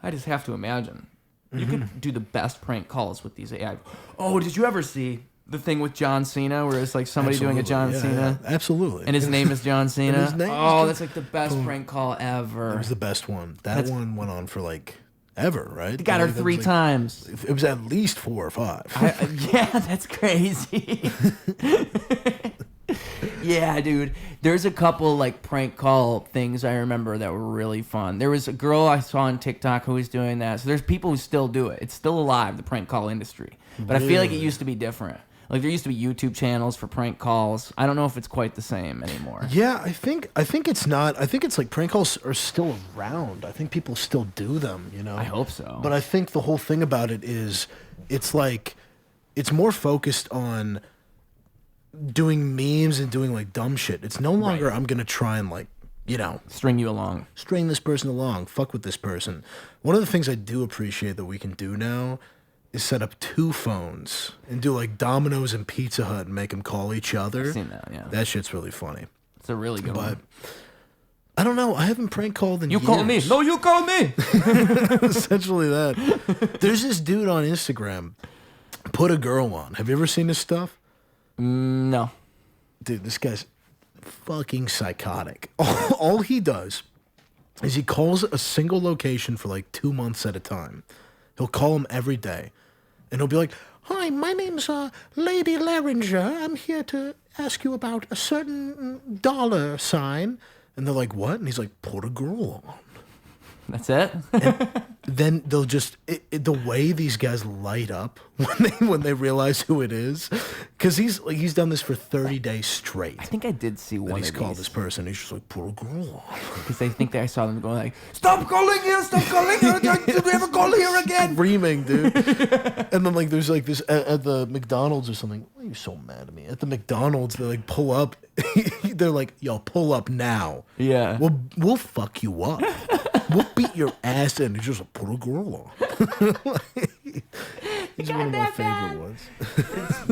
Speaker 1: I just have to imagine. You could do the best prank calls with these AI. Oh, did you ever see the thing with John Cena where it's like somebody doing a John
Speaker 2: Absolutely.
Speaker 1: Cena?
Speaker 2: Yeah, absolutely.
Speaker 1: And his name is John Cena.
Speaker 2: his name is
Speaker 1: Oh,
Speaker 2: John-
Speaker 1: that's like the best prank call ever.
Speaker 2: It was the best one. That one went on for like ever, right?
Speaker 1: He got her
Speaker 2: Like, that
Speaker 1: 3
Speaker 2: was, like-
Speaker 1: times.
Speaker 2: It was at least 4 or 5.
Speaker 1: Yeah, that's crazy. Yeah, dude. There's a couple like prank call things I remember that were really fun. There was a girl I saw on TikTok who was doing that. So there's people who still do it. It's still alive, the prank call industry. But I feel like it used to be different. Like there used to be YouTube channels for prank calls. I don't know if it's quite the same anymore.
Speaker 2: Yeah, I think it's not. I think it's like prank calls are still around. I think people still do them, you know.
Speaker 1: I hope so.
Speaker 2: But I think the whole thing about it is it's like it's more focused on doing memes and doing like dumb shit. It's no longer I'm going to try and like
Speaker 1: string you along.
Speaker 2: String this person along. Fuck with this person. One of the things I do appreciate that we can do now is set up 2 phones and do like Domino's and Pizza Hut and make them call each other.
Speaker 1: I've seen that, yeah.
Speaker 2: That shit's really funny.
Speaker 1: It's a really good one.
Speaker 2: I don't know. I haven't prank called in years.
Speaker 1: You call me. No, you call me.
Speaker 2: Essentially that. There's this dude on Instagram, Put a Girl On. Have you ever seen this stuff?
Speaker 1: No.
Speaker 2: Dude, this guy's fucking psychotic. All he does is he calls a single location for like 2 months at a time. He'll call them every day. And he'll be like, "Hi, my name's Lady Larringer. I'm here to ask you about a certain dollar sign." And they're like, "What?" And he's like, "Put a girl on."
Speaker 1: That's it?
Speaker 2: Then they'll just the way these guys light up when they realize who it is, because he's done this for 30 days straight.
Speaker 1: I think I did see one of these.
Speaker 2: He's called this person. He's just like, "Put a girl on."
Speaker 1: Because I think that I saw them going like, "Stop calling here! Stop calling here! Don't you ever call here again!"
Speaker 2: Screaming, dude. And then like there's like this at the McDonald's or something. Why are you so mad at me? At the McDonald's, they like pull up. They're like, "Yo, pull up now."
Speaker 1: Yeah.
Speaker 2: We'll fuck you up. We'll beat your ass in. He's just like, "Put a girl on." He's one of my favorite ones.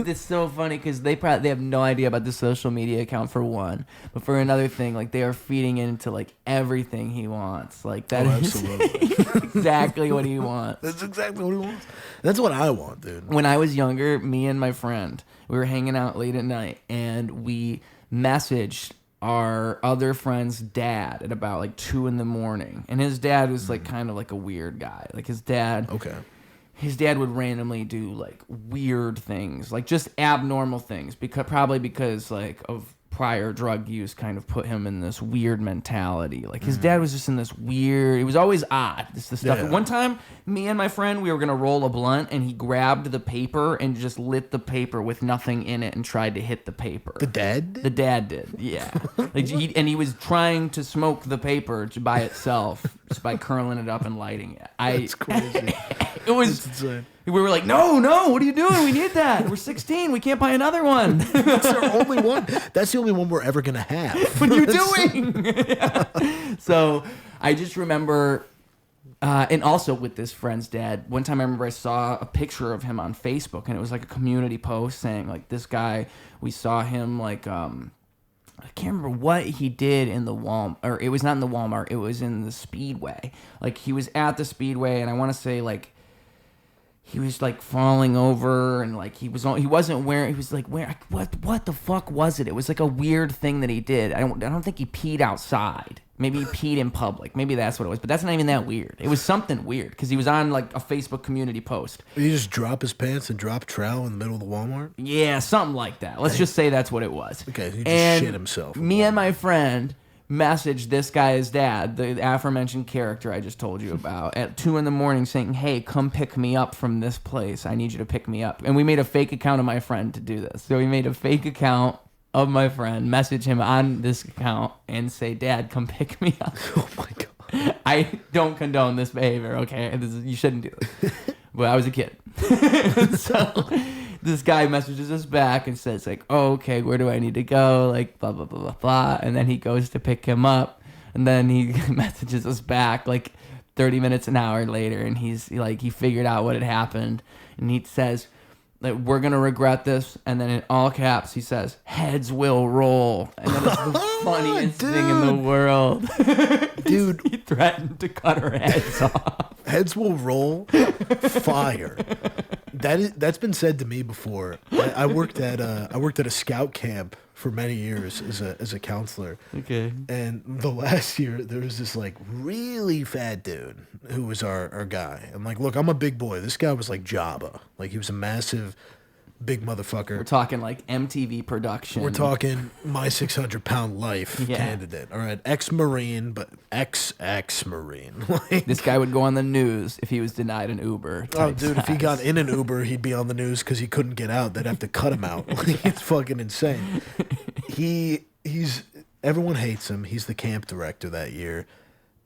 Speaker 1: It's so funny because they have no idea about the social media account for one, but for another thing, like they are feeding into like everything he wants. Like that is exactly what he wants.
Speaker 2: That's exactly what he wants. That's what I want, dude.
Speaker 1: When I was younger, me and my friend, we were hanging out late at night, and we messaged our other friend's dad at about like 2 a.m, and his dad was like kind of like a weird guy. Like his dad would randomly do like weird things, like just abnormal things, because like of prior drug use kind of put him in this weird mentality. Like his dad was just in this weird, it was always odd. This the stuff.
Speaker 2: Yeah.
Speaker 1: One time, me and my friend, we were gonna roll a blunt, and he grabbed the paper and just lit the paper with nothing in it and tried to hit the paper.
Speaker 2: The dad?
Speaker 1: The dad did, yeah. Like he was trying to smoke the paper by itself, just by curling it up and lighting it.
Speaker 2: That's crazy.
Speaker 1: It was
Speaker 2: insane.
Speaker 1: We were like, no, what are you doing? We need that. We're 16. We can't buy another one.
Speaker 2: That's our only one. That's the only one we're ever gonna have.
Speaker 1: What are you doing? Yeah. So I just remember, and also with this friend's dad, one time I remember I saw a picture of him on Facebook, and it was like a community post saying like, this guy, we saw him like, I can't remember what he did in the Walmart, or it was not in the Walmart, it was in the Speedway. Like he was at the Speedway, and I want to say like, he was like falling over, and like he wasn't wearing, he was like, what the fuck was it? It was like a weird thing that he did. I don't think he peed outside. Maybe he peed in public. Maybe that's what it was, but that's not even that weird. It was something weird because he was on like a Facebook community post.
Speaker 2: Did he just drop his pants and drop trowel in the middle of the Walmart?
Speaker 1: Yeah, something like that. Let's just say that's what it was.
Speaker 2: Okay, he just shit himself.
Speaker 1: Me and my friend messaged this guy's dad, the aforementioned character I just told you about, at 2 a.m, saying, "Hey, come pick me up from this place. I need you to pick me up." And we made a fake account of my friend to do this. So we made a fake account of my friend, message him on this account, and say, "Dad, come pick me up."
Speaker 2: Oh my god.
Speaker 1: I don't condone this behavior, okay? You shouldn't do this. But I was a kid. So this guy messages us back and says like, "Oh, okay, where do I need to go?" Like blah, blah, blah, blah, blah. And then he goes to pick him up, and then he messages us back like 30 minutes, an hour later, and he's like, he figured out what had happened, and he says, like, "We're going to regret this." And then in all caps, he says, "Heads will roll." And then it's the funniest thing in the world.
Speaker 2: Dude.
Speaker 1: He threatened to cut her heads off.
Speaker 2: Heads will roll. Fire. That's been said to me before. I worked at a scout camp for many years as a counselor.
Speaker 1: Okay.
Speaker 2: And the last year there was this like really fat dude who was our guy. I'm like, look, I'm a big boy. This guy was like Jabba. Like he was a massive big motherfucker.
Speaker 1: We're talking like MTV production.
Speaker 2: We're talking My 600-Pound Life candidate. All right, ex-Marine, but ex-Marine. Like,
Speaker 1: this guy would go on the news if he was denied an Uber.
Speaker 2: Oh, dude, if he got in an Uber, he'd be on the news because he couldn't get out. They'd have to cut him out. Like, it's fucking insane. He's everyone hates him. He's the camp director that year,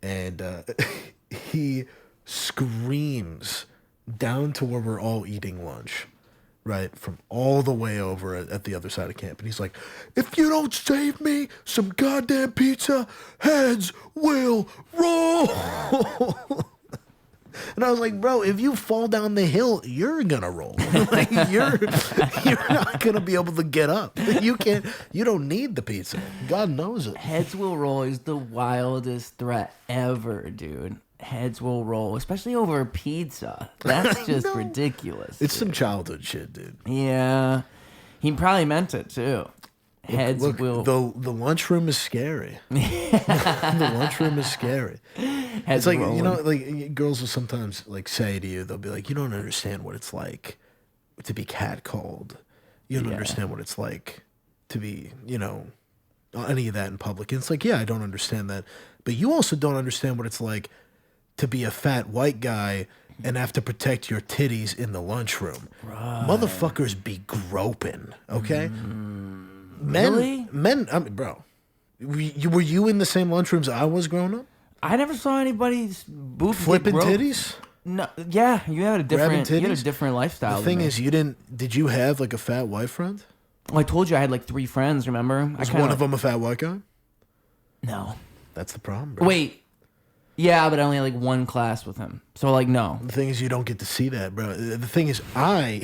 Speaker 2: and he screams down to where we're all eating lunch. right, from all the way over at the other side of camp. And he's like, if you don't save me some goddamn pizza, heads will roll. And I was like, bro, if you fall down the hill, you're gonna roll. Like, you're not gonna be able to get up. You don't need the pizza. God knows it.
Speaker 3: Heads will roll is the wildest threat ever, dude. Heads will roll, especially over pizza. That's just ridiculous.
Speaker 2: It's some childhood shit, dude.
Speaker 3: Yeah. He probably meant it too. Heads
Speaker 2: Look,
Speaker 3: will.
Speaker 2: the lunchroom is scary. The lunchroom is scary.
Speaker 3: Heads
Speaker 2: It's like,
Speaker 3: rolling.
Speaker 2: you know, like girls will sometimes like say to you, they'll be like, you don't understand what it's like to be catcalled. You don't understand what it's like to be, you know, any of that in public. And it's like, yeah, I don't understand that. But you also don't understand what it's like to be a fat white guy and have to protect your titties in the lunchroom. Right. Motherfuckers be groping, okay?
Speaker 3: Really?
Speaker 2: Men, I mean, bro, were you in the same lunchrooms I was growing up?
Speaker 3: I never saw anybody's boob
Speaker 2: Flipping
Speaker 3: get groped.
Speaker 2: titties?
Speaker 3: No, yeah, you had a different, lifestyle.
Speaker 2: The thing is, did you have like a fat white friend?
Speaker 3: Well, I told you I had like 3 friends. Remember?
Speaker 2: Was one of them a fat white guy?
Speaker 3: No.
Speaker 2: That's the problem, bro.
Speaker 3: Wait. Yeah, but I only had like 1 class with him. So like, no.
Speaker 2: The thing is, you don't get to see that, bro. The thing is, I'm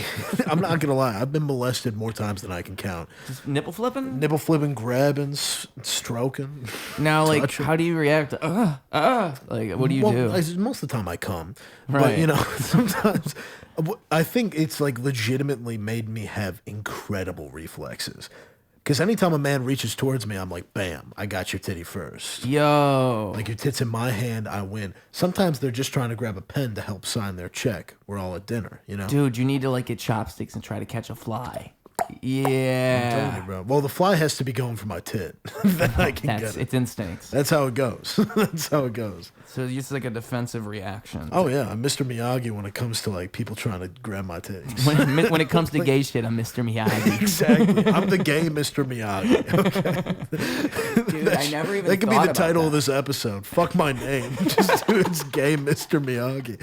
Speaker 2: not gonna lie. I've been molested more times than I can count.
Speaker 3: Just nipple flipping?
Speaker 2: Nipple flipping, grabbing, stroking.
Speaker 3: Now, like,
Speaker 2: touching.
Speaker 3: how do you react? Like, what do you do?
Speaker 2: Most of the time I come.
Speaker 3: Right.
Speaker 2: But, you know, sometimes I think it's like legitimately made me have incredible reflexes. Because anytime a man reaches towards me, I'm like, bam, I got your titty first.
Speaker 3: Yo.
Speaker 2: Like, your tit's in my hand, I win. Sometimes they're just trying to grab a pen to help sign their check. We're all at dinner, you know?
Speaker 3: Dude, you need to like get chopsticks and try to catch a fly.
Speaker 2: I'm
Speaker 3: Yeah.
Speaker 2: telling you, bro. Well, the fly has to be going for my tit. Then I can get it.
Speaker 3: It's instincts.
Speaker 2: That's how it goes. That's how it goes.
Speaker 3: So it's just like a defensive reaction.
Speaker 2: Oh, yeah. I'm Mr. Miyagi when it comes to, like, people trying to grab my titties.
Speaker 3: When it comes to gay shit, I'm Mr. Miyagi.
Speaker 2: Exactly. I'm the gay Mr. Miyagi. Okay?
Speaker 3: Dude, I never even
Speaker 2: That could be
Speaker 3: thought
Speaker 2: the
Speaker 3: about
Speaker 2: title
Speaker 3: that.
Speaker 2: of this episode. Fuck my name. Just do it's gay Mr. Miyagi.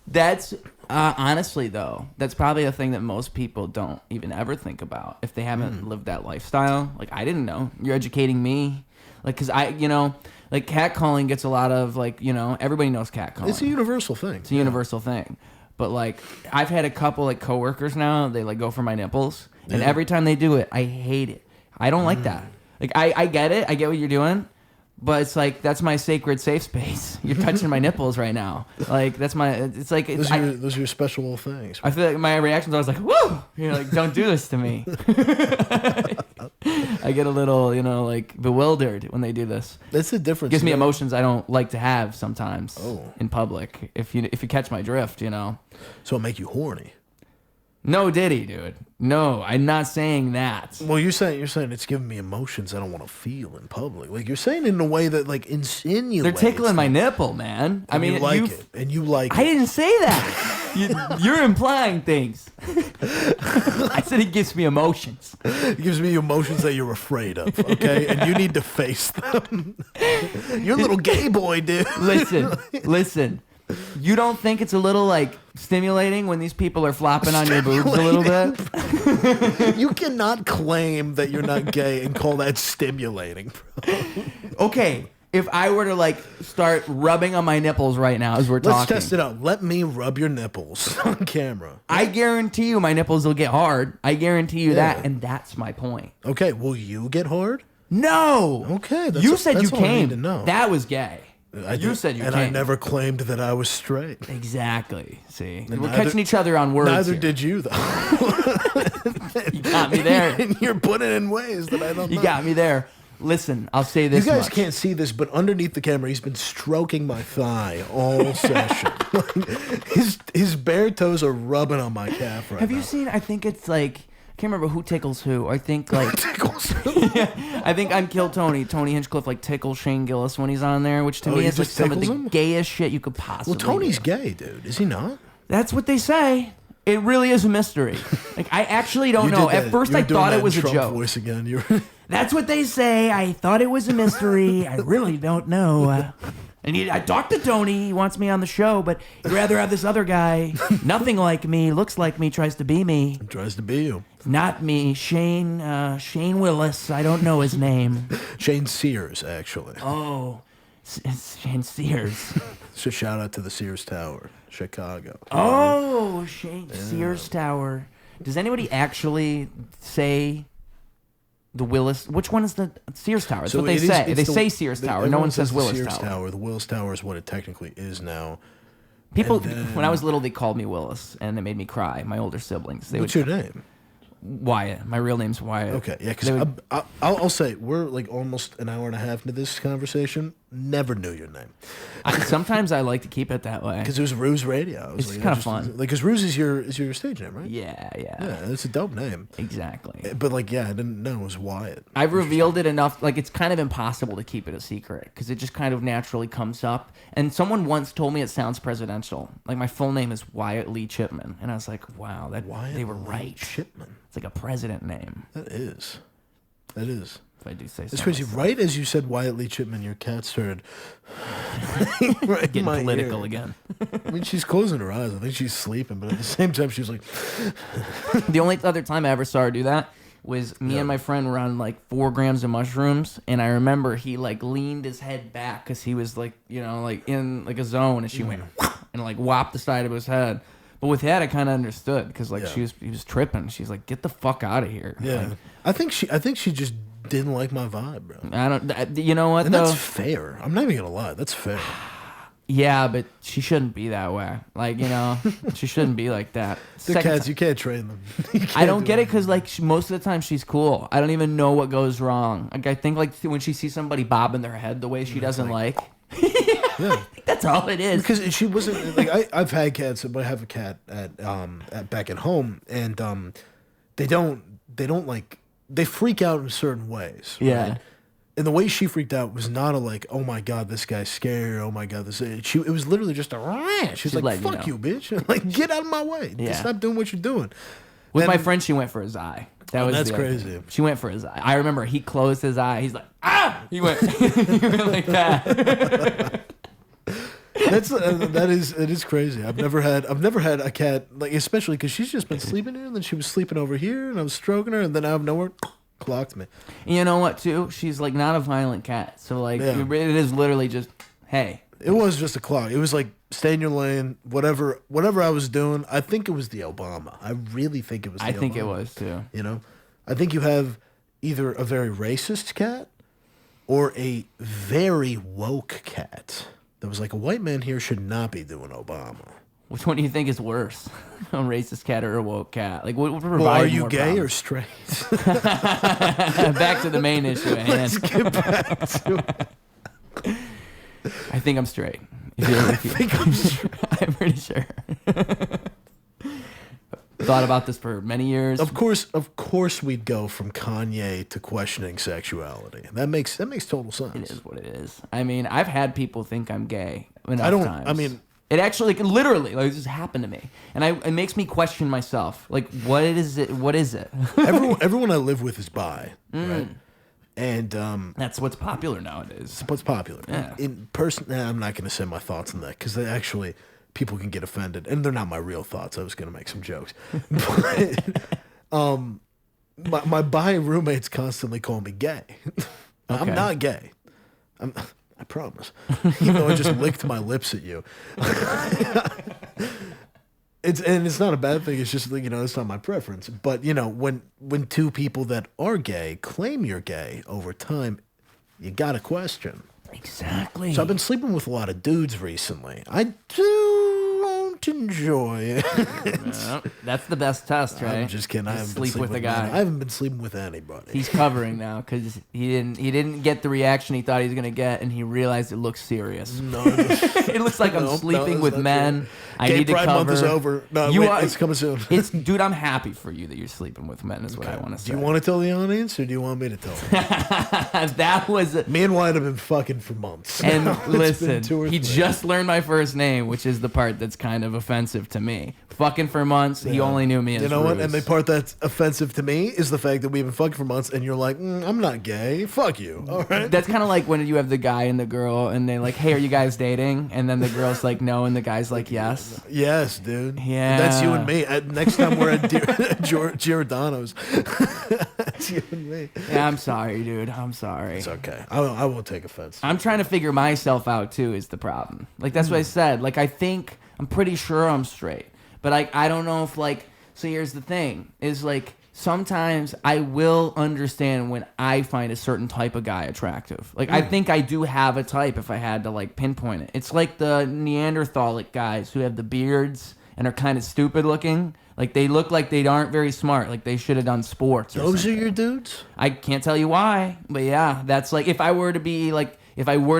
Speaker 3: That's honestly though, that's probably a thing that most people don't even ever think about if they haven't lived that lifestyle. Like, I didn't know. You're educating me. Like, cause like catcalling gets a lot of like, everybody knows catcalling.
Speaker 2: It's a universal thing.
Speaker 3: It's a universal thing. But like, I've had a couple like coworkers now. They like go for my nipples, and every time they do it, I hate it. I don't like that. Like, I get it. I get what you're doing. But it's like, that's my sacred safe space. You're touching my nipples right now. Like, that's my, it's like,
Speaker 2: Those are your special little things.
Speaker 3: I feel like my reactions, I was like, woo! You're like, don't do this to me. I get a little, like bewildered when they do this.
Speaker 2: That's the difference.
Speaker 3: Gives me emotions I don't like to have sometimes
Speaker 2: Oh.
Speaker 3: in public. If you catch my drift,
Speaker 2: So it'll make you horny.
Speaker 3: No, diddy, dude. No, I'm not saying that.
Speaker 2: Well, you're saying it's giving me emotions I don't want to feel in public. Like, you're saying it in a way that like insinuates.
Speaker 3: They're tickling my nipple, man. I mean,
Speaker 2: you like it, and you like
Speaker 3: I
Speaker 2: it.
Speaker 3: didn't say that. You're implying things. I said it gives me emotions.
Speaker 2: It gives me emotions that you're afraid of, okay? And you need to face them. You're a little gay boy, dude.
Speaker 3: Listen. You don't think it's a little like stimulating when these people are flopping on your boobs a little bit?
Speaker 2: You cannot claim that you're not gay and call that stimulating, bro.
Speaker 3: Okay, if I were to like start rubbing on my nipples right now as we're talking.
Speaker 2: Let's test it out. Let me rub your nipples on camera.
Speaker 3: I guarantee you my nipples will get hard. I guarantee you that, and that's my point.
Speaker 2: Okay, will you get hard?
Speaker 3: No.
Speaker 2: Okay,
Speaker 3: you said
Speaker 2: that's
Speaker 3: you
Speaker 2: all I need
Speaker 3: came.
Speaker 2: to know.
Speaker 3: That was gay. You said you
Speaker 2: and
Speaker 3: came.
Speaker 2: I never claimed that I was straight.
Speaker 3: Exactly. See,
Speaker 2: And
Speaker 3: we're catching each other on words.
Speaker 2: Neither
Speaker 3: here.
Speaker 2: did you, though.
Speaker 3: You got me there.
Speaker 2: And you're putting it in ways that I don't know.
Speaker 3: You got me there. Listen, I'll say this.
Speaker 2: You guys
Speaker 3: much.
Speaker 2: can't see this, but underneath the camera, he's been stroking my thigh all session. his bare toes are rubbing on my calf right now.
Speaker 3: Have you seen? I think it's like I can't remember who tickles who. I think like
Speaker 2: Tickles.
Speaker 3: yeah, I think I'm Kill Tony. Tony Hinchcliffe like tickles Shane Gillis when he's on there, which to me
Speaker 2: he
Speaker 3: is like
Speaker 2: just
Speaker 3: some of the
Speaker 2: tickles him?
Speaker 3: gayest shit you could possibly.
Speaker 2: Well, Tony's
Speaker 3: do.
Speaker 2: gay, dude. Is he not?
Speaker 3: That's what they say. It really is a mystery. Like, I actually don't know. At first, I thought it was a
Speaker 2: Trump
Speaker 3: joke.
Speaker 2: Voice again.
Speaker 3: That's what they say. I thought it was a mystery. I really don't know. And I talked to Tony. He wants me on the show, but he'd rather have this other guy. Nothing like me, looks like me, tries to be me.
Speaker 2: Tries to be you.
Speaker 3: Not me. Shane Willis. I don't know his name.
Speaker 2: Shane Sears, actually.
Speaker 3: Oh, Shane Sears.
Speaker 2: So shout out to the Sears Tower, Chicago.
Speaker 3: Oh, Shane Sears Tower. Does anybody actually say the Willis? Which one is the Sears Tower? That's what they say. They say Sears Tower. No one says Willis
Speaker 2: Sears
Speaker 3: Tower.
Speaker 2: The Willis Tower is what it technically is now.
Speaker 3: People, when I was little, they called me Willis, and they made me cry. My older siblings.
Speaker 2: What's your name?
Speaker 3: Wyatt. My real name's Wyatt.
Speaker 2: Okay, yeah, because I'll say, we're like almost an hour and a half into this conversation. Never knew your name.
Speaker 3: Sometimes I like to keep it that way.
Speaker 2: Because it was Ruse Radio.
Speaker 3: It's kind of fun.
Speaker 2: Like, because Ruse is your stage name, right?
Speaker 3: Yeah.
Speaker 2: Yeah, it's a dope name.
Speaker 3: Exactly.
Speaker 2: But like, yeah, I didn't know it was Wyatt.
Speaker 3: I've revealed it enough. Like, it's kind of impossible to keep it a secret because it just kind of naturally comes up. And someone once told me it sounds presidential. Like, my full name is Wyatt Lee Chipman. And I was like, wow, they were right.
Speaker 2: Chipman.
Speaker 3: It's like a president name.
Speaker 2: That is.
Speaker 3: If I do say so.
Speaker 2: It's crazy.
Speaker 3: myself.
Speaker 2: Right as you said Wyatt Lee Chipman, your cat started right
Speaker 3: Getting
Speaker 2: in my
Speaker 3: political
Speaker 2: ear.
Speaker 3: again.
Speaker 2: I mean, she's closing her eyes. I think she's sleeping, but at the same time, she was like,
Speaker 3: The only other time I ever saw her do that was me and my friend were on like 4 grams of mushrooms, and I remember he like leaned his head back because he was like, you know, like in like a zone, and she went and like whopped the side of his head. But with that, I kind of understood because like he was tripping. She's like, "Get the fuck out of here!"
Speaker 2: yeah.
Speaker 3: Like,
Speaker 2: I think she just didn't like my vibe, bro.
Speaker 3: I don't. You know what?
Speaker 2: And
Speaker 3: though?
Speaker 2: that's fair. I'm not even gonna lie. That's fair.
Speaker 3: Yeah, but she shouldn't be that way. Like, you know, she shouldn't be like that.
Speaker 2: The cats, you can't train them.
Speaker 3: I don't get it because like most of the time she's cool. I don't even know what goes wrong. Like I think like when she sees somebody bobbing their head the way she doesn't like.
Speaker 2: Yeah.
Speaker 3: That's all it is.
Speaker 2: Because she wasn't like I've had cats, but I have a cat at back at home, and they don't like they freak out in certain ways.
Speaker 3: Yeah.
Speaker 2: Right? And the way she freaked out was not a like, oh my god, this guy's scared. Oh my god, it was literally just a. She's like, fuck you, bitch! Like, get out of my way!
Speaker 3: Yeah.
Speaker 2: Stop doing what you're doing.
Speaker 3: With my friend, she went for his eye.
Speaker 2: That's crazy.
Speaker 3: She went for his eye. I remember he closed his eye. He's like, ah! He went, he went like that.
Speaker 2: It is crazy. I've never had a cat like, especially because she's just been sleeping here, and then she was sleeping over here, and I was stroking her, and then out of nowhere, clocked me.
Speaker 3: You know what? Too, she's like not a violent cat, so like it is literally just, hey.
Speaker 2: It was just a clock. It was like stay in your lane. Whatever I was doing. I think it was the Obama. I really think it was. I
Speaker 3: think it was too.
Speaker 2: You know, I think you have either a very racist cat or a very woke cat. That was like, a white man here should not be doing Obama.
Speaker 3: Which one do you think is worse? A racist cat or a woke cat? Like, what
Speaker 2: Well, are you
Speaker 3: more
Speaker 2: gay
Speaker 3: problems?
Speaker 2: or straight?
Speaker 3: Back to the main issue at hand.
Speaker 2: Let's get back to it.
Speaker 3: I think I'm straight. I'm pretty sure. Thought about this for many years.
Speaker 2: Of course, we'd go from Kanye to questioning sexuality. That makes total sense.
Speaker 3: It is what it is. I mean, I've had people think I'm gay enough times.
Speaker 2: I mean,
Speaker 3: it actually, literally, like, this happened to me, and it makes me question myself. Like, what is it? What is it?
Speaker 2: everyone I live with is bi, right? And
Speaker 3: that's what's popular nowadays.
Speaker 2: It's what's popular.
Speaker 3: Yeah.
Speaker 2: In person, I'm not going to say my thoughts on that because they actually people can get offended, and they're not my real thoughts. I was going to make some jokes, but my bi roommates constantly call me gay.
Speaker 3: Okay.
Speaker 2: I'm not gay. I promise. Even though I just licked my lips at you. It's not a bad thing. It's just, you know, it's not my preference. But, you know, when two people that are gay claim you're gay over time, you got to question.
Speaker 3: Exactly.
Speaker 2: So I've been sleeping with a lot of dudes recently. I don't enjoy it.
Speaker 3: No, that's the best test, right?
Speaker 2: I'm just kidding. I haven't
Speaker 3: sleep
Speaker 2: been
Speaker 3: with a
Speaker 2: sleeping
Speaker 3: guy.
Speaker 2: I haven't been sleeping with anybody.
Speaker 3: He's covering now because he didn't get the reaction he thought he was gonna get, and he realized it looks serious.
Speaker 2: No,
Speaker 3: It looks like I'm sleeping with men. I
Speaker 2: Gay
Speaker 3: need to
Speaker 2: Pride
Speaker 3: cover.
Speaker 2: Month is over. No, it's coming soon.
Speaker 3: Dude, I'm happy for you that you're sleeping with men. Is what I want to say.
Speaker 2: Do you want to tell the audience, or do you want me to tell them?
Speaker 3: That was.
Speaker 2: Me and Wyatt have been fucking for months.
Speaker 3: And
Speaker 2: It's been
Speaker 3: listen,
Speaker 2: 2 or
Speaker 3: he
Speaker 2: 3.
Speaker 3: just learned my first name, which is the part that's kind of offensive to me.
Speaker 1: fucking for months. He only knew me as
Speaker 2: You know what?
Speaker 1: Ruse.
Speaker 2: And the part that's offensive to me is the fact that we've been fucking for months, and you're like, I'm not gay. Fuck you. All right.
Speaker 1: That's kind of like when you have the guy and the girl, and they like, hey, are you guys dating? And then the girl's like, no, and the guy's like, yes.
Speaker 2: Yes, dude.
Speaker 1: Yeah.
Speaker 2: That's you and me. Next time we're at Giordano's. That's you and me.
Speaker 1: Yeah, I'm sorry, dude. I'm sorry.
Speaker 2: It's okay. I won't take offense.
Speaker 1: I'm trying to figure myself out too is the problem. Like that's what I said. Like I'm pretty sure I'm straight, but I don't know if like. So here's the thing: is like sometimes I will understand when I find a certain type of guy attractive. Like I think I do have a type if I had to like pinpoint it. It's like the Neanderthal guys who have the beards and are kind of stupid looking. Like they look like they aren't very smart. Like they should have done sports.
Speaker 2: Those are your dudes?
Speaker 1: I can't tell you why, but yeah, that's like if I were to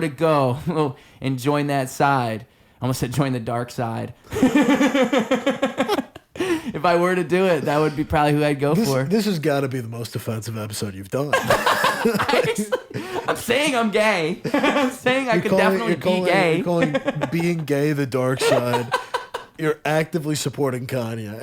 Speaker 1: go and join that side, I almost said join the dark side. If I were to do it, that would be probably who I'd go for.
Speaker 2: This has got to be the most offensive episode you've done.
Speaker 1: I'm saying I'm gay. I'm saying I could definitely be gay.
Speaker 2: You're calling being gay the dark side. You're actively supporting Kanye.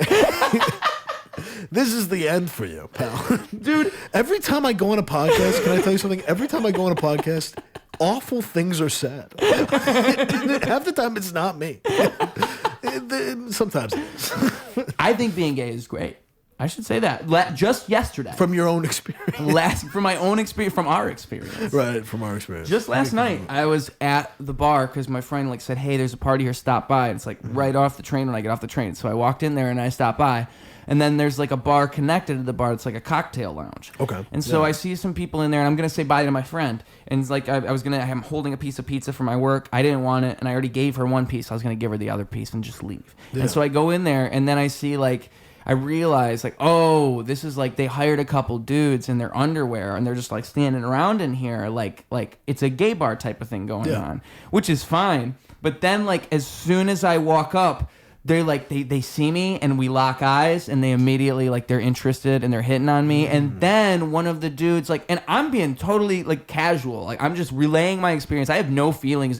Speaker 2: This is the end for you, pal.
Speaker 1: Dude.
Speaker 2: Every time I go on a podcast, can I tell you something? Every time I go on a podcast, awful things are said. Half the time, it's not me. Sometimes it is.
Speaker 1: I think being gay is great. I should say that. Just yesterday.
Speaker 2: From your own experience.
Speaker 1: From my own experience, from our experience.
Speaker 2: Right, from our experience.
Speaker 1: Just last night, I was at the bar because my friend like said, hey, there's a party here, stop by. And it's like right off the train when I get off the train. So I walked in there and I stopped by. And then there's like a bar connected to the bar. It's like a cocktail lounge.
Speaker 2: Okay.
Speaker 1: And so I see some people in there, and I'm going to say bye to my friend. And it's like I'm holding a piece of pizza for my work. I didn't want it, and I already gave her one piece. I was going to give her the other piece and just leave. Yeah. And so I go in there, and then I see like, I realize like, oh, this is like they hired a couple dudes in their underwear, and they're just like standing around in here like it's a gay bar type of thing going on, which is fine. But then like as soon as I walk up, they're like they see me and we lock eyes and they immediately like they're interested and they're hitting on me. And then one of the dudes like, and I'm being totally like casual, like I'm just relaying my experience. I have no feelings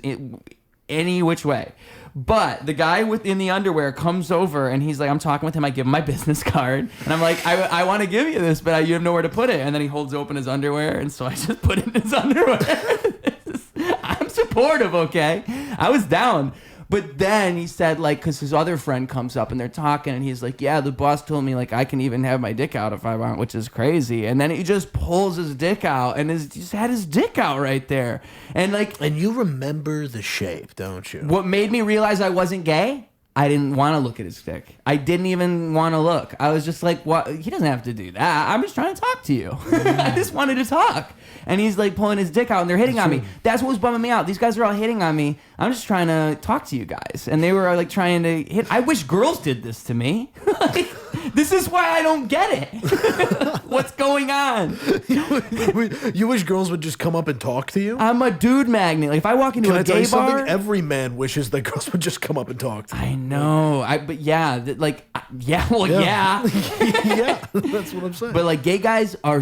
Speaker 1: any which way. But the guy in the underwear comes over and he's like, I'm talking with him. I give him my business card and I'm like, I want to give you this, but you have nowhere to put it. And then he holds open his underwear, and so I just put it in his underwear. I'm supportive, okay? I was down. But then he said, like, because his other friend comes up and they're talking, and he's like, yeah, the boss told me, like, I can even have my dick out if I want, which is crazy. And then he just pulls his dick out and just had his dick out right there. And, like...
Speaker 2: And you remember the shape, don't you?
Speaker 1: What made me realize I wasn't gay? I didn't want to look at his dick. I didn't even want to look. I was just like, what? He doesn't have to do that. I'm just trying to talk to you. I just wanted to talk. And he's like pulling his dick out and they're hitting on me. That's what was bumming me out. These guys are all hitting on me. I'm just trying to talk to you guys. And they were like trying to hit. I wish girls did this to me. Like, this is why I don't get it. What's going on?
Speaker 2: You wish girls would just come up and talk to you?
Speaker 1: I'm a dude magnet. Like if I walk into a gay bar,
Speaker 2: every man wishes that girls would just come up and talk to you.
Speaker 1: I know. But yeah, yeah.
Speaker 2: Yeah, that's what I'm saying.
Speaker 1: But like gay guys are,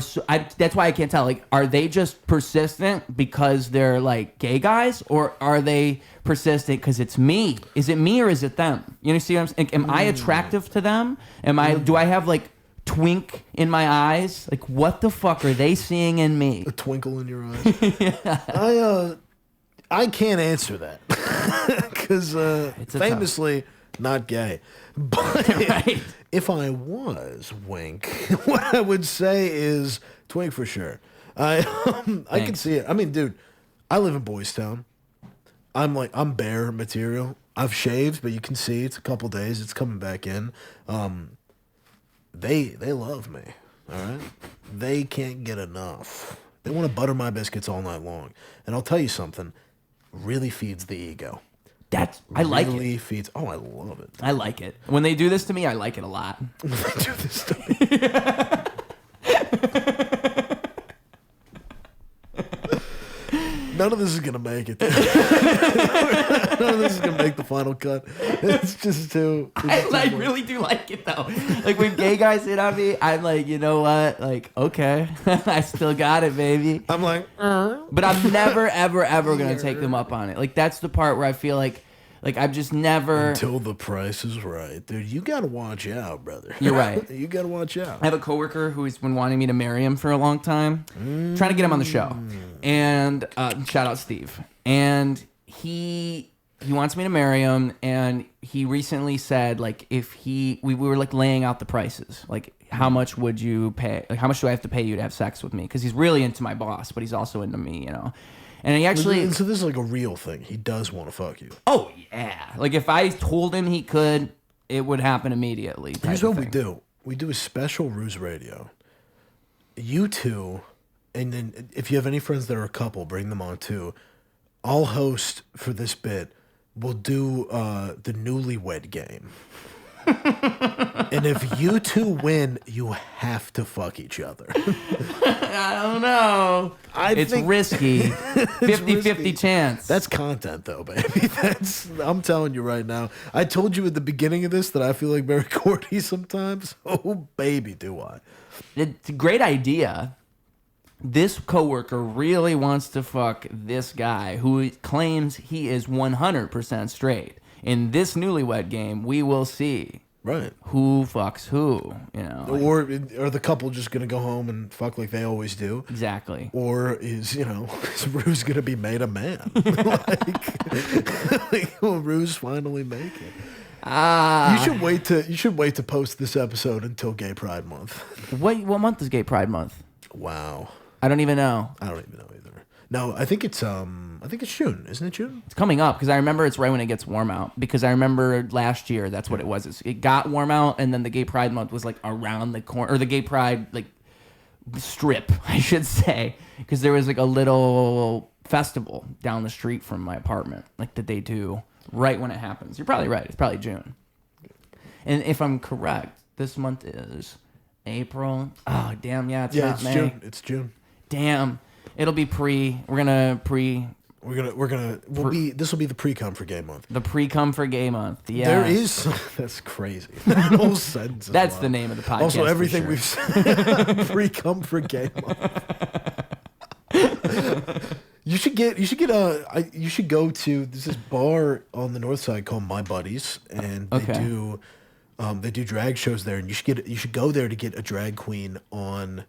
Speaker 1: that's why I can't tell. Like, are they just persistent because they're like gay guys, or are they persistent because it's me? Is it me or is it them? You know, see what I'm saying? Am I attractive to them? Do I have like twink in my eyes? Like, what the fuck are they seeing in me?
Speaker 2: A twinkle in your eyes. Yeah. I can't answer that because famously not gay. But
Speaker 1: right.
Speaker 2: If I was, wink, what I would say is twink for sure. I can see it. I mean, dude, I live in Boys Town. I'm bare material. I've shaved, but you can see it's a couple days. It's coming back in. They love me. All right. They can't get enough. They want to butter my biscuits all night long. And I'll tell you something. Really feeds the ego.
Speaker 1: I like it.
Speaker 2: Really feeds. Oh, I love it.
Speaker 1: I like it. When they do this to me, I like it a lot.
Speaker 2: When they do this to me. None of this is gonna make it. None of this is gonna make the final cut. It's just too.
Speaker 1: I really do like it though. Like when gay guys hit on me, I'm like, you know what? Like, okay, I still got it, baby.
Speaker 2: I'm like,
Speaker 1: but I'm never, ever, ever gonna take them up on it. Like that's the part where I feel like Like I've just never.
Speaker 2: Until the price is right, dude. You gotta watch out, brother.
Speaker 1: You're right.
Speaker 2: You gotta watch out.
Speaker 1: I have a coworker who's been wanting me to marry him for a long time, trying to get him on the show. And shout out Steve. And he wants me to marry him, and he recently said, like, if we were like laying out the prices, like, how much would you pay? Like, how much do I have to pay you to have sex with me? Because he's really into my boss, but he's also into me, you know. And he actually.
Speaker 2: So this is like a real thing. He does want to fuck you.
Speaker 1: Oh yeah. Like if I told him he could, it would happen immediately.
Speaker 2: Here's what we do. We do a special Ruse Radio. You two, and then if you have any friends that are a couple, bring them on too. I'll host for this bit. We'll do the newlywed game. And if you two win, you have to fuck each other.
Speaker 1: I don't know. It's risky. 50-50 chance.
Speaker 2: That's content, though, baby. I'm telling you right now. I told you at the beginning of this that I feel like very corny sometimes. Oh, baby, do I.
Speaker 1: It's a great idea. This coworker really wants to fuck this guy who claims he is 100% straight. In this newlywed game, we will see who fucks who, you know.
Speaker 2: Or are the couple just going to go home and fuck like they always do?
Speaker 1: Exactly.
Speaker 2: Or is Ruse going to be made a man? Will Ruse finally make it? You should wait to post this episode until Gay Pride Month.
Speaker 1: What month is Gay Pride Month?
Speaker 2: Wow.
Speaker 1: I don't even know.
Speaker 2: I don't even know either. No, I think it's June, isn't it June?
Speaker 1: It's coming up because I remember it's right when it gets warm out. Because I remember last year that's what it was. It got warm out, and then the Gay Pride Month was like around the corner, or the Gay Pride like strip, I should say, because there was like a little festival down the street from my apartment, like that they do right when it happens. You're probably right. It's probably June. And if I'm correct, this month is April. Oh damn, yeah, it's May.
Speaker 2: June. It's June.
Speaker 1: Damn. It'll be This
Speaker 2: will be the pre-cum for Gay Month.
Speaker 1: The pre-cum for Gay Month. Yeah.
Speaker 2: There is. That's crazy. That whole sentence.
Speaker 1: That's the name of the podcast.
Speaker 2: Also, everything we've said. Pre-cum for Gay Month. You should go to this bar on the north side called My Buddies, and they do drag shows there, and you should go there to get a drag queen on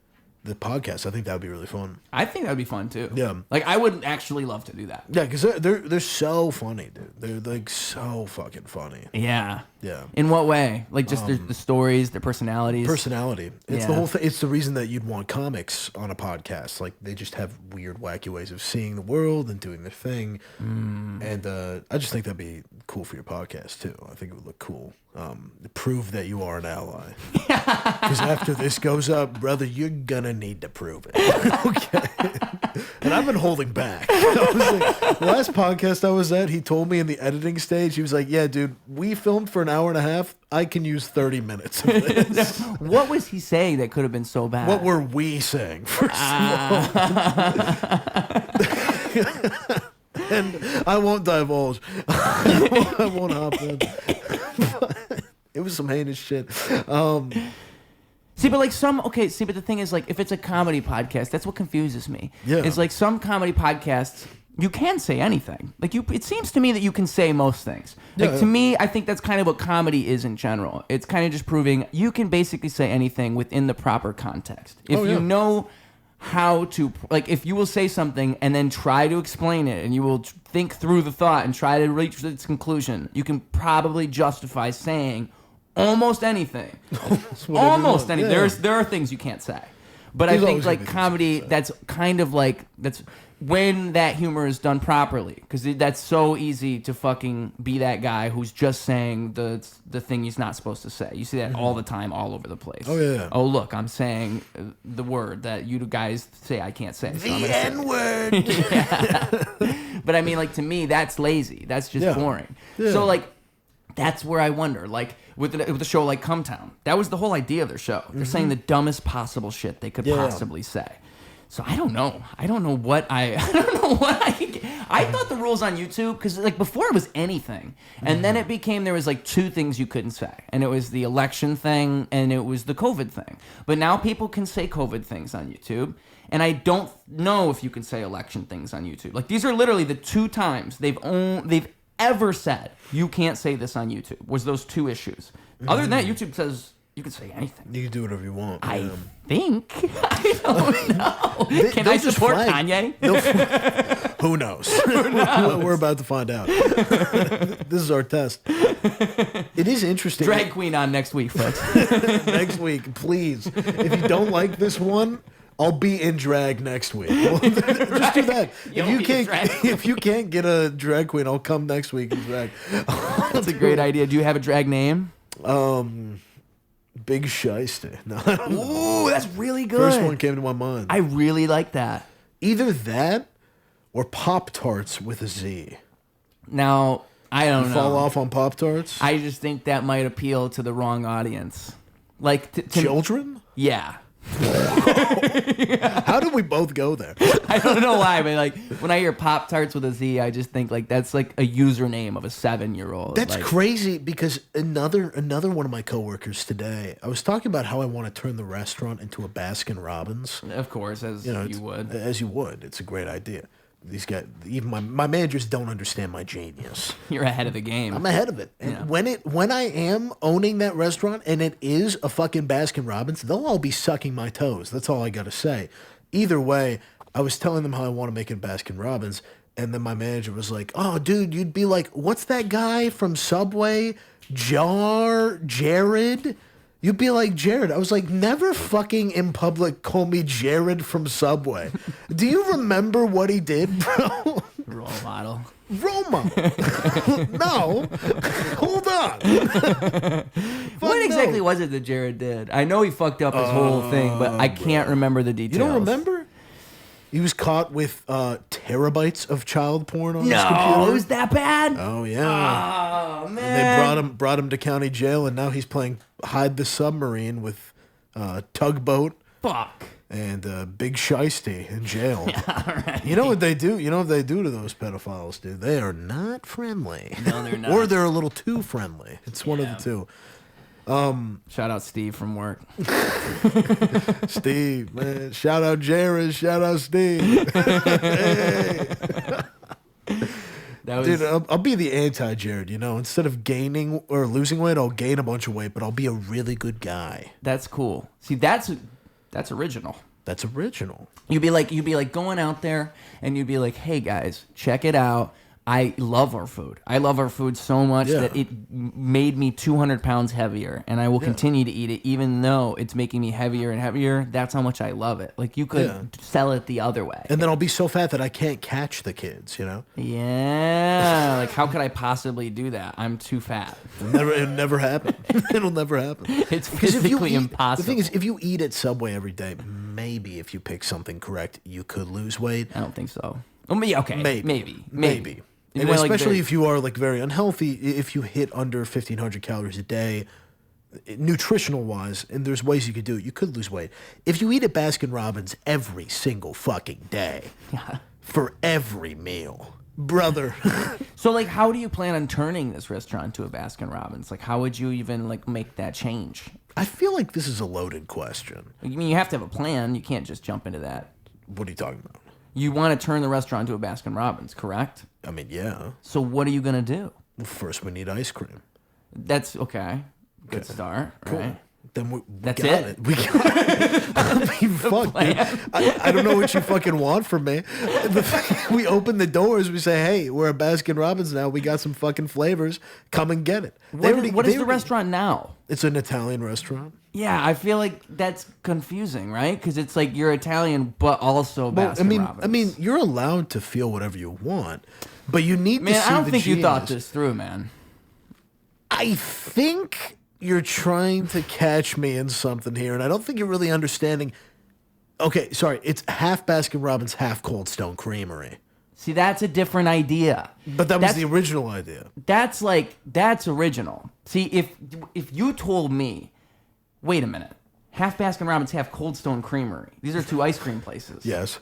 Speaker 2: the podcast. I think that would be really fun.
Speaker 1: I think that would be fun too.
Speaker 2: Yeah.
Speaker 1: Like I would actually love to do that.
Speaker 2: Yeah, because they're so funny, dude. They're like so fucking funny.
Speaker 1: Yeah.
Speaker 2: Yeah.
Speaker 1: In what way? Like just the stories, their personalities.
Speaker 2: Personality. It's the whole thing. It's the reason that you'd want comics on a podcast. Like they just have weird, wacky ways of seeing the world and doing their thing. And I just think that'd be cool for your podcast too. I think it would look cool. Prove that you are an ally. Because after this goes up, brother, you're gonna need to prove it. Okay. And I've been holding back. The last podcast I was at, he told me in the editing stage, he was like, yeah, dude, we filmed for an hour and a half. I can use 30 minutes of this.
Speaker 1: What was he saying that could have been so bad?
Speaker 2: What were we saying, first of all? And I won't divulge. I won't hop in. It was some heinous shit.
Speaker 1: See, but the thing is, like, if it's a comedy podcast, that's what confuses me.
Speaker 2: Yeah.
Speaker 1: It's like some comedy podcasts, you can say anything. Like, it seems to me that you can say most things. Like, to me, I think that's kind of what comedy is in general. It's kind of just proving you can basically say anything within the proper context. If you know how to, like, if you will say something and then try to explain it, and you will think through the thought and try to reach its conclusion, you can probably justify saying almost anything. Almost anything.
Speaker 2: Yeah.
Speaker 1: There are things you can't say. But I think like comedy, that's kind of like, that's when that humor is done properly, because that's so easy to fucking be that guy who's just saying the thing he's not supposed to say. You see that all the time, all over the place.
Speaker 2: Oh yeah.
Speaker 1: Oh look, I'm saying the word that you guys say I can't say. So
Speaker 2: the N-word.
Speaker 1: Yeah. But I mean, like, to me, that's lazy. That's just boring. Yeah. So like, that's where I wonder, like, with a show like Come Town, that was the whole idea of their show. They're saying the dumbest possible shit they could possibly say. So I don't know. I don't know what I could get. I thought the rules on YouTube, because like before it was anything, and then it became there was like two things you couldn't say, and it was the election thing and it was the COVID thing. But now people can say COVID things on YouTube, and I don't know if you can say election things on YouTube. Like these are literally the two times they've ever said you can't say this on YouTube was those 2 issues. Other than that, YouTube says you can say anything.
Speaker 2: You can do whatever you want.
Speaker 1: I think. I don't know. Can I support Kanye?
Speaker 2: Who knows? We're about to find out. This is our test. It is interesting.
Speaker 1: Drag queen on next week, folks.
Speaker 2: Next week, please. If you don't like this one, I'll be in drag next week. Just do that. If you can't get a drag queen, I'll come next week in drag.
Speaker 1: That's a great idea. Do you have a drag name?
Speaker 2: Big Shiesty. No.
Speaker 1: Ooh, that's really good.
Speaker 2: First one came to my mind.
Speaker 1: I really like that.
Speaker 2: Either that or Pop-Tarts with a Z.
Speaker 1: Now, I don't know.
Speaker 2: Fall off on Pop-Tarts?
Speaker 1: I just think that might appeal to the wrong audience. Like to
Speaker 2: children?
Speaker 1: Yeah.
Speaker 2: How did we both go there?
Speaker 1: I don't know why, but like when I hear Pop-Tarts with a Z, I just think like that's like a username of a 7-year-old.
Speaker 2: That's
Speaker 1: like,
Speaker 2: crazy because another one of my coworkers today, I was talking about how I want to turn the restaurant into a Baskin Robbins.
Speaker 1: Of course, as you would.
Speaker 2: As you would. It's a great idea. These guys, even my managers don't understand my genius.
Speaker 1: You're ahead of the game.
Speaker 2: I'm ahead of it. And when I am owning that restaurant and it is a fucking Baskin Robbins, they'll all be sucking my toes. That's all I got to say. Either way, I was telling them how I want to make it Baskin Robbins, and then my manager was like, "Oh, dude, you'd be like, what's that guy from Subway? Jared? You'd be like Jared." I was like, never fucking in public call me Jared from Subway. Do you remember what he did, bro?
Speaker 1: Role model.
Speaker 2: Roma. No. Hold on.
Speaker 1: What exactly was it that Jared did? I know he fucked up his whole thing, but I can't remember the details.
Speaker 2: You don't remember? He was caught with terabytes of child porn on his computer.
Speaker 1: No, it was that bad?
Speaker 2: Oh, yeah.
Speaker 1: Oh, man.
Speaker 2: And they brought him to county jail, and now he's playing Hide the Submarine with Tugboat.
Speaker 1: Fuck.
Speaker 2: And Big Shiesty in jail.
Speaker 1: Yeah, right.
Speaker 2: You know what they do? You know what they do to those pedophiles, dude? They are not friendly.
Speaker 1: No, they're not.
Speaker 2: Or they're a little too friendly. It's one of the two.
Speaker 1: Shout out Steve from work.
Speaker 2: Steve, man. Shout out Jared. Shout out Steve. Hey. Dude, I'll be the anti-Jared, you know? Instead of gaining or losing weight, I'll gain a bunch of weight, but I'll be a really good guy.
Speaker 1: That's cool. See, that's original.
Speaker 2: That's original.
Speaker 1: You'd be like going out there and you'd be like, "Hey guys, check it out. I love our food. I love our food so much that it made me 200 pounds heavier, and I will continue to eat it even though it's making me heavier and heavier. That's how much I love it." Like you could sell it the other way.
Speaker 2: And then I'll be so fat that I can't catch the kids, you know?
Speaker 1: Yeah. Like how could I possibly do that? I'm too fat.
Speaker 2: It'll never happen. It'll never happen.
Speaker 1: It's physically impossible.
Speaker 2: The thing is, if you eat at Subway every day, maybe if you pick something correct, you could lose weight.
Speaker 1: I don't think so. Well, okay. Maybe.
Speaker 2: And especially if you are like very unhealthy, if you hit under 1,500 calories a day, nutritional wise, and there's ways you could do it, you could lose weight. If you eat at Baskin Robbins every single fucking day, for every meal, brother.
Speaker 1: So like, how do you plan on turning this restaurant to a Baskin Robbins? Like, how would you even like make that change?
Speaker 2: I feel like this is a loaded question.
Speaker 1: I mean, you have to have a plan. You can't just jump into that.
Speaker 2: What are you talking about?
Speaker 1: You want to turn the restaurant to a Baskin Robbins, correct?
Speaker 2: I mean, yeah.
Speaker 1: So what are you going to do?
Speaker 2: Well, first, we need ice cream.
Speaker 1: That's okay. Good start,
Speaker 2: Cool.
Speaker 1: Right?
Speaker 2: Then we
Speaker 1: That's
Speaker 2: got it. We got it. I mean, fuck, dude. I don't know what you fucking want from me. We open the doors. We say, "Hey, we're at Baskin Robbins now. We got some fucking flavors. Come and get it."
Speaker 1: What is the restaurant now?
Speaker 2: It's an Italian restaurant.
Speaker 1: Yeah, I feel like that's confusing, right? Because it's like you're Italian, but also Baskin Robbins.
Speaker 2: I mean, you're allowed to feel whatever you want, but you need to see
Speaker 1: I don't
Speaker 2: the
Speaker 1: think
Speaker 2: genius.
Speaker 1: you thought this through, man.
Speaker 2: I think you're trying to catch me in something here, and I don't think you're really understanding. Okay, sorry, it's half Baskin Robbins, half Cold Stone Creamery.
Speaker 1: See, that's a different idea.
Speaker 2: But that was the original idea.
Speaker 1: That's original. See, if you told me, wait a minute, half Baskin Robbins, half Cold Stone Creamery. These are two ice cream places.
Speaker 2: Yes.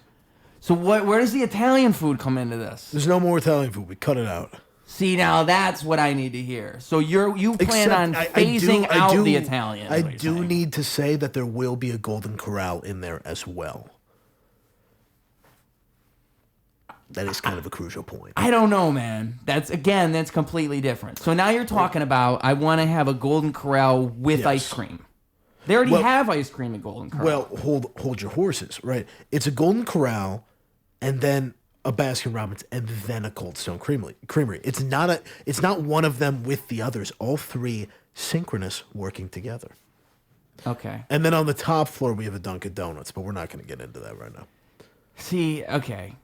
Speaker 1: So where does the Italian food come into this?
Speaker 2: There's no more Italian food. We cut it out.
Speaker 1: See, now that's what I need to hear. So you plan on phasing out the Italian.
Speaker 2: I do need to say that there will be a Golden Corral in there as well. That is kind of a crucial point.
Speaker 1: I don't know, man. That's completely different. So now you're talking about I want to have a Golden Corral with ice cream. They already have ice cream at Golden Corral.
Speaker 2: Well, hold your horses, right? It's a Golden Corral, and then a Baskin Robbins, and then a Cold Stone Creamery. It's not one of them with the others. All three synchronous, working together.
Speaker 1: Okay.
Speaker 2: And then on the top floor we have a Dunkin' Donuts, but we're not going to get into that right now.
Speaker 1: See, okay.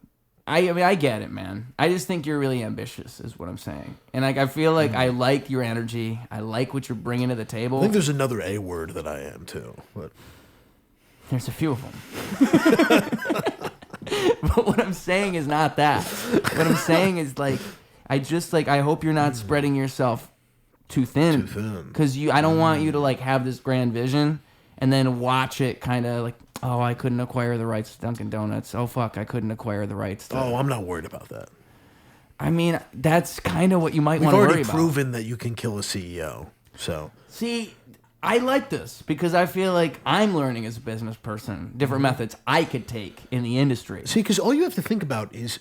Speaker 1: I mean, I get it, man. I just think you're really ambitious, is what I'm saying. And I feel like I like your energy. I like what you're bringing to the table.
Speaker 2: I think there's another A word that I am too. But
Speaker 1: there's a few of them. But what I'm saying is not that. What I'm saying is like, I hope you're not spreading yourself too thin. Because I don't want you to like have this grand vision and then watch it kind of like, oh, I couldn't acquire the rights to Dunkin' Donuts. Oh, fuck, I couldn't acquire the rights to...
Speaker 2: Oh, I'm not worried about that.
Speaker 1: I mean, that's kind of what you might want to worry about.
Speaker 2: We've already proven that you can kill a CEO, so...
Speaker 1: See, I like this because I feel like I'm learning as a business person different methods I could take in the industry.
Speaker 2: See, because all you have to think about is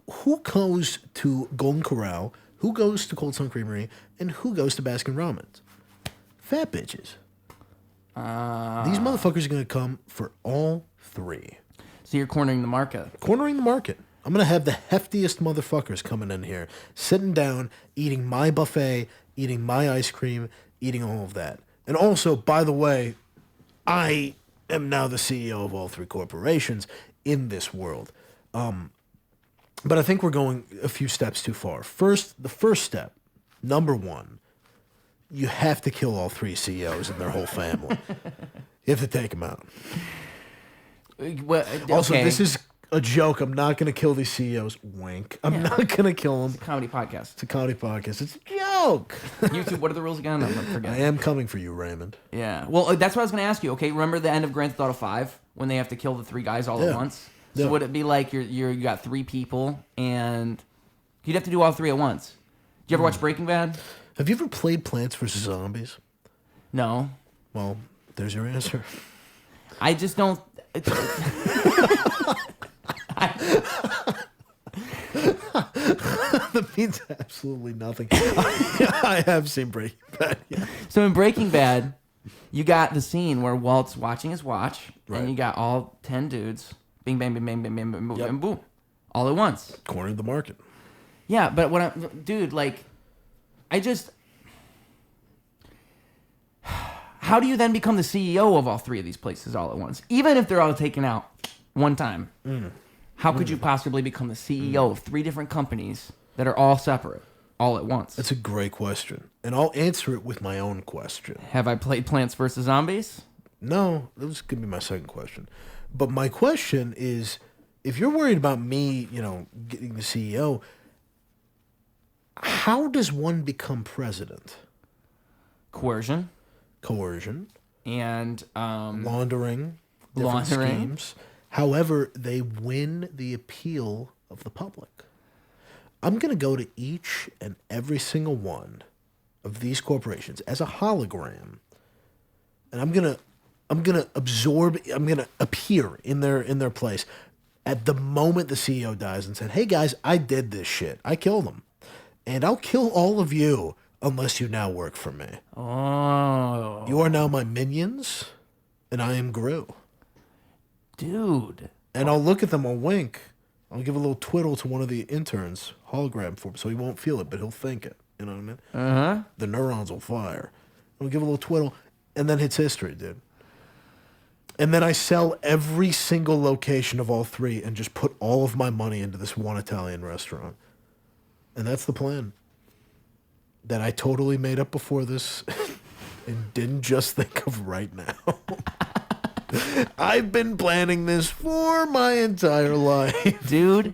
Speaker 2: who goes to Golden Corral, who goes to Cold Stone Creamery, and who goes to Baskin Robbins. Fat bitches. These motherfuckers are going to come for all three.
Speaker 1: So you're cornering the market.
Speaker 2: Cornering the market. I'm going to have the heftiest motherfuckers coming in here, sitting down, eating my buffet, eating my ice cream, eating all of that. And also, by the way, I am now the CEO of all three corporations in this world. But I think we're going a few steps too far. The first step, number one, you have to kill all three CEOs and their whole family. You have to take them out.
Speaker 1: Well, okay.
Speaker 2: Also, this is a joke. I'm not going to kill these CEOs. Wink. I'm not going to kill them.
Speaker 1: It's a comedy podcast.
Speaker 2: It's a comedy podcast. It's a joke.
Speaker 1: YouTube, what are the rules again? I'm forgetting.
Speaker 2: I am coming for you, Raymond.
Speaker 1: Yeah. Well, that's what I was going to ask you. Okay, remember the end of Grand Theft Auto 5 when they have to kill the three guys all at once? So would it be like you got three people and you'd have to do all three at once? Did you ever watch Breaking Bad?
Speaker 2: Have you ever played Plants vs. Zombies?
Speaker 1: No.
Speaker 2: Well, there's your answer.
Speaker 1: I just don't...
Speaker 2: That means absolutely nothing. I have seen Breaking Bad. Yeah.
Speaker 1: So in Breaking Bad, you got the scene where Walt's watching his watch, and you got all 10 dudes, bing, bang, bang, bang, bang, bang, bang, and boom, all at once.
Speaker 2: Cornered the market.
Speaker 1: Yeah, but dude, like, I just... How do you then become the CEO of all three of these places all at once? Even if they're all taken out one time. How could you possibly become the CEO of three different companies that are all separate, all at once?
Speaker 2: That's a great question. And I'll answer it with my own question.
Speaker 1: Have I played Plants vs. Zombies?
Speaker 2: No, that was going to be my second question. But my question is, if you're worried about me, getting the CEO, how does one become president?
Speaker 1: Coercion.
Speaker 2: And laundering.
Speaker 1: Laundering.
Speaker 2: Schemes. However, they win the appeal of the public. I'm going to go to each and every single one of these corporations as a hologram, and I'm going to absorb. I'm going to appear in their place at the moment the CEO dies and said, "Hey guys, I did this shit. I killed them, and I'll kill all of you unless you now work for me.
Speaker 1: Oh,
Speaker 2: you are now my minions, and I am Gru."
Speaker 1: Dude.
Speaker 2: And I'll look at them, I'll wink. I'll give a little twiddle to one of the interns, hologram for him, so he won't feel it, but he'll think it. You know what I mean?
Speaker 1: Uh-huh.
Speaker 2: The neurons will fire. I'll give a little twiddle, and then it's history, dude. And then I sell every single location of all three and just put all of my money into this one Italian restaurant. And that's the plan. That I totally made up before this and didn't just think of right now. I've been planning this for my entire life.
Speaker 1: Dude,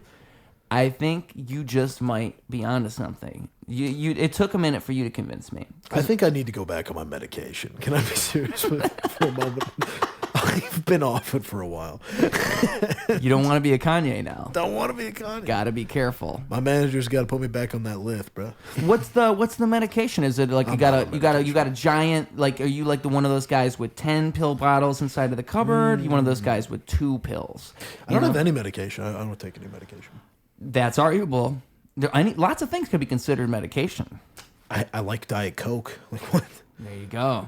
Speaker 1: I think you just might be onto something. It took a minute for you to convince me.
Speaker 2: I think I need to go back on my medication. Can I be serious for a moment? I've been off it for a while.
Speaker 1: You don't want to be a Kanye now.
Speaker 2: Don't want to be a Kanye.
Speaker 1: Gotta be careful.
Speaker 2: My manager's got to put me back on that lift, bro.
Speaker 1: What's the medication? Is it like you got a giant, like, are you like the one of those guys with 10 pill bottles inside of the cupboard? You one of those guys with 2 pills?
Speaker 2: I don't have any medication. I don't take any medication.
Speaker 1: That's arguable. Lots of things could be considered medication.
Speaker 2: I like Diet Coke. Like what?
Speaker 1: There you go.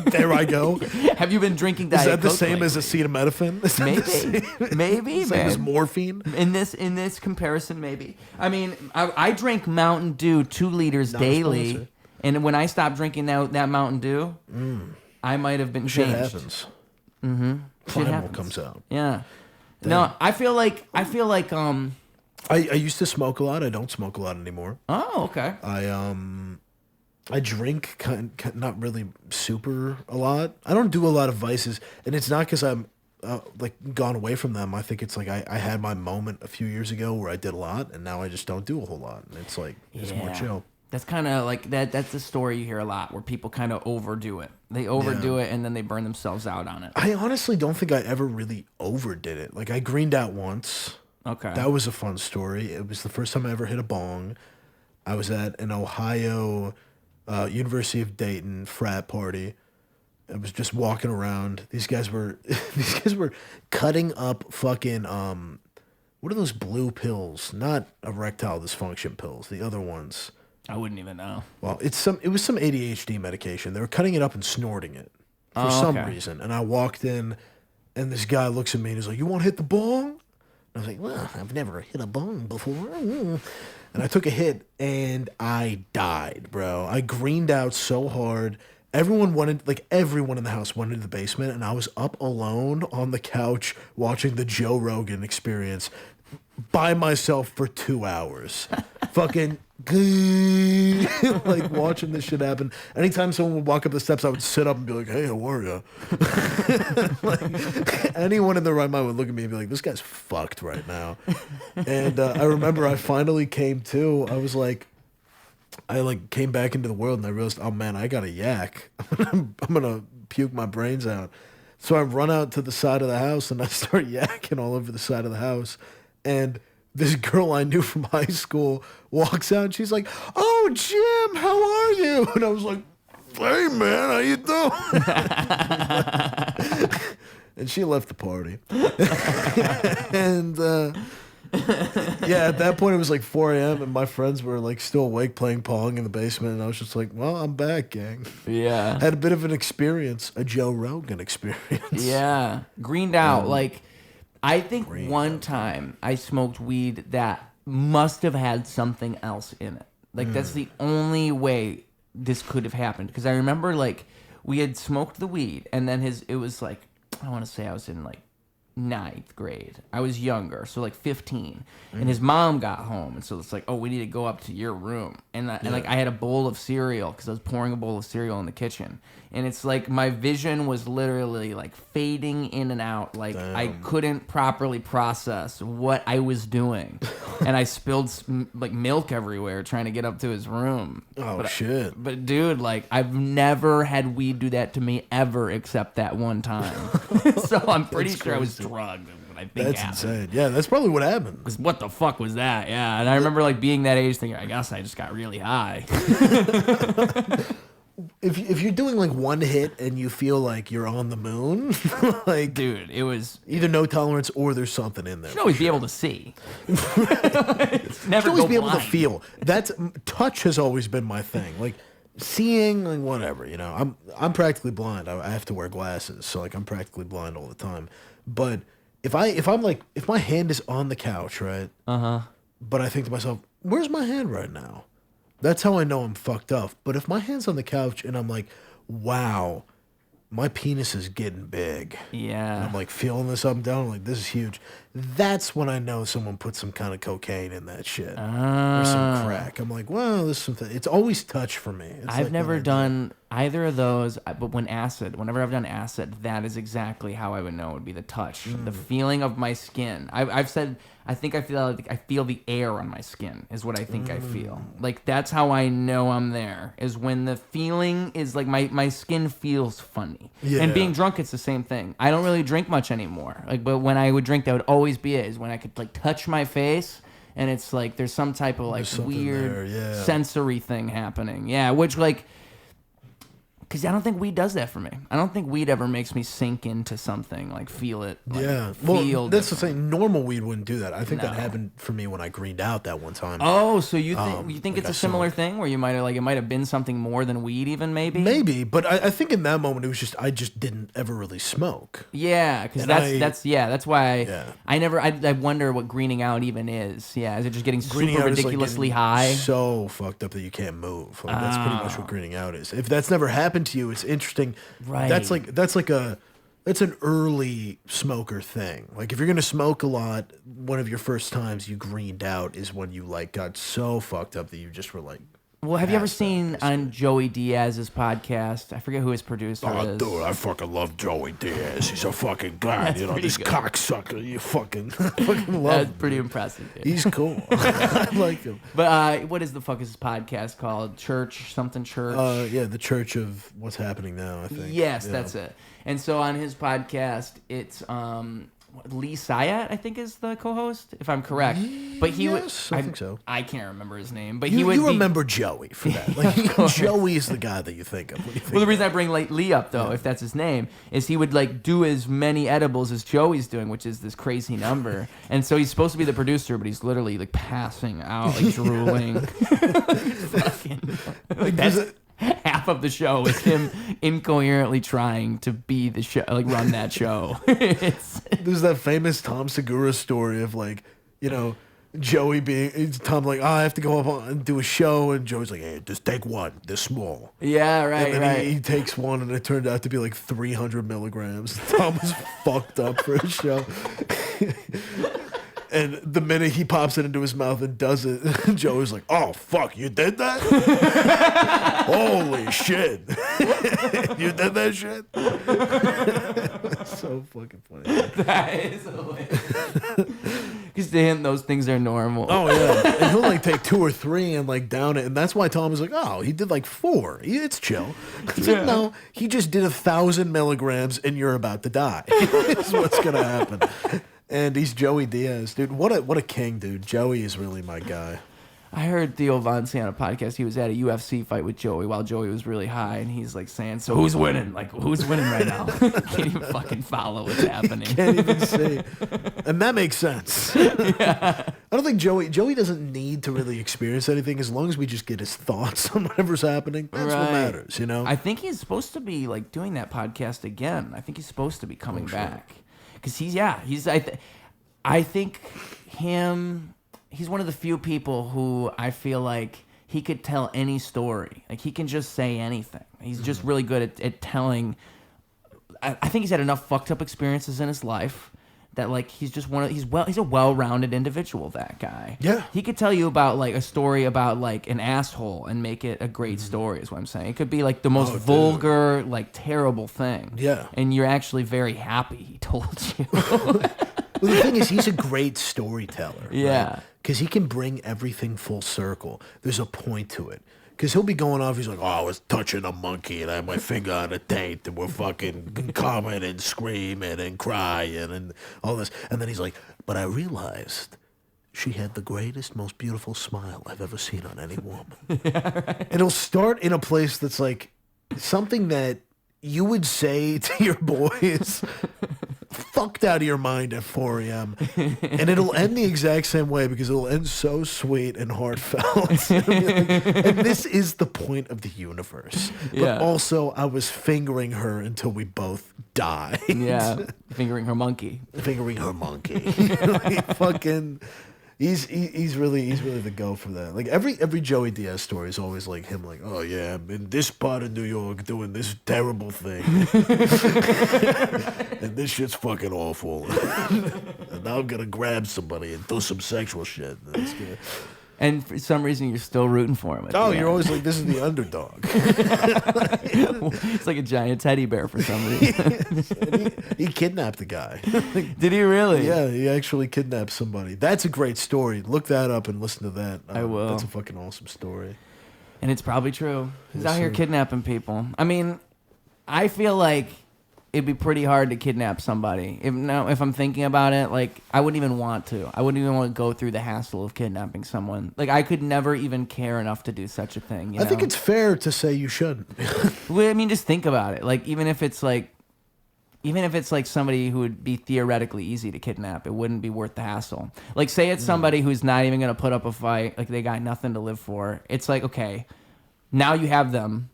Speaker 2: There I go.
Speaker 1: Have you been drinking Diet Coke?
Speaker 2: Is that the same
Speaker 1: lately?
Speaker 2: as acetaminophen? Is that
Speaker 1: Maybe,
Speaker 2: same
Speaker 1: man.
Speaker 2: as morphine?
Speaker 1: In this comparison, maybe. I mean, I drink Mountain Dew 2 liters daily,
Speaker 2: sponsor.
Speaker 1: and when I stopped drinking that Mountain Dew, I might have been
Speaker 2: Shit
Speaker 1: changed.
Speaker 2: happens.
Speaker 1: Mm-hmm.
Speaker 2: Primal comes out.
Speaker 1: Yeah. No, I feel like
Speaker 2: I used to smoke a lot. I don't smoke a lot anymore.
Speaker 1: Oh, okay.
Speaker 2: I drink not really super a lot. I don't do a lot of vices, and it's not because I'm like gone away from them. I think it's like I had my moment a few years ago where I did a lot, and now I just don't do a whole lot. And it's like it's more chill.
Speaker 1: That's kind of like that. That's the story you hear a lot, where people kind of overdo it. They overdo it, and then they burn themselves out on it.
Speaker 2: I honestly don't think I ever really overdid it. Like I greened out once.
Speaker 1: Okay.
Speaker 2: That was a fun story. It was the first time I ever hit a bong. I was at an Ohio University of Dayton frat party. I was just walking around. These guys were cutting up fucking what are those blue pills? Not erectile dysfunction pills. The other ones.
Speaker 1: I wouldn't even know.
Speaker 2: Well, it was some ADHD medication. They were cutting it up and snorting it for some reason. And I walked in, and this guy looks at me and he's like, "You want to hit the bong?" I was like, "Well, I've never hit a bong before." And I took a hit, and I died, bro. I greened out so hard. Everyone in the house went into the basement, and I was up alone on the couch watching the Joe Rogan Experience by myself for 2 hours. Fucking like watching this shit happen. Anytime someone would walk up the steps, I would sit up and be like, "Hey, how are you?" Like, anyone in their right mind would look at me and be like, "This guy's fucked right now." And I remember I finally came to. I came back into the world, and I realized, oh man, I got a yak. I'm gonna puke my brains out. So I run out to the side of the house, and I start yakking all over the side of the house. And this girl I knew from high school walks out, and she's like, "Oh, Jim, how are you?" And I was like, "Hey, man, how you doing?" And she left the party. And yeah, at that point it was like 4 a.m. and my friends were like still awake playing Pong in the basement, and I was just like, "Well, I'm back, gang."
Speaker 1: Yeah.
Speaker 2: Had a bit of an experience, a Joe Rogan experience.
Speaker 1: Yeah. Greened out. I think one time I smoked weed that must have had something else in it. That's the only way this could have happened. Because I remember, we had smoked the weed, and then it was I want to say I was in, 9th grade. I was younger, so 15. And his mom got home, and so it's like, "Oh, we need to go up to your room." And I had a bowl of cereal because I was pouring a bowl of cereal in the kitchen. And it's like my vision was literally fading in and out.
Speaker 2: Damn.
Speaker 1: I couldn't properly process what I was doing. And I spilled milk everywhere trying to get up to his room.
Speaker 2: Oh, shit.
Speaker 1: But dude, I've never had weed do that to me ever except that one time. So I'm pretty sure I was drugged. I think
Speaker 2: That's insane. Yeah, that's probably what happened.
Speaker 1: Because what the fuck was that? Yeah, and I remember being that age thinking, I guess I just got really high.
Speaker 2: If you're doing one hit and you feel like you're on the moon,
Speaker 1: dude, it was
Speaker 2: either no tolerance or there's something in there.
Speaker 1: You should always be able to see.
Speaker 2: Never
Speaker 1: always
Speaker 2: be able to feel. Touch has always been my thing. Seeing, whatever. I'm practically blind. I have to wear glasses, so I'm practically blind all the time. But if my hand is on the couch, right? But I think to myself, where's my hand right now? That's how I know I'm fucked up. But if my hand's on the couch and I'm like, wow, my penis is getting big.
Speaker 1: Yeah.
Speaker 2: And I'm feeling this up and down. I'm like, this is huge. That's when I know someone put some kind of cocaine in that shit. Or some crack. I'm like, well, this is something. It's always touch for me.
Speaker 1: I've never done either of those, but whenever I've done acid, that is exactly how I would know it would be the touch. The feeling of my skin. I've said, I think I feel the air on my skin is what I think I feel. That's how I know I'm there, is when the feeling is my skin feels funny.
Speaker 2: Yeah.
Speaker 1: And being drunk, it's the same thing. I don't really drink much anymore. But when I would drink, that would always be it, is when I could touch my face and it's there's some type of weird sensory thing happening. Yeah, which
Speaker 3: Because I don't think weed does that for me. I don't think weed ever makes me sink into something, like feel it. Like,
Speaker 2: Yeah,
Speaker 3: feel
Speaker 2: well, that's the
Speaker 3: different.
Speaker 2: thing. Normal weed wouldn't do that. I think that
Speaker 3: No.
Speaker 2: happened for me when I greened out that one time.
Speaker 3: Oh, so you think
Speaker 2: like
Speaker 3: it's
Speaker 2: I
Speaker 3: a similar
Speaker 2: smoked.
Speaker 3: thing where you might have it might have been something more than weed, even maybe.
Speaker 2: Maybe, but I think in that moment it was just I just didn't ever really smoke.
Speaker 3: Yeah, because
Speaker 2: And
Speaker 3: that's why
Speaker 2: Yeah.
Speaker 3: I wonder what greening out even is. Yeah, is it just getting
Speaker 2: Greening
Speaker 3: super
Speaker 2: out is, like,
Speaker 3: ridiculously
Speaker 2: getting
Speaker 3: high?
Speaker 2: so fucked up that you can't move. Like, that's pretty much what greening out is. If that's never happened to you, it's interesting.
Speaker 3: Right.
Speaker 2: That's an early smoker thing. Like if you're gonna smoke a lot, one of your first times you greened out is when you like got so fucked up that you just were like.
Speaker 3: Well, have you ever
Speaker 2: past that,
Speaker 3: seen
Speaker 2: basically.
Speaker 3: on Joey Diaz's podcast? I forget who his producer is.
Speaker 2: Dude, I fucking love Joey Diaz. He's a fucking guy.
Speaker 3: That's
Speaker 2: You know,
Speaker 3: pretty
Speaker 2: this
Speaker 3: good.
Speaker 2: cocksucker. You fucking love
Speaker 3: That's
Speaker 2: him.
Speaker 3: pretty impressive. Yeah.
Speaker 2: He's cool. I like him.
Speaker 3: But what is the fuck is his podcast called? Church something church.
Speaker 2: Yeah, the Church of What's Happening Now, I think.
Speaker 3: Yes,
Speaker 2: Yeah.
Speaker 3: that's it. And so on his podcast, it's Lee Syatt, I think, is the co-host, if I'm correct. But he
Speaker 2: Yes, I think so.
Speaker 3: I can't remember his name, but
Speaker 2: You,
Speaker 3: he would
Speaker 2: you
Speaker 3: be,
Speaker 2: remember Joey for that. Like Joey is the guy that you think of. When you think
Speaker 3: Well, the
Speaker 2: of
Speaker 3: reason I bring Lee up, though, if that's his name, is he would like do as many edibles as Joey's doing, which is this crazy number. And so he's supposed to be the producer, but he's literally like passing out, like drooling. Fucking, like, that's half of the show is him incoherently trying to be the show, like run that show. It's,
Speaker 2: There's that famous Tom Segura story of like, you know, Joey being Tom like, I have to go up and do a show, and Joey's like, hey, just take one. They're small.
Speaker 3: yeah, right,
Speaker 2: And then
Speaker 3: right.
Speaker 2: he takes one, and it turned out to be like 300 milligrams. Tom was fucked up for his show. And the minute he pops it into his mouth and does it, Joey's like, oh, fuck, you did that? Holy shit. You did that shit? So fucking funny.
Speaker 3: That is hilarious. Because to him, those things are normal.
Speaker 2: Oh, yeah. And he'll like take 2 or 3 and like down it. And that's why Tom was like, oh, he did like 4. It's chill. He's like, no, he just did 1,000 milligrams and you're about to die. Is what's going to happen. And he's Joey Diaz, dude. What a king, dude. Joey is really my guy.
Speaker 3: I heard Theo Von say on a podcast he was at a UFC fight with Joey while Joey was really high, and he's like saying, "So who's winning? Like who's winning right now?" Can't even fucking follow what's happening.
Speaker 2: Can't even see. And that makes sense. I don't think Joey doesn't need to really experience anything as long as we just get his thoughts on whatever's happening. That's what
Speaker 3: Right.
Speaker 2: matters, you know?
Speaker 3: I think he's supposed to be like doing that podcast again. I think he's supposed to be coming back because I think he's one of the few people who I feel like he could tell any story. Like he can just say anything. He's just really good at telling. I think he's had enough fucked up experiences in his life that like he's just he's a well-rounded individual. That guy.
Speaker 2: Yeah.
Speaker 3: He could tell you about like a story about like an asshole and make it a great story. Is what I'm saying. It could be like the most vulgar, like terrible thing.
Speaker 2: Yeah.
Speaker 3: And you're actually very happy he told you.
Speaker 2: Well, the thing is, he's a great storyteller.
Speaker 3: Yeah.
Speaker 2: Because he can bring everything full circle. There's a point to it. Because he'll be going off, he's like, oh, I was touching a monkey and I had my finger on a taint and we're fucking coming and screaming and crying and all this. And then he's like, but I realized she had the greatest, most beautiful smile I've ever seen on any woman. And it'll start in a place that's like something that you would say to your boys fucked out of your mind at 4 a.m. And it'll end the exact same way because it'll end so sweet and heartfelt. And this is the point of the universe.
Speaker 3: Yeah.
Speaker 2: But also, I was fingering her until we both died.
Speaker 3: Yeah, fingering her monkey.
Speaker 2: Fingering her monkey. He's really the go for that. Like every Joey Diaz story is always like him, like, oh yeah, I'm in this part of New York doing this terrible thing, and this shit's fucking awful. And now I'm gonna grab somebody and do some sexual shit. That's good.
Speaker 3: And for some reason, you're still rooting for him.
Speaker 2: Oh, you're always like, this is the underdog.
Speaker 3: It's like a giant teddy bear for some reason.
Speaker 2: He kidnapped a guy.
Speaker 3: Did he really?
Speaker 2: Yeah, he actually kidnapped somebody. That's a great story. Look that up and listen to that.
Speaker 3: I will.
Speaker 2: That's a fucking awesome story.
Speaker 3: And it's probably true. He's
Speaker 2: Yes,
Speaker 3: out here
Speaker 2: sir.
Speaker 3: kidnapping people. I mean, I feel like
Speaker 1: it'd be pretty hard to kidnap somebody. If I'm thinking about it, like I wouldn't even want to. I wouldn't even want to go through the hassle of kidnapping someone. Like I could never even care enough to do such a thing.
Speaker 2: I think it's fair to say you shouldn't.
Speaker 1: Well, I mean, just think about it. Like even if it's like somebody who would be theoretically easy to kidnap, it wouldn't be worth the hassle. Like say it's somebody who's not even going to put up a fight. Like they got nothing to live for. It's like, okay, now you have them.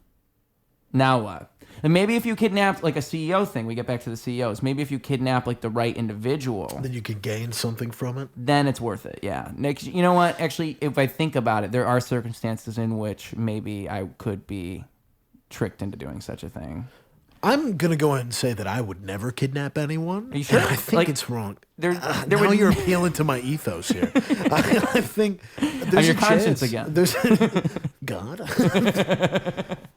Speaker 1: Now what? And maybe if you kidnapped like a CEO thing, we get back to the CEOs. Maybe if you kidnap like the right individual,
Speaker 2: then you could gain something from it.
Speaker 1: Then it's worth it. Yeah. Next, you know what? Actually, if I think about it, there are circumstances in which maybe I could be tricked into doing such a thing.
Speaker 2: I'm gonna go ahead and say that I would never kidnap anyone.
Speaker 1: Are you sure?
Speaker 2: I think it's wrong.
Speaker 1: Now
Speaker 2: you're appealing to my ethos here. I think there's
Speaker 1: your
Speaker 2: a
Speaker 1: conscience
Speaker 2: chance.
Speaker 1: again.
Speaker 2: There's God.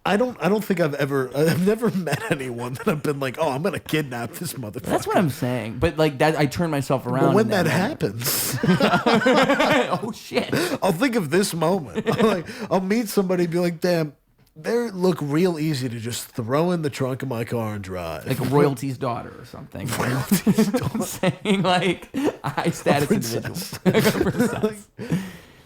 Speaker 2: I don't think I've never met anyone that I've been like, oh, I'm gonna kidnap this motherfucker.
Speaker 1: That's what I'm saying. But like that, I turn myself around.
Speaker 2: But when that happens,
Speaker 1: oh shit!
Speaker 2: I'll think of this moment. I'll meet somebody and be like, damn. They look real easy to just throw in the trunk of my car and drive.
Speaker 1: Like a royalty's daughter or something. Royalty's daughter. Saying like high status individual.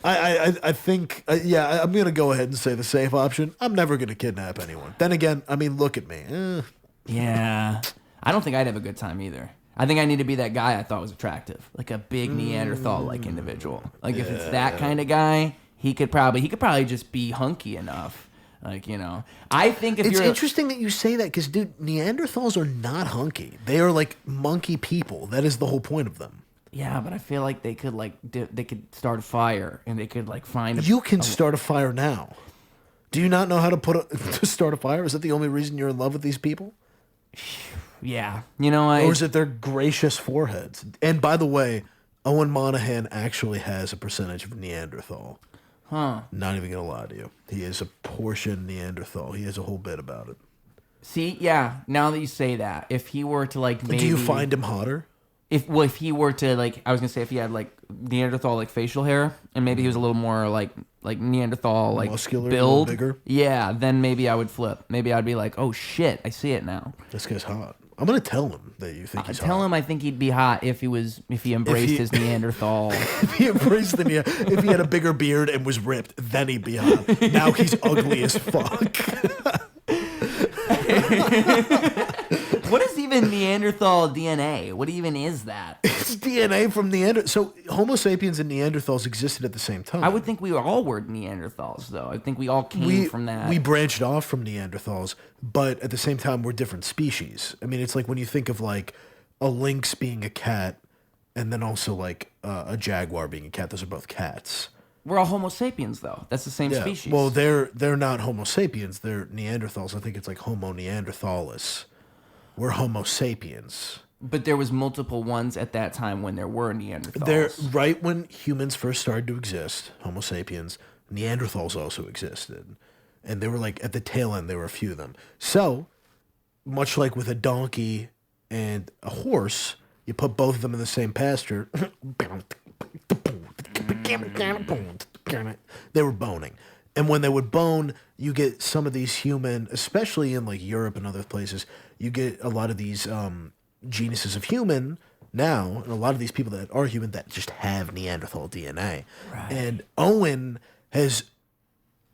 Speaker 2: I think, I'm going to go ahead and say the safe option. I'm never going to kidnap anyone. Then again, I mean, look at me.
Speaker 1: Yeah. I don't think I'd have a good time either. I think I need to be that guy I thought was attractive. Like a big Neanderthal-like individual. Like if it's that kind of guy, he could probably just be hunky enough. Like, you know, I think if
Speaker 2: it's
Speaker 1: you're...
Speaker 2: interesting that you say that because, dude, Neanderthals are not hunky. They are like monkey people. That is the whole point of them.
Speaker 1: Yeah, but I feel like they could they could start a fire and they could like find.
Speaker 2: You can start a fire now. Do you not know how to start a fire? Is that the only reason you're in love with these people?
Speaker 1: Yeah, you know,
Speaker 2: or is it their gracious foreheads? And by the way, Owen Monahan actually has a percentage of Neanderthal.
Speaker 1: Huh.
Speaker 2: Not even gonna lie to you. He is a portion Neanderthal. He has a whole bit about it.
Speaker 1: See, yeah. Now that you say that, if he were to like, maybe,
Speaker 2: do you find him hotter?
Speaker 1: If he were to like, I was gonna say if he had like Neanderthal like facial hair, and maybe he was a little more like Neanderthal like
Speaker 2: muscular,
Speaker 1: build,
Speaker 2: bigger.
Speaker 1: Yeah, then maybe I would flip. Maybe I'd be like, oh shit, I see it now.
Speaker 2: This guy's hot. I'm gonna tell him that you think he's hot.
Speaker 1: Tell him I think he'd be hot if he embraced his Neanderthal.
Speaker 2: If he embraced if he had a bigger beard and was ripped, then he'd be hot. Now he's ugly as fuck.
Speaker 1: What is even Neanderthal DNA? What even is that?
Speaker 2: It's DNA from Neanderthal. So Homo sapiens and Neanderthals existed at the same time.
Speaker 1: I would think we all were Neanderthals, though. I think we all came from that.
Speaker 2: We branched off from Neanderthals, but at the same time, we're different species. I mean, it's like when you think of like a lynx being a cat, and then also like a jaguar being a cat. Those are both cats.
Speaker 1: We're all Homo sapiens, though. That's the same species.
Speaker 2: Well, they're not Homo sapiens. They're Neanderthals. I think it's like Homo neanderthalis. We're Homo sapiens.
Speaker 1: But there was multiple ones at that time when there were Neanderthals.
Speaker 2: They're right when humans first started to exist, Homo sapiens, Neanderthals also existed. And they were like, at the tail end, there were a few of them. So, much like with a donkey and a horse, you put both of them in the same pasture. They were boning. And when they would bone, you get some of these human, especially in like Europe and other places, you get a lot of these genuses of human now, and a lot of these people that are human that just have Neanderthal DNA.
Speaker 1: Right.
Speaker 2: And Owen has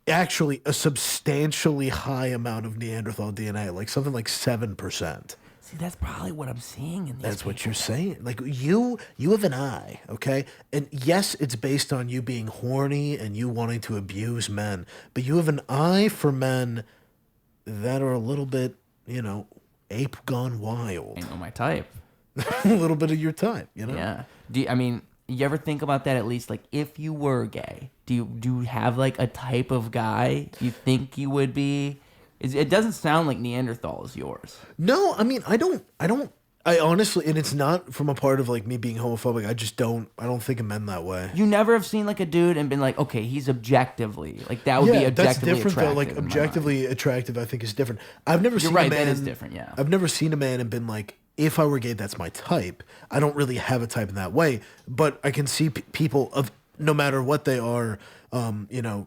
Speaker 2: actually a substantially high amount of Neanderthal DNA, like something like 7%.
Speaker 1: See, that's probably what I'm seeing in these
Speaker 2: That's what you're saying. Like you have an eye, okay? And yes, it's based on you being horny and you wanting to abuse men, but you have an eye for men that are a little bit, you know, ape gone wild.
Speaker 1: Ain't know my type.
Speaker 2: A little bit of your type, you know?
Speaker 1: Yeah. You ever think about that at least? Like, if you were gay, do you have like a type of guy you think you would be? It doesn't sound like Neanderthal is yours.
Speaker 2: No, I mean, I honestly, and it's not from a part of like me being homophobic. I don't think of men that way.
Speaker 1: You never have seen like a dude and been like, okay, he's objectively, like that would be objectively
Speaker 2: that's different
Speaker 1: attractive.
Speaker 2: though. Like objectively attractive, I think is different. I've never seen
Speaker 1: right,
Speaker 2: a man.
Speaker 1: that is different, yeah.
Speaker 2: I've never seen a man and been like, if I were gay, that's my type. I don't really have a type in that way, but I can see people of no matter what they are,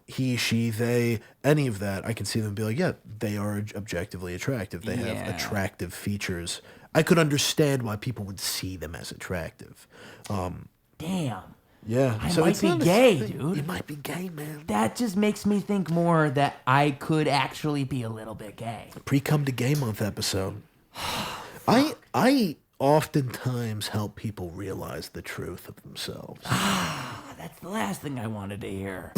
Speaker 2: he, she, they, any of that, I can see them be like, yeah, they are objectively attractive. They have attractive features. I could understand why people would see them as attractive.
Speaker 1: Damn.
Speaker 2: Yeah.
Speaker 1: I might be gay, dude.
Speaker 2: You might be gay, man.
Speaker 1: That just makes me think more that I could actually be a little bit gay.
Speaker 2: Pre-come to gay month episode. I oftentimes help people realize the truth of themselves.
Speaker 1: That's the last thing I wanted to hear.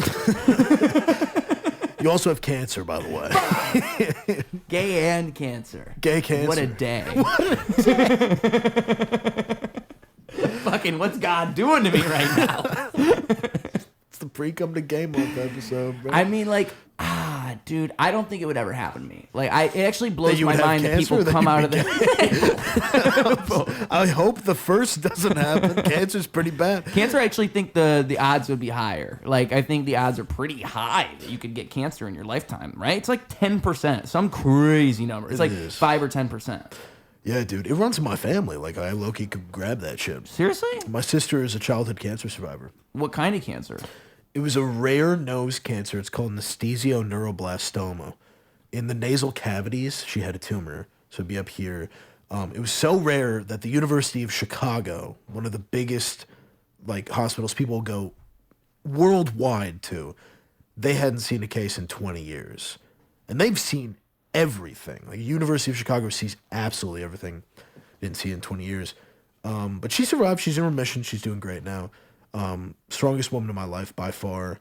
Speaker 2: You also have cancer, by the way.
Speaker 1: Gay and cancer.
Speaker 2: Gay cancer.
Speaker 1: What a day. Fucking what's God doing to me right now?
Speaker 2: It's the pre-come to gay month episode, bro.
Speaker 1: I mean, like, dude, I don't think it would ever happen to me. Like, it actually blows my mind that people come out of the...
Speaker 2: I hope the first doesn't happen. Cancer's pretty bad.
Speaker 1: Cancer, I actually think the odds would be higher. Like, I think the odds are pretty high that you could get cancer in your lifetime, right? It's like 10%, some crazy number. It's like 5 or 10%.
Speaker 2: Yeah, dude, it runs in my family. Like, I low-key could grab that shit.
Speaker 1: Seriously?
Speaker 2: My sister is a childhood cancer survivor.
Speaker 1: What kind of cancer?
Speaker 2: It was a rare nose cancer. It's called anesthesio-neuroblastoma. In the nasal cavities, she had a tumor. So it'd be up here. It was so rare that the University of Chicago, one of the biggest like hospitals people go worldwide to, they hadn't seen a case in 20 years. And they've seen everything. Like, University of Chicago sees absolutely everything. Didn't see it in 20 years. But she survived. She's in remission. She's doing great now. Strongest woman in my life by far.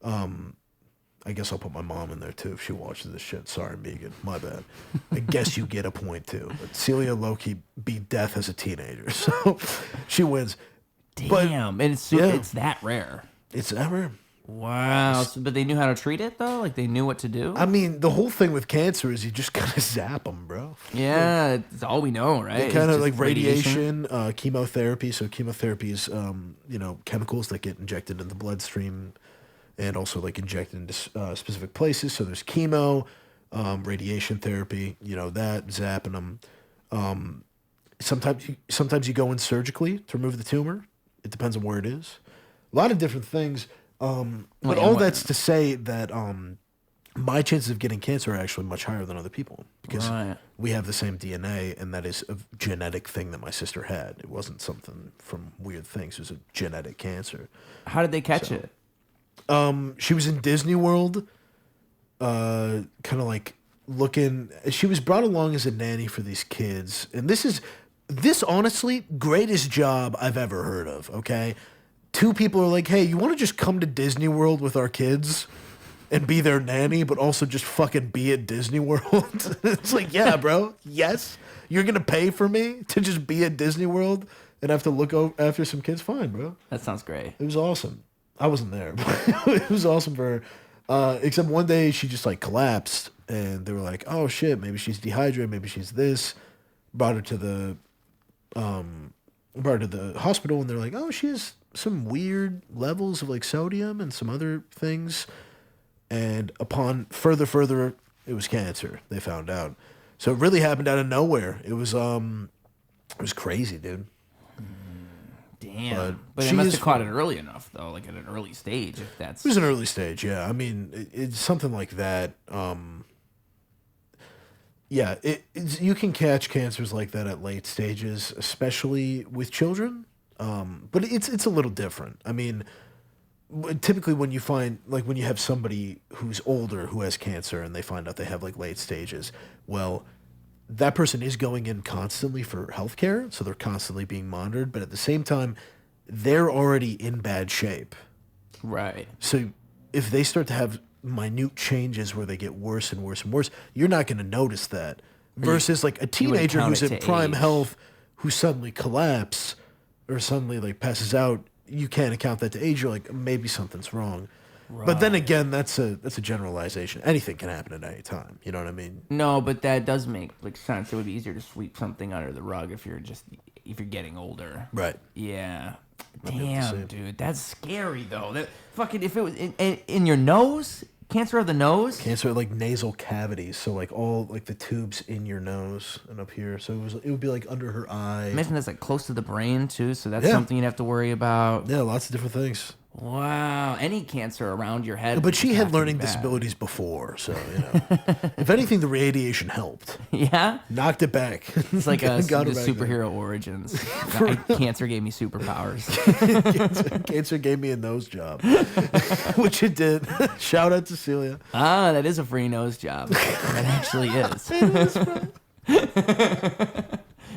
Speaker 2: I guess I'll put my mom in there too if she watches this shit. Sorry, Megan. My bad. I guess you get a point too. But Celia Loki beat death as a teenager, so she wins.
Speaker 1: Damn, but, and it's that rare.
Speaker 2: It's that rare.
Speaker 1: Wow. But they knew how to treat it though? Like they knew what to do?
Speaker 2: I mean, the whole thing with cancer is you just kind of zap them, bro.
Speaker 1: Yeah, it's all we know, right?
Speaker 2: Kind of like radiation, chemotherapy. So chemotherapy is, chemicals that get injected in the bloodstream and also like injected into specific places. So there's chemo, radiation therapy, that, zapping them. Sometimes you go in surgically to remove the tumor. It depends on where it is. A lot of different things. But all that's to say that my chances of getting cancer are actually much higher than other people because we have the same DNA, and that is a genetic thing that my sister had. It wasn't something from weird things. It was a genetic cancer.
Speaker 1: How did they catch it?
Speaker 2: She was in Disney World, kind of like looking. She was brought along as a nanny for these kids, and this honestly greatest job I've ever heard of. Okay. 2 people are like, hey, you want to just come to Disney World with our kids and be their nanny, but also just fucking be at Disney World? It's like, yeah, bro. Yes. You're going to pay for me to just be at Disney World and have to look after some kids? Fine, bro.
Speaker 1: That sounds great.
Speaker 2: It was awesome. I wasn't there, but it was awesome for her. Except one day she just like collapsed and they were like, oh shit, maybe she's dehydrated. Maybe she's this. Brought her to the hospital and they're like, oh, she has some weird levels of like sodium and some other things, and upon further it was cancer. They found out, so it really happened out of nowhere. It was crazy, dude.
Speaker 1: Damn, but they must have caught it early enough though, like at an early stage. If that's
Speaker 2: it was an early stage, yeah. I mean, it's something like that. Yeah, you can catch cancers like that at late stages, especially with children. But it's a little different. I mean, typically when you have somebody who's older who has cancer and they find out they have like late stages, well, that person is going in constantly for healthcare, so they're constantly being monitored. But at the same time, they're already in bad shape.
Speaker 1: Right.
Speaker 2: So if they start to have minute changes where they get worse and worse and worse, you're not going to notice that. Versus like a teenager who's in prime health who suddenly collapses or suddenly like passes out, you can't account that to age. You're like, maybe something's wrong. Right. But then again, that's a generalization. Anything can happen at any time. You know what I mean?
Speaker 1: No, but that does make like sense. It would be easier to sweep something under the rug if you're getting older.
Speaker 2: Right.
Speaker 1: Yeah. Damn, dude, that's scary though. That fucking if it was in your nose. Cancer of the nose?
Speaker 2: Cancer like nasal cavities, so like all like the tubes in your nose and up here. So it would be like under her eye.
Speaker 1: Imagine that's like close to the brain too, so that's something you'd have to worry about.
Speaker 2: Yeah, lots of different things.
Speaker 1: Wow. Any cancer around your head.
Speaker 2: But she had learning
Speaker 1: bad.
Speaker 2: disabilities before, so, if anything, the radiation helped.
Speaker 1: Yeah?
Speaker 2: Knocked it back.
Speaker 1: It's like the
Speaker 2: Got her back
Speaker 1: superhero origins. Cancer gave me superpowers.
Speaker 2: Cancer gave me a nose job, which it did. Shout out to Celia.
Speaker 1: Ah, that is a free nose job. That actually is.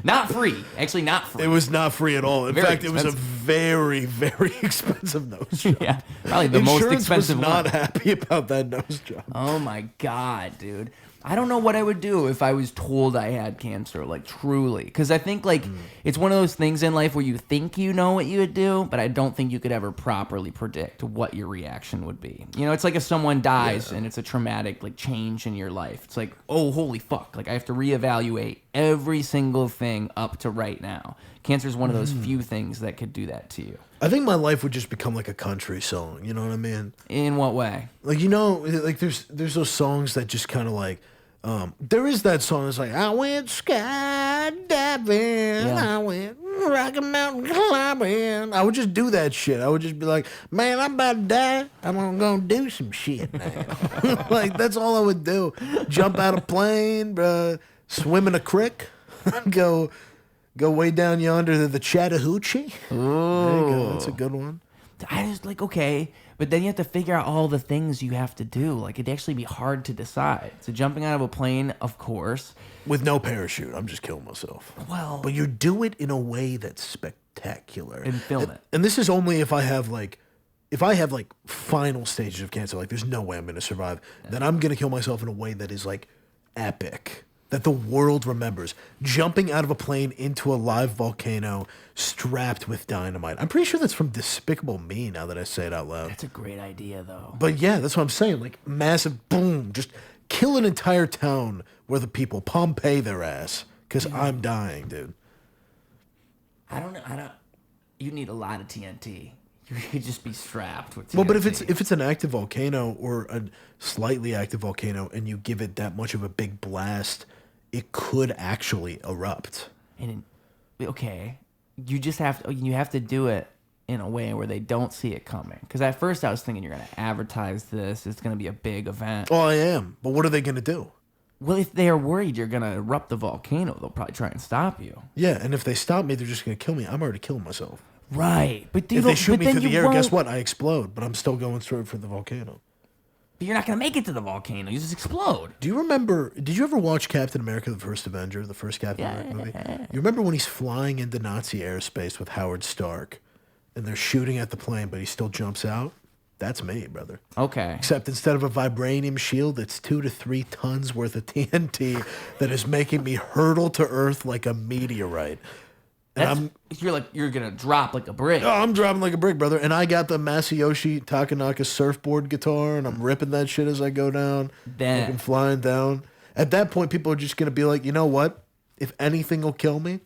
Speaker 1: Not free. Actually, not free.
Speaker 2: It was not free at all. In
Speaker 1: Very
Speaker 2: fact, it was a
Speaker 1: expensive.
Speaker 2: very, very expensive nose job.
Speaker 1: Yeah, probably the most
Speaker 2: Insurance
Speaker 1: expensive
Speaker 2: was not
Speaker 1: one.
Speaker 2: happy about that nose job.
Speaker 1: Oh my god, dude. I don't know what I would do if I was told I had cancer, like truly. Because I think like it's one of those things in life where you think you know what you would do, but I don't think you could ever properly predict what your reaction would be. You know, it's like if someone dies and it's a traumatic like change in your life. It's like, oh, holy fuck. Like I have to reevaluate every single thing up to right now. Cancer is one of those few things that could do that to you.
Speaker 2: I think my life would just become like a country song. You know what I mean?
Speaker 1: In what way?
Speaker 2: Like, like there's those songs that just kind of like, there is that song that's like, I went skydiving, I went Rocky Mountain climbing. I would just do that shit. I would just be like, man, I'm about to die. I'm gonna do some shit now. Like, that's all I would do. Jump out a plane, bruh, swim in a creek, go way down yonder to the Chattahoochee.
Speaker 1: Ooh.
Speaker 2: There you go. That's a good one.
Speaker 1: I just like, okay, but then you have to figure out all the things you have to do. Like, it'd actually be hard to decide. So jumping out of a plane, of course.
Speaker 2: With no parachute, I'm just killing myself.
Speaker 1: Well,
Speaker 2: But you do it in a way that's spectacular.
Speaker 1: And film it.
Speaker 2: And this is only if I have like final stages of cancer, like there's no way I'm gonna survive. Then I'm gonna kill myself in a way that is like epic. That the world remembers. Jumping out of a plane into a live volcano strapped with dynamite. I'm pretty sure that's from Despicable Me now that I say it out loud.
Speaker 1: that's a great idea, though.
Speaker 2: But yeah, that's what I'm saying. Like massive boom, just kill an entire town where the people Pompeii their ass because I'm dying, dude.
Speaker 1: I don't know. You need a lot of TNT. You could just be strapped with TNT.
Speaker 2: Well, but if it's an active volcano or a slightly active volcano and you give it that much of a big blast, it could actually erupt.
Speaker 1: Okay, you have to do it in a way where they don't see it coming. Because at first I was thinking you're going to advertise this. It's going to be a big event.
Speaker 2: Oh, I am. But what are they going to do?
Speaker 1: Well, if they are worried you're going to erupt the volcano, they'll probably try and stop you.
Speaker 2: Yeah, and if they stop me, they're just going to kill me. I'm already killing myself.
Speaker 1: Right. But
Speaker 2: If they shoot me through the air, guess what? I explode, but I'm still going straight for the volcano.
Speaker 1: But you're not going to make it to the volcano. You just explode.
Speaker 2: Do you remember, did you ever watch Captain America, the First Avenger, the first Captain America movie? You remember when he's flying into Nazi airspace with Howard Stark and they're shooting at the plane, but he still jumps out? That's me, brother.
Speaker 1: Okay.
Speaker 2: Except instead of a vibranium shield, it's 2 to 3 tons worth of TNT that is making me hurtle to Earth like a meteorite. And
Speaker 1: You're going to drop like a brick.
Speaker 2: I'm dropping like a brick, brother. And I got the Masayoshi Takanaka surfboard guitar, and I'm ripping that shit as I go down.
Speaker 1: Damn.
Speaker 2: Like I'm flying down. At that point, people are just going to be like, you know what? If anything will kill me,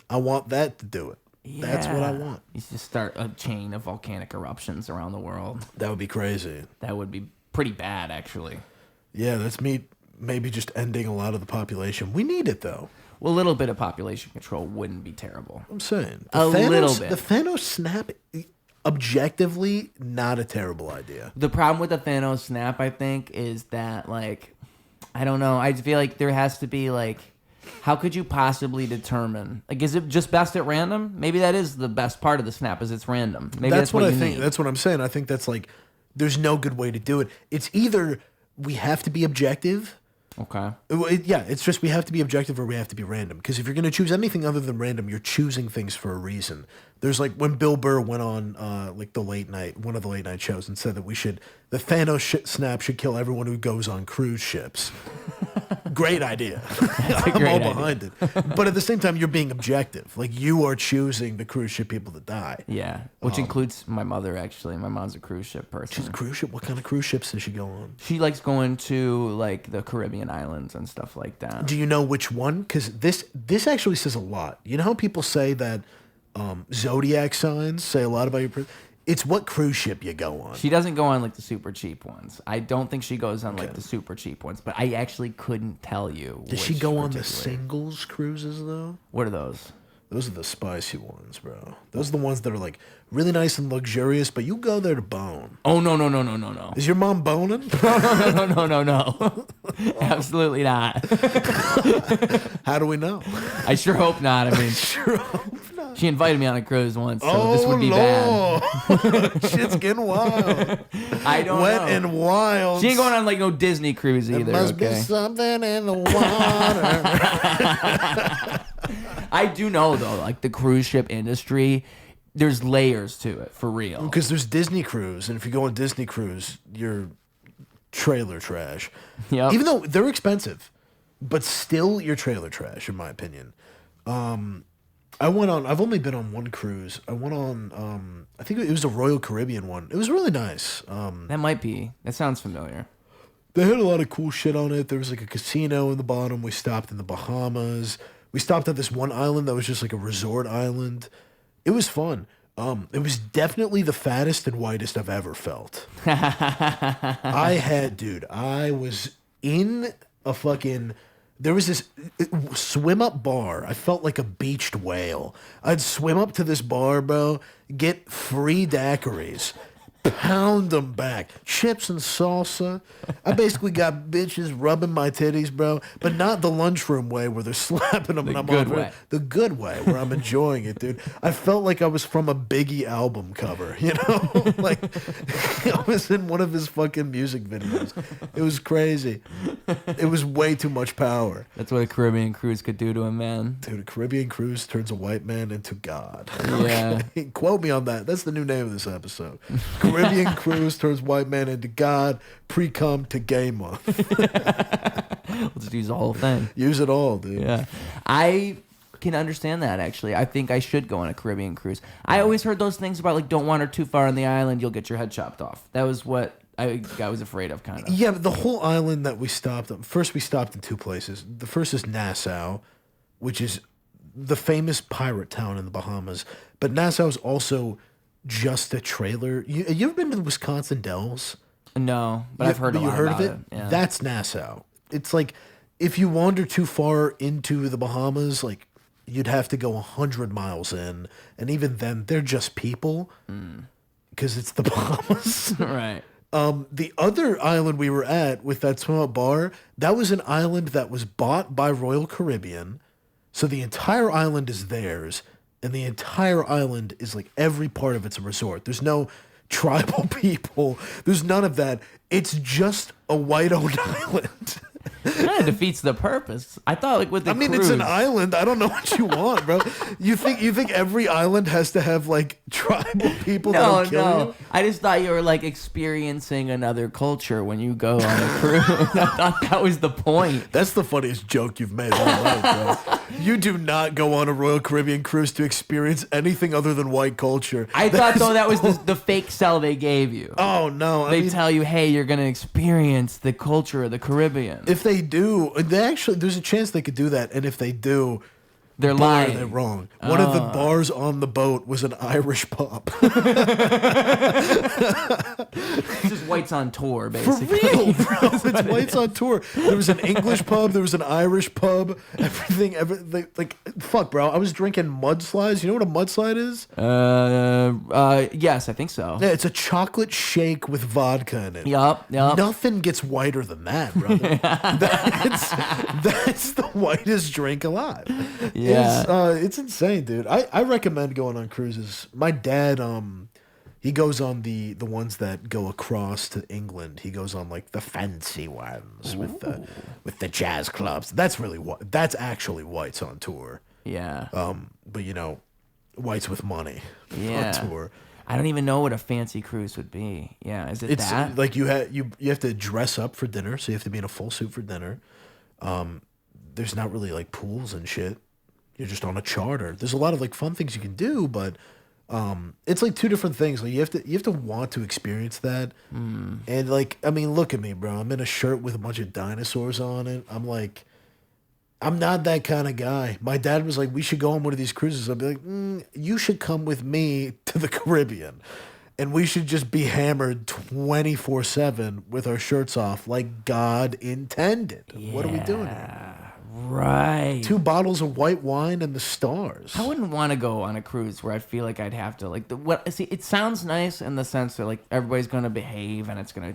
Speaker 2: I want that to do it.
Speaker 1: Yeah.
Speaker 2: That's what I want.
Speaker 1: You just start a chain of volcanic eruptions around the world.
Speaker 2: That would be crazy.
Speaker 1: That would be pretty bad, actually.
Speaker 2: Yeah, that's me maybe just ending a lot of the population. We need it, though.
Speaker 1: Well, a little bit of population control wouldn't be terrible.
Speaker 2: I'm saying.
Speaker 1: Little bit.
Speaker 2: The Thanos snap, objectively, not a terrible idea.
Speaker 1: The problem with the Thanos snap, I think, is that, like, I don't know. I feel like there has to be, like, how could you possibly determine? Like, is it just best at random? Maybe that is the best part of the snap, is it's random. Maybe that's what
Speaker 2: I
Speaker 1: you
Speaker 2: think.
Speaker 1: need.
Speaker 2: That's what I'm saying. I think that's like, there's no good way to do it. It's either we have to be objective.
Speaker 1: Okay.
Speaker 2: It's just we have to be objective or we have to be random. Because if you're going to choose anything other than random, you're choosing things for a reason. There's like when Bill Burr went on like one of the late night shows and said that the Thanos snap should kill everyone who goes on cruise ships. Great idea. I'm all behind it. But at the same time, you're being objective. Like you are choosing the cruise ship people to die.
Speaker 1: Yeah, which includes my mother, actually. My mom's a cruise ship person.
Speaker 2: She's a cruise ship? What kind of cruise ships does she go on?
Speaker 1: She likes going to, like, the Caribbean islands and stuff like that.
Speaker 2: Do you know which one? Because this actually says a lot. You know how people say that zodiac signs say a lot about your it's what cruise ship you go on.
Speaker 1: She doesn't go on, like, the super cheap ones. I don't think she goes on, like, the super cheap ones, but I actually couldn't tell you.
Speaker 2: Does she go on the singles cruises, though?
Speaker 1: What are those?
Speaker 2: Those are the spicy ones, bro. Those are the ones that are like really nice and luxurious, but you go there to bone.
Speaker 1: Oh, no.
Speaker 2: Is your mom boning?
Speaker 1: No. Absolutely not.
Speaker 2: How do we know?
Speaker 1: I sure hope not. I mean, she invited me on a cruise once, so this would be bad.
Speaker 2: Shit's getting wild.
Speaker 1: I don't
Speaker 2: Wet
Speaker 1: know.
Speaker 2: and wild.
Speaker 1: She ain't going on like no Disney cruise either.
Speaker 2: There must be something in the water.
Speaker 1: I do know though, like the cruise ship industry, there's layers to it for real.
Speaker 2: Because there's Disney cruise, and if you go on Disney cruise, you're trailer trash.
Speaker 1: Yep.
Speaker 2: Even though they're expensive, but still you're trailer trash, in my opinion. I've only been on one cruise. I went on, I think it was a Royal Caribbean one. It was really nice.
Speaker 1: That sounds familiar.
Speaker 2: They had a lot of cool shit on it. There was like a casino in the bottom. We stopped in the Bahamas. We stopped at this one island that was just like a resort island. It was fun. It was definitely the fattest and whitest I've ever felt. I was in a fucking... There was this swim up bar. I felt like a beached whale. I'd swim up to this bar, bro, get free daiquiris, pound them back, chips and salsa. I basically got bitches rubbing my titties, bro, but not the lunchroom way where they're slapping them.
Speaker 1: The good way.
Speaker 2: The good way where I'm enjoying it, dude. I felt like I was from a Biggie album cover, you know? Like I was in one of his fucking music videos. It was crazy. It was way too much power.
Speaker 1: That's what a Caribbean cruise could do to a man.
Speaker 2: Dude, a Caribbean cruise turns a white man into God.
Speaker 1: Yeah.
Speaker 2: Okay? Quote me on that. That's the new name of this episode. Caribbean cruise turns white man into God, pre-cum to gay month.
Speaker 1: Let's use the whole thing.
Speaker 2: Use it all, dude.
Speaker 1: Yeah. I can understand that, actually. I think I should go on a Caribbean cruise. I always heard those things about, like, don't wander too far on the island, you'll get your head chopped off. That was what I was afraid of, kind of.
Speaker 2: Yeah, but the whole island that we stopped on, first we stopped in two places. The first is Nassau, which is the famous pirate town in the Bahamas. But Nassau is also just a trailer. You ever been to the Wisconsin Dells?
Speaker 1: No, but I've heard a lot about it. Yeah.
Speaker 2: That's Nassau. It's like if you wander too far into the Bahamas, like you'd have to go 100 miles in, and even then, they're just people because it's the Bahamas.
Speaker 1: Right.
Speaker 2: The other island we were at with that swim up bar, that was an island that was bought by Royal Caribbean, so the entire island is theirs, and the entire island is like every part of it's a resort. There's no tribal people. There's none of that. It's just a white-owned island.
Speaker 1: Kind of defeats the purpose. I thought, like, with the cruise,
Speaker 2: it's an island. I don't know what you want, bro. You think every island has to have like tribal people that will kill you?
Speaker 1: I just thought you were like experiencing another culture when you go on a cruise. I thought that was the point.
Speaker 2: That's the funniest joke you've made all night, bro. You do not go on a Royal Caribbean cruise to experience anything other than white culture.
Speaker 1: I thought, though, that was the fake sell they gave you.
Speaker 2: Oh, no.
Speaker 1: They tell you, hey, you're going to experience the culture of the Caribbean.
Speaker 2: If they do, there's a chance they could do that. And if they do,
Speaker 1: they're lying.
Speaker 2: They're wrong. One of the bars on the boat was an Irish pub.
Speaker 1: It's just whites on tour, basically.
Speaker 2: For real, bro. It's whites on tour. There was an English pub. There was an Irish pub. Everything. Like, fuck, bro. I was drinking mudslides. You know what a mudslide is?
Speaker 1: Yes, I think so.
Speaker 2: Yeah, it's a chocolate shake with vodka in it.
Speaker 1: Yup.
Speaker 2: Nothing gets whiter than that, brother. That's the whitest drink alive.
Speaker 1: Yeah.
Speaker 2: It's insane, dude. I recommend going on cruises. My dad, he goes on the ones that go across to England. He goes on like the fancy ones with the jazz clubs. That's actually whites on tour.
Speaker 1: Yeah.
Speaker 2: But whites with money on tour.
Speaker 1: I don't even know what a fancy cruise would be. Yeah, is it that?
Speaker 2: Like you have to dress up for dinner, so you have to be in a full suit for dinner. There's not really like pools and shit. You're just on a charter. There's a lot of like fun things you can do, but it's like two different things. Like you have to want to experience that. And like, I mean, look at me, bro. I'm in a shirt with a bunch of dinosaurs on it. I'm like, I'm not that kind of guy. My dad was like, we should go on one of these cruises. I'd be like, you should come with me to the Caribbean. And we should just be hammered 24/7 with our shirts off like God intended.
Speaker 1: Yeah.
Speaker 2: What are we doing here?
Speaker 1: right.
Speaker 2: 2 bottles of white wine and the stars.
Speaker 1: I wouldn't want to go on a cruise where I feel like I'd have to see. It sounds nice in the sense that like everybody's going to behave and we're going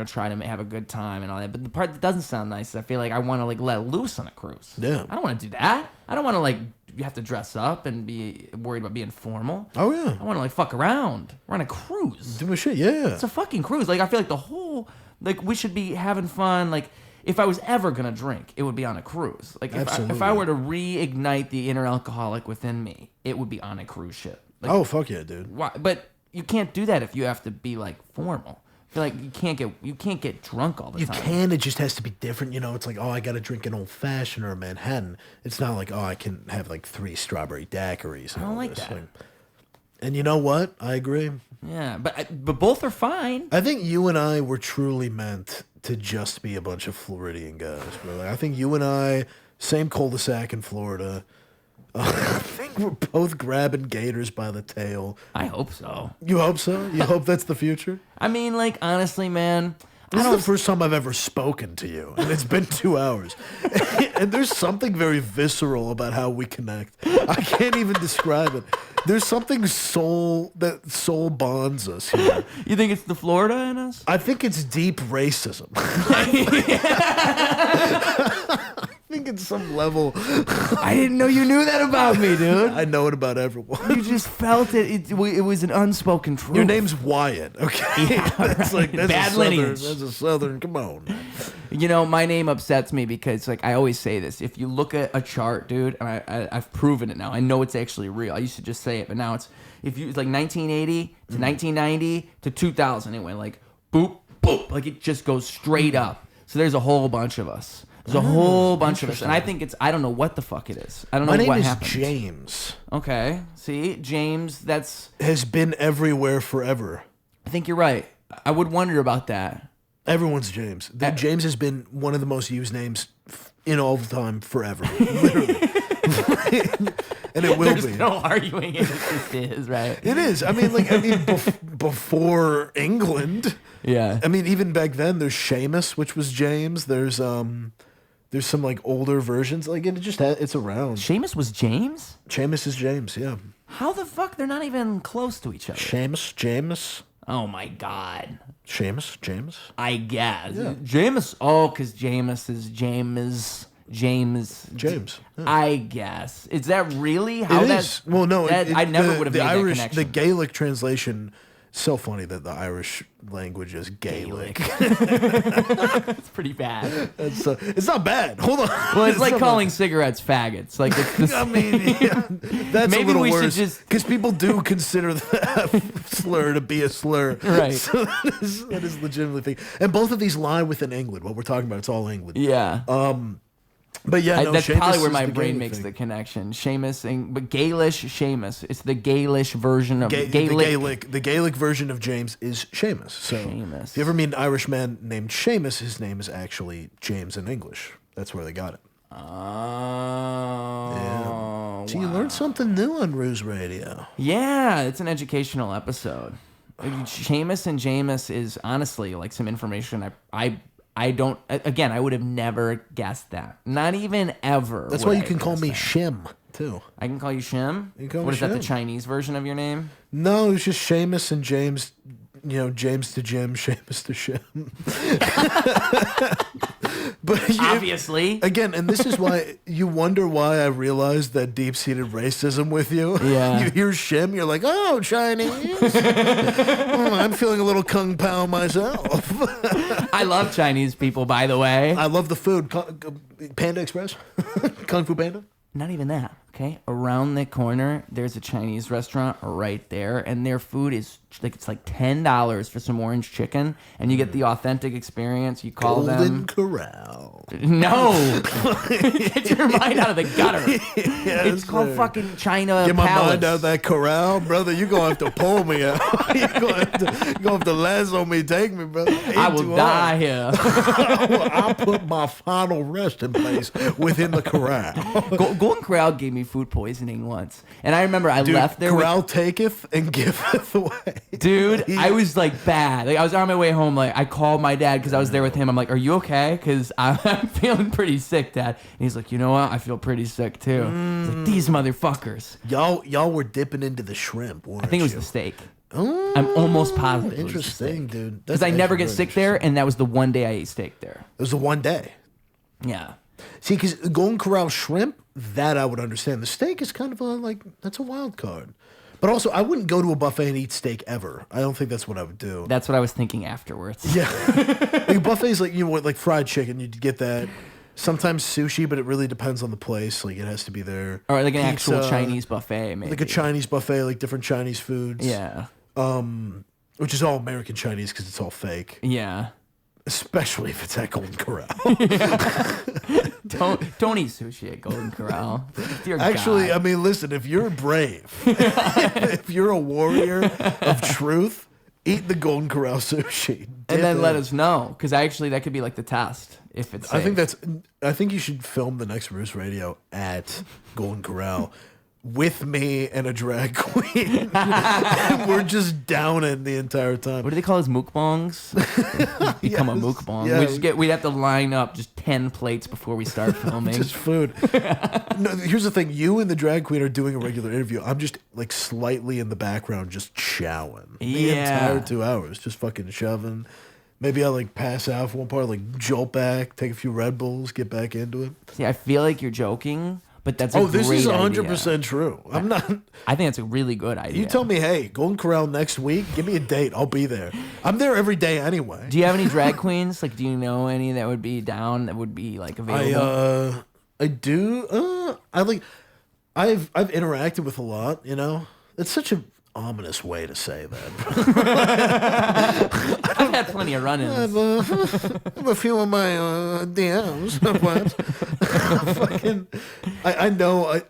Speaker 1: to try to have a good time and all that. But the part that doesn't sound nice is I feel like I want to like let loose on a cruise.
Speaker 2: Yeah.
Speaker 1: I don't want to do that. I don't want to like you have to dress up and be worried about being formal.
Speaker 2: Oh yeah.
Speaker 1: I want to like fuck around. We're on a cruise.
Speaker 2: Do my shit. Yeah.
Speaker 1: It's a fucking cruise. Like I feel like the whole we should be having fun. Like if I was ever gonna drink, it would be on a cruise. Like if I were to reignite the inner alcoholic within me, it would be on a cruise ship. Like,
Speaker 2: Oh fuck yeah, dude.
Speaker 1: why? But you can't do that if you have to be like formal. I feel like you can't get drunk all the
Speaker 2: You
Speaker 1: time.
Speaker 2: can. It just has to be different. You know, it's like, oh, I got to drink an old fashioned or a Manhattan. It's not like, oh, I can have like 3 strawberry daiquiris. And
Speaker 1: I don't
Speaker 2: all
Speaker 1: like
Speaker 2: this.
Speaker 1: that.
Speaker 2: And you know what? I agree.
Speaker 1: Yeah, but both are fine.
Speaker 2: I think you and I were truly meant to just be a bunch of Floridian guys, brother. I think you and I, same cul-de-sac in Florida. I think we're both grabbing gators by the tail.
Speaker 1: I hope so.
Speaker 2: You hope so? You hope that's the future?
Speaker 1: I mean, like honestly, man.
Speaker 2: This is the first time I've ever spoken to you, and it's been 2 hours. And there's something very visceral about how we connect. I can't even describe it. There's something soul bonds us here.
Speaker 1: You think it's the Florida in us?
Speaker 2: I think it's deep racism. I think at some level,
Speaker 1: I didn't know you knew that about me, dude.
Speaker 2: I know it about everyone.
Speaker 1: You just felt it. It was an unspoken truth.
Speaker 2: Your name's Wyatt, okay?
Speaker 1: Yeah,
Speaker 2: It's like, that's
Speaker 1: bad
Speaker 2: a southern,
Speaker 1: lineage.
Speaker 2: that's a southern, come on.
Speaker 1: You know, my name upsets me because, like, I always say this. If you look at a chart, dude, and I've proven it now. I know it's actually real. I used to just say it, but now it's like 1980 to 1990 to 2000. It went like boop, boop. Like, it just goes straight up. So there's a whole bunch of us. There's a whole bunch of us. And I think I don't know what the fuck it is. I don't know what happened.
Speaker 2: My name is James.
Speaker 1: Okay. See, James,
Speaker 2: Has been everywhere forever.
Speaker 1: I think you're right. I would wonder about that.
Speaker 2: Everyone's James. James has been one of the most used names in all of time forever. Literally. And it will
Speaker 1: There's
Speaker 2: be.
Speaker 1: no arguing it. It just is, right?
Speaker 2: It is. I mean, before England.
Speaker 1: Yeah.
Speaker 2: I mean, even back then, there's Sheamus, which was James. There's some like older versions. Like it's around.
Speaker 1: Sheamus was James?
Speaker 2: Sheamus is James. Yeah.
Speaker 1: How the fuck? They're not even close to each other.
Speaker 2: Sheamus, James.
Speaker 1: Oh my god.
Speaker 2: Sheamus, James.
Speaker 1: I guess.
Speaker 2: Yeah.
Speaker 1: James. Oh, because James is James. James.
Speaker 2: Yeah.
Speaker 1: I guess. Is that really how
Speaker 2: It
Speaker 1: that?
Speaker 2: is. Well, no.
Speaker 1: I never would have made
Speaker 2: Irish,
Speaker 1: that
Speaker 2: the
Speaker 1: connection.
Speaker 2: Gaelic translation. So funny that the Irish language is Gaelic.
Speaker 1: It's pretty bad.
Speaker 2: It's not bad. Hold on.
Speaker 1: Well, it's like
Speaker 2: not
Speaker 1: calling
Speaker 2: bad.
Speaker 1: cigarettes faggots. Like it's the
Speaker 2: I mean, yeah, that's
Speaker 1: Maybe
Speaker 2: a little
Speaker 1: we should
Speaker 2: worse
Speaker 1: just-
Speaker 2: because people do consider that slur to be a slur,
Speaker 1: Right.
Speaker 2: So that is legitimately thing. And both of these lie within England. What we're talking about, it's all England.
Speaker 1: yeah.
Speaker 2: But yeah, no,
Speaker 1: That's
Speaker 2: Seamus
Speaker 1: probably where
Speaker 2: is
Speaker 1: my
Speaker 2: the
Speaker 1: brain
Speaker 2: Gaelic
Speaker 1: makes
Speaker 2: thing.
Speaker 1: the connection. Seamus, but Gaelish Seamus. It's the Gaelish version of
Speaker 2: The Gaelic version of James is Sheamus. So
Speaker 1: Sheamus.
Speaker 2: if you ever meet an Irish man named Sheamus, his name is actually James in English. That's where they got it.
Speaker 1: Oh.
Speaker 2: So you learned something new on Ruse Radio.
Speaker 1: Yeah, it's an educational episode. Seamus and Jameis is honestly like some information I don't. Again, I would have never guessed that. Not even ever.
Speaker 2: That's
Speaker 1: would
Speaker 2: why you
Speaker 1: I
Speaker 2: can call
Speaker 1: guess
Speaker 2: me
Speaker 1: that.
Speaker 2: Shim too.
Speaker 1: I can call you Shim.
Speaker 2: You can call
Speaker 1: What
Speaker 2: me
Speaker 1: is that? The
Speaker 2: Shim.
Speaker 1: Chinese version of your name?
Speaker 2: No, it was just Sheamus and James. You know, James to Jim, Sheamus to Shim. But
Speaker 1: Obviously.
Speaker 2: again, and this is why you wonder why I realized that deep-seated racism with you.
Speaker 1: Yeah.
Speaker 2: You hear Shim, you're like, oh, Chinese. I'm feeling a little kung pao myself.
Speaker 1: I love Chinese people, by the way.
Speaker 2: I love the food. Panda Express, Kung Fu Panda.
Speaker 1: Not even that. Okay, around the corner, there's a Chinese restaurant right there, and their food is like it's $10 for some orange chicken, and you get the authentic experience. You call
Speaker 2: Golden
Speaker 1: them.
Speaker 2: Corral.
Speaker 1: No, get your mind out of the gutter.
Speaker 2: Yes,
Speaker 1: It's called
Speaker 2: sir.
Speaker 1: fucking China
Speaker 2: Get my
Speaker 1: Palace.
Speaker 2: mind out of that corral, brother. You're gonna have to pull me out. You're gonna have to lasso me, take me, brother.
Speaker 1: I will die here.
Speaker 2: I'll put my final resting place within the corral.
Speaker 1: Golden Corral gave me me food poisoning once. And I remember I left there.
Speaker 2: Corral taketh and giveth away.
Speaker 1: Dude, I was like bad. Like I was on my way home. Like I called my dad because I was there with him. I'm like, "Are you okay? Because I'm feeling pretty sick, Dad." And he's like, "You know what? I feel pretty sick too." It's like, these motherfuckers.
Speaker 2: Y'all were dipping into the shrimp.
Speaker 1: I think it was the steak. I'm almost positive.
Speaker 2: Interesting, dude.
Speaker 1: Because I never get sick there, and that was the one day I ate steak there.
Speaker 2: It was the one day.
Speaker 1: Yeah.
Speaker 2: See, because Golden Corral shrimp, that I would understand. The steak is kind of that's a wild card. But also, I wouldn't go to a buffet and eat steak ever. I don't think that's what I would do.
Speaker 1: That's what I was thinking afterwards.
Speaker 2: Yeah. Like buffets, like, you know what, like fried chicken, you'd get that. Sometimes sushi, but it really depends on the place. Like, it has to be there.
Speaker 1: Or like an actual Chinese buffet, maybe.
Speaker 2: Like a Chinese buffet, like different Chinese foods.
Speaker 1: Yeah.
Speaker 2: Which is all American Chinese because it's all fake.
Speaker 1: Yeah.
Speaker 2: Especially if it's at Golden Corral.
Speaker 1: Don't eat sushi at Golden Corral. Dear
Speaker 2: Actually,
Speaker 1: God.
Speaker 2: I mean, listen, if you're brave, if you're a warrior of truth, eat the Golden Corral sushi.
Speaker 1: And then let us know, because actually that could be like the test if it's safe.
Speaker 2: I think you should film the next Roost Radio at Golden Corral with me and a drag queen. And we're just downing the entire time.
Speaker 1: What do they call those mukbangs? Become a mukbang.
Speaker 2: Yeah.
Speaker 1: We'd have to line up just 10 plates before we start filming.
Speaker 2: Just food. No, here's the thing. You and the drag queen are doing a regular interview. I'm just like slightly in the background just chowing. The entire 2 hours. Just fucking shoving. Maybe I'll like pass out for one part, like jolt back, take a few Red Bulls, get back into it.
Speaker 1: See, I feel like you're joking, but that's a great
Speaker 2: this is 100%
Speaker 1: idea.
Speaker 2: true. I'm not.
Speaker 1: I think that's a really good idea.
Speaker 2: You tell me, hey, Golden Corral next week, give me a date. I'll be there. I'm there every day anyway.
Speaker 1: Do you have any drag queens? Like, do you know any that would be down, that would be like available?
Speaker 2: I do. I've interacted with a lot, you know? It's such a ominous way to say that.
Speaker 1: I've had plenty of run-ins.
Speaker 2: I have a few of my DMs. I know.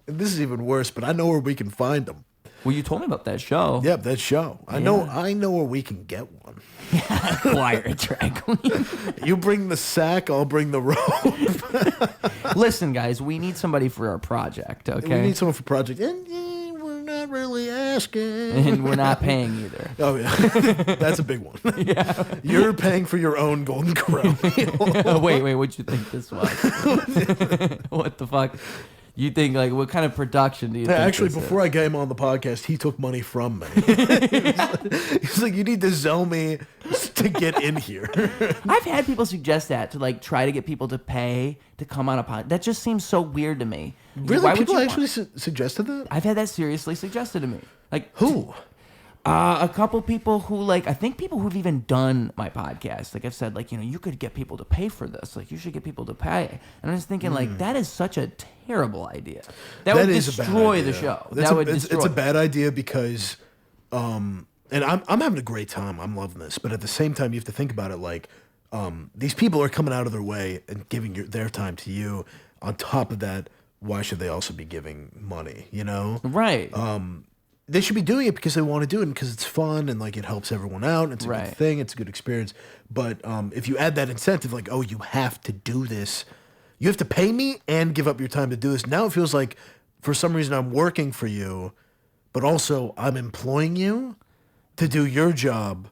Speaker 2: This is even worse, but I know where we can find them.
Speaker 1: Well, you told me about that show.
Speaker 2: Yep, that show. I know where we can get one.
Speaker 1: Acquire a drag queen.
Speaker 2: You bring the sack, I'll bring the rope.
Speaker 1: Listen, guys, we need somebody for our project, okay?
Speaker 2: We need someone for project. And we're not really asking.
Speaker 1: And we're not paying either.
Speaker 2: Oh, yeah. That's a big one. Yeah. You're paying for your own Golden Corral meal.
Speaker 1: Wait, what'd you think this was? What the fuck? You think, like, what kind of production do you think
Speaker 2: Actually,
Speaker 1: this
Speaker 2: before
Speaker 1: is?
Speaker 2: I got him on the podcast, he took money from me. He's like, you need to sell me to get in here.
Speaker 1: I've had people suggest that, to, like, try to get people to pay to come on a podcast. That just seems so weird to me.
Speaker 2: Really?
Speaker 1: Why would
Speaker 2: People
Speaker 1: you
Speaker 2: actually suggested that?
Speaker 1: I've had that seriously suggested to me. Like,
Speaker 2: Who?
Speaker 1: A couple people who, like, I think people who've even done my podcast, like, I've said, like, you know, you could get people to pay for this. Like, you should get people to pay. And I'm just thinking, like, that is such a terrible idea. That would destroy the show.
Speaker 2: It's a bad idea because, and I'm having a great time. I'm loving this. But at the same time, you have to think about it like, these people are coming out of their way and giving their time to you. On top of that, why should they also be giving money, you know?
Speaker 1: Right.
Speaker 2: They should be doing it because they want to do it and because it's fun and like it helps everyone out. And it's a good thing. It's a good experience. But if you add that incentive, like, oh, you have to do this, you have to pay me and give up your time to do this. Now it feels like for some reason I'm working for you, but also I'm employing you to do your job,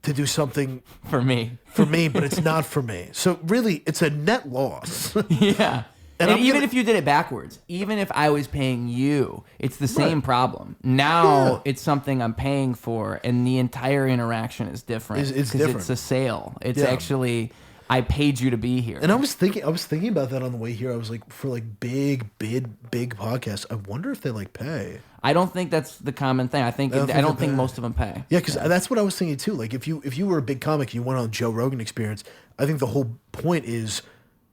Speaker 2: to do something
Speaker 1: for me,
Speaker 2: but it's not for me. So really, it's a net loss.
Speaker 1: Yeah. And even if you did it backwards, even if I was paying you, it's the same problem. Now it's something I'm paying for, and the entire interaction is different.
Speaker 2: It's different.
Speaker 1: It's a sale. It's actually, I paid you to be here.
Speaker 2: And I was thinking about that on the way here. I was like, for like big podcasts, I wonder if they like pay.
Speaker 1: I don't think that's the common thing. I don't think most of them pay.
Speaker 2: Yeah, because that's what I was thinking too. Like if you were a big comic and you went on Joe Rogan Experience, I think the whole point is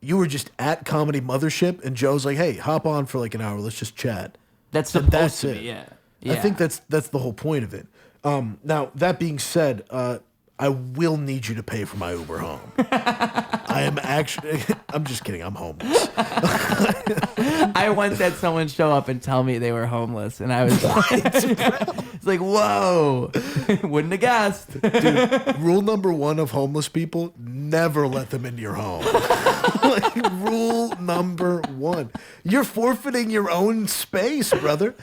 Speaker 2: you were just at Comedy Mothership and Joe's like, hey, hop on for like an hour. Let's just chat.
Speaker 1: That's supposed to be, yeah.
Speaker 2: I think that's the whole point of it. Now, that being said, I will need you to pay for my Uber home. I am actually, I'm just kidding, I'm homeless.
Speaker 1: I once had someone show up and tell me they were homeless, and I was it's like, whoa, wouldn't have guessed.
Speaker 2: Dude, rule number 1 of homeless people, never let them into your home. Like, rule number 1. You're forfeiting your own space, brother.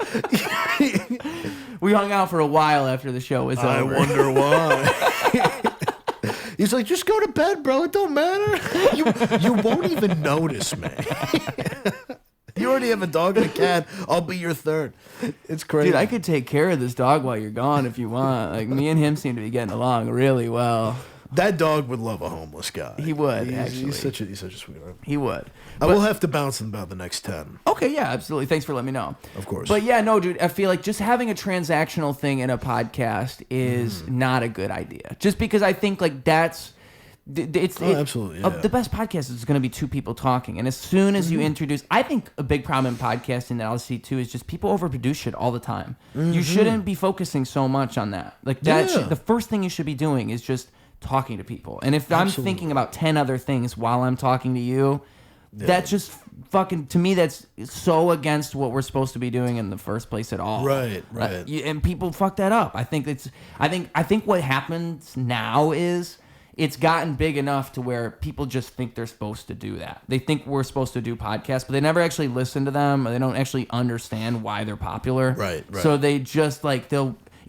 Speaker 1: We hung out for a while after the show was over.
Speaker 2: I wonder why. He's like, just go to bed, bro. It don't matter. You won't even notice me. You already have a dog and a cat. I'll be your third. It's crazy.
Speaker 1: Dude, I could take care of this dog while you're gone if you want. Like, me and him seem to be getting along really well.
Speaker 2: That dog would love a homeless guy.
Speaker 1: He would, actually.
Speaker 2: He's such a sweetheart.
Speaker 1: He would.
Speaker 2: I will have to bounce him about the next 10.
Speaker 1: Okay, yeah, absolutely. Thanks for letting me know.
Speaker 2: Of course.
Speaker 1: But yeah, no, dude, I feel like just having a transactional thing in a podcast is not a good idea. Just because I think like that's...
Speaker 2: absolutely. Yeah.
Speaker 1: The best podcast is going to be 2 people talking. And as soon as you introduce... I think a big problem in podcasting that I'll see too is just people overproduce shit all the time. You shouldn't be focusing so much on that. Like that the first thing you should be doing is just talking to people. And if I'm thinking about 10 other things while I'm talking to you, that's just fucking, to me, that's so against what we're supposed to be doing in the first place at all.
Speaker 2: Right.
Speaker 1: And people fuck that up. I think what happens now is it's gotten big enough to where people just think they're supposed to do that. They think we're supposed to do podcasts, but they never actually listen to them, or they don't actually understand why they're popular.
Speaker 2: Right.
Speaker 1: So they just like,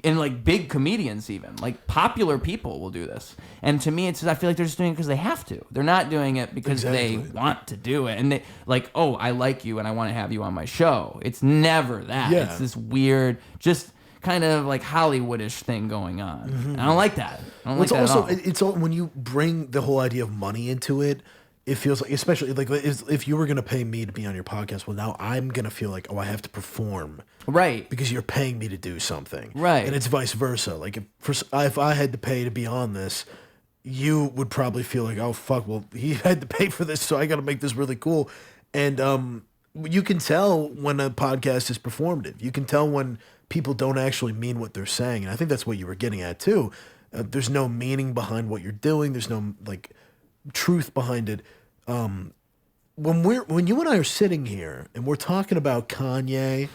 Speaker 1: and like big comedians, even like popular people will do this. And to me, I feel like they're just doing it because they have to. They're not doing it because they want to do it. And they like, oh, I like you and I want to have you on my show. It's never that.
Speaker 2: Yeah.
Speaker 1: It's this weird, just kind of like Hollywoodish thing going on. And I don't like that. I don't like that at all.
Speaker 2: It's all when you bring the whole idea of money into it. It feels like, especially like if you were going to pay me to be on your podcast, well, now I'm going to feel like, oh, I have to perform.
Speaker 1: Right.
Speaker 2: Because you're paying me to do something.
Speaker 1: Right.
Speaker 2: And it's vice versa. Like if I had to pay to be on this, you would probably feel like, oh, fuck, well, he had to pay for this, so I got to make this really cool. And you can tell when a podcast is performative. You can tell when people don't actually mean what they're saying. And I think that's what you were getting at, too. There's no meaning behind what you're doing. There's no, like, truth behind it. When you and I are sitting here and we're talking about Kanye,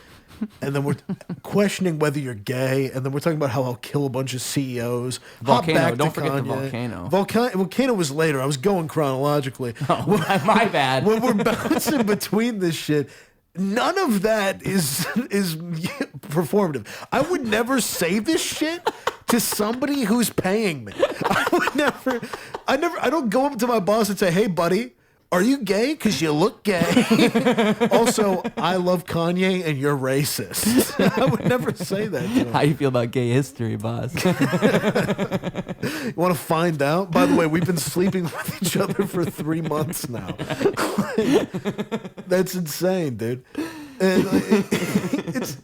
Speaker 2: and then we're questioning whether you're gay, and then we're talking about how I'll kill a bunch of CEOs.
Speaker 1: Volcano, don't forget the Volcano.
Speaker 2: Volcano was later. I was going chronologically.
Speaker 1: Oh, my bad.
Speaker 2: When we're bouncing between this shit, none of that is performative. I would never say this shit to somebody who's paying me. I don't go up to my boss and say, "Hey, buddy, are you gay? Because you look gay." Also, I love Kanye and you're racist. I would never say that to him.
Speaker 1: How you feel about gay history, boss?
Speaker 2: You want to find out? By the way, we've been sleeping with each other for 3 months now. That's insane, dude. And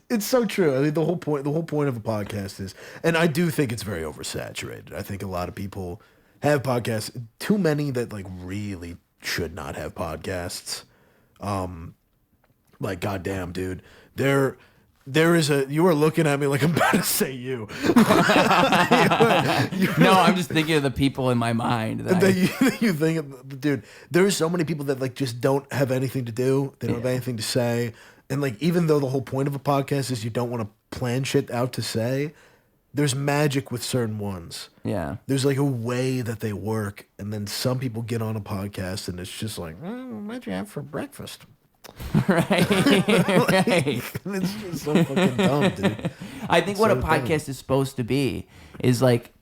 Speaker 2: it's so true. I mean, the whole point of a podcast is, and I do think it's very oversaturated. I think a lot of people have podcasts, too many that like really should not have podcasts. Like, goddamn, dude, there is you are looking at me like I'm about to say you.
Speaker 1: No, I'm just thinking of the people in my mind.
Speaker 2: You think of, dude, there's so many people that like just don't have anything to do. They don't have anything to say. And like, even though the whole point of a podcast is you don't want to plan shit out to say, there's magic with certain ones.
Speaker 1: Yeah.
Speaker 2: There's like a way that they work. And then some people get on a podcast and it's just like, what'd you have for breakfast?
Speaker 1: Right. Right.
Speaker 2: It's just so fucking dumb, dude.
Speaker 1: I think what a podcast is supposed to be is like,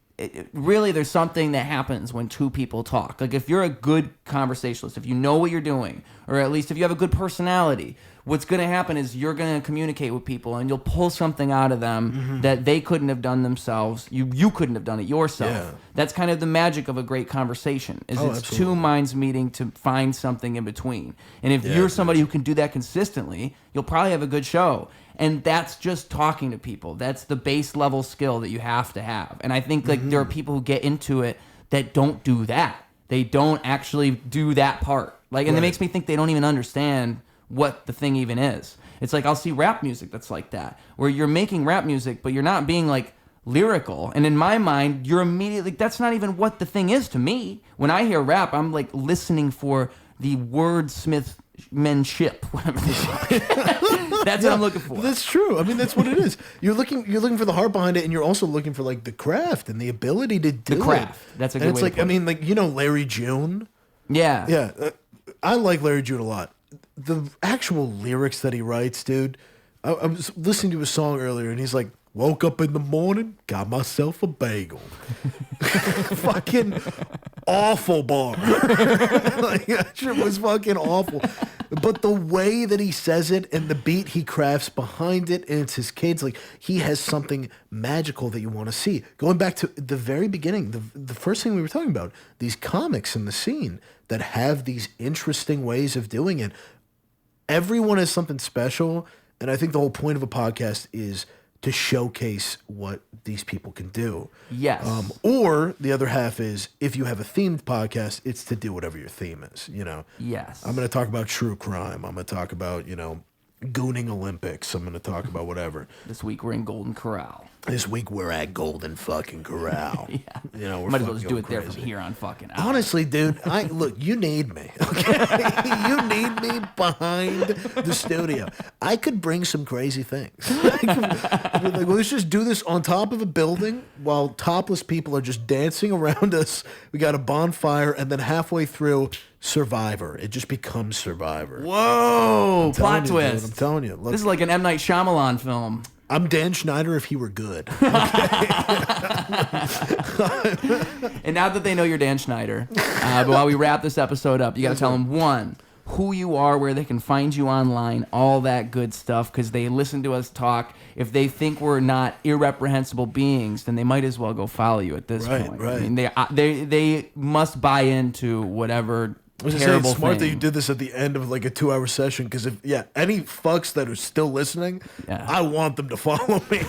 Speaker 1: really there's something that happens when 2 people talk. Like if you're a good conversationalist, if you know what you're doing, or at least if you have a good personality, what's going to happen is you're going to communicate with people and you'll pull something out of them that they couldn't have done themselves. You couldn't have done it yourself.
Speaker 2: Yeah.
Speaker 1: That's kind of the magic of a great conversation is it's
Speaker 2: absolutely.
Speaker 1: 2 minds meeting to find something in between. And if you're somebody who can do that consistently, you'll probably have a good show. And that's just talking to people. That's the base level skill that you have to have. And I think like there are people who get into it that don't do that. They don't actually do that part. Like, and it makes me think they don't even understand what the thing even is. It's like I'll see rap music that's like that, where you're making rap music, but you're not being like lyrical. And in my mind, you're immediately, that's not even what the thing is to me. When I hear rap, I'm like listening for the wordsmithmanship, whatever they call it. That's what I'm looking for.
Speaker 2: That's true. I mean, that's what it is. You're looking for the heart behind it, and you're also looking for like the craft and the ability to do
Speaker 1: the craft.
Speaker 2: it.
Speaker 1: That's a
Speaker 2: and
Speaker 1: good
Speaker 2: it's
Speaker 1: way
Speaker 2: like,
Speaker 1: to put
Speaker 2: I mean, like, you know, Larry June.
Speaker 1: Yeah.
Speaker 2: Yeah. I like Larry June a lot. The actual lyrics that he writes, dude. I was listening to a song earlier, and he's like, woke up in the morning, got myself a bagel. Fucking awful bar. Like, that shit was fucking awful. But the way that he says it and the beat he crafts behind it, and it's his kids, like, he has something magical that you want to see. Going back to the very beginning, the first thing we were talking about, these comics in the scene that have these interesting ways of doing it. Everyone has something special, and I think the whole point of a podcast is to showcase what these people can do.
Speaker 1: Yes.
Speaker 2: Or the other half is, if you have a themed podcast, it's to do whatever your theme is, you know?
Speaker 1: Yes.
Speaker 2: I'm going to talk about true crime. I'm going to talk about, you know, gooning Olympics. I'm going to talk about whatever.
Speaker 1: This week we're in Golden Corral.
Speaker 2: This week we're at Golden fucking Corral.
Speaker 1: Yeah.
Speaker 2: You know, we're
Speaker 1: Might as well just do
Speaker 2: going
Speaker 1: it there
Speaker 2: crazy.
Speaker 1: from here on fucking out.
Speaker 2: Honestly, dude, look, you need me. Okay? You need me behind the studio. I could bring some crazy things. Like, let's just do this on top of a building while topless people are just dancing around us. We got a bonfire, and then halfway through, Survivor. It just becomes Survivor.
Speaker 1: Whoa! Plot
Speaker 2: Dude,
Speaker 1: twist.
Speaker 2: I'm telling you. Look,
Speaker 1: This is like an M. Night Shyamalan film.
Speaker 2: I'm Dan Schneider if he were good.
Speaker 1: And now that they know you're Dan Schneider, but while we wrap this episode up, you got to tell them, one, who you are, where they can find you online, all that good stuff, because they listen to us talk. If they think we're not irreprehensible beings, then they might as well go follow you at this point.
Speaker 2: Right.
Speaker 1: I mean, they must buy into whatever
Speaker 2: I was gonna say,
Speaker 1: terrible
Speaker 2: it's smart
Speaker 1: thing.
Speaker 2: that you did this at the end of like a 2-hour session, because if any fucks that are still listening, I want them to follow me.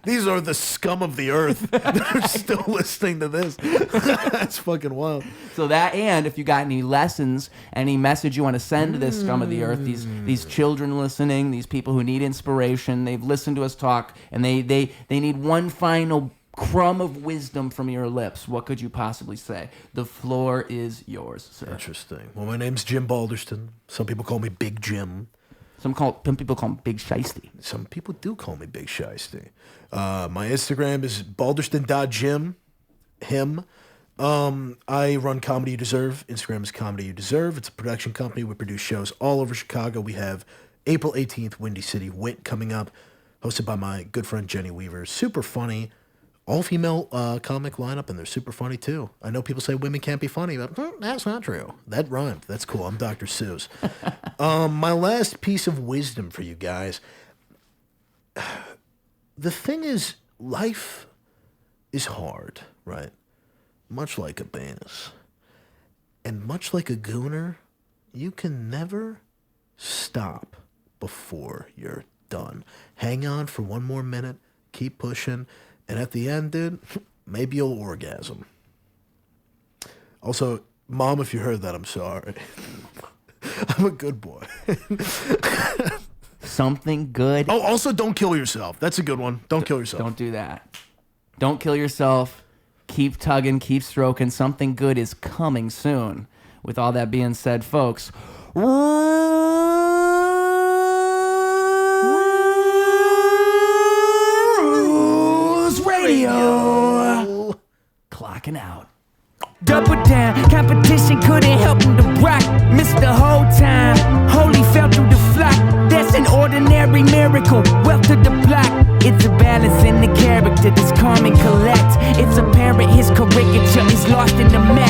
Speaker 2: these are the scum of the earth that are still listening to this. That's fucking wild.
Speaker 1: So that, and if you got any lessons, any message you want to send to this scum of the earth, these children listening, these people who need inspiration, they've listened to us talk, and they need one final crumb of wisdom from your lips. What could you possibly say? The floor is yours, sir.
Speaker 2: Interesting. Well, my name's Jim Balderston. Some people call me Big Jim.
Speaker 1: Some people call him Big Shiesty.
Speaker 2: Some people do call me Big Shiesty. My Instagram is balderston.jim. Him. I run Comedy You Deserve. Instagram is Comedy You Deserve. It's a production company. We produce shows all over Chicago. We have April 18th, Windy City Wit coming up, hosted by my good friend Jenny Weaver. Super funny. All-female comic lineup, and they're super funny, too. I know people say women can't be funny, but that's not true. That rhymed. That's cool. I'm Dr. Seuss. My last piece of wisdom for you guys. The thing is, life is hard, right? Much like a penis. And much like a gooner, you can never stop before you're done. Hang on for one more minute. Keep pushing. And at the end, dude, maybe you'll orgasm. Also, Mom, if you heard that, I'm sorry. I'm a good boy.
Speaker 1: Something good.
Speaker 2: Oh, also, don't kill yourself. That's a good one. Don't kill yourself.
Speaker 1: Don't do that. Don't kill yourself. Keep tugging, keep stroking. Something good is coming soon. With all that being said, folks, Radio. Clocking out.
Speaker 4: Double down, competition couldn't help him to rock. Missed the whole time, holy fell through the flock. That's an ordinary miracle, wealth to the block. It's a balance in the character, this calm and collect. It's apparent his caricature is lost in the mess.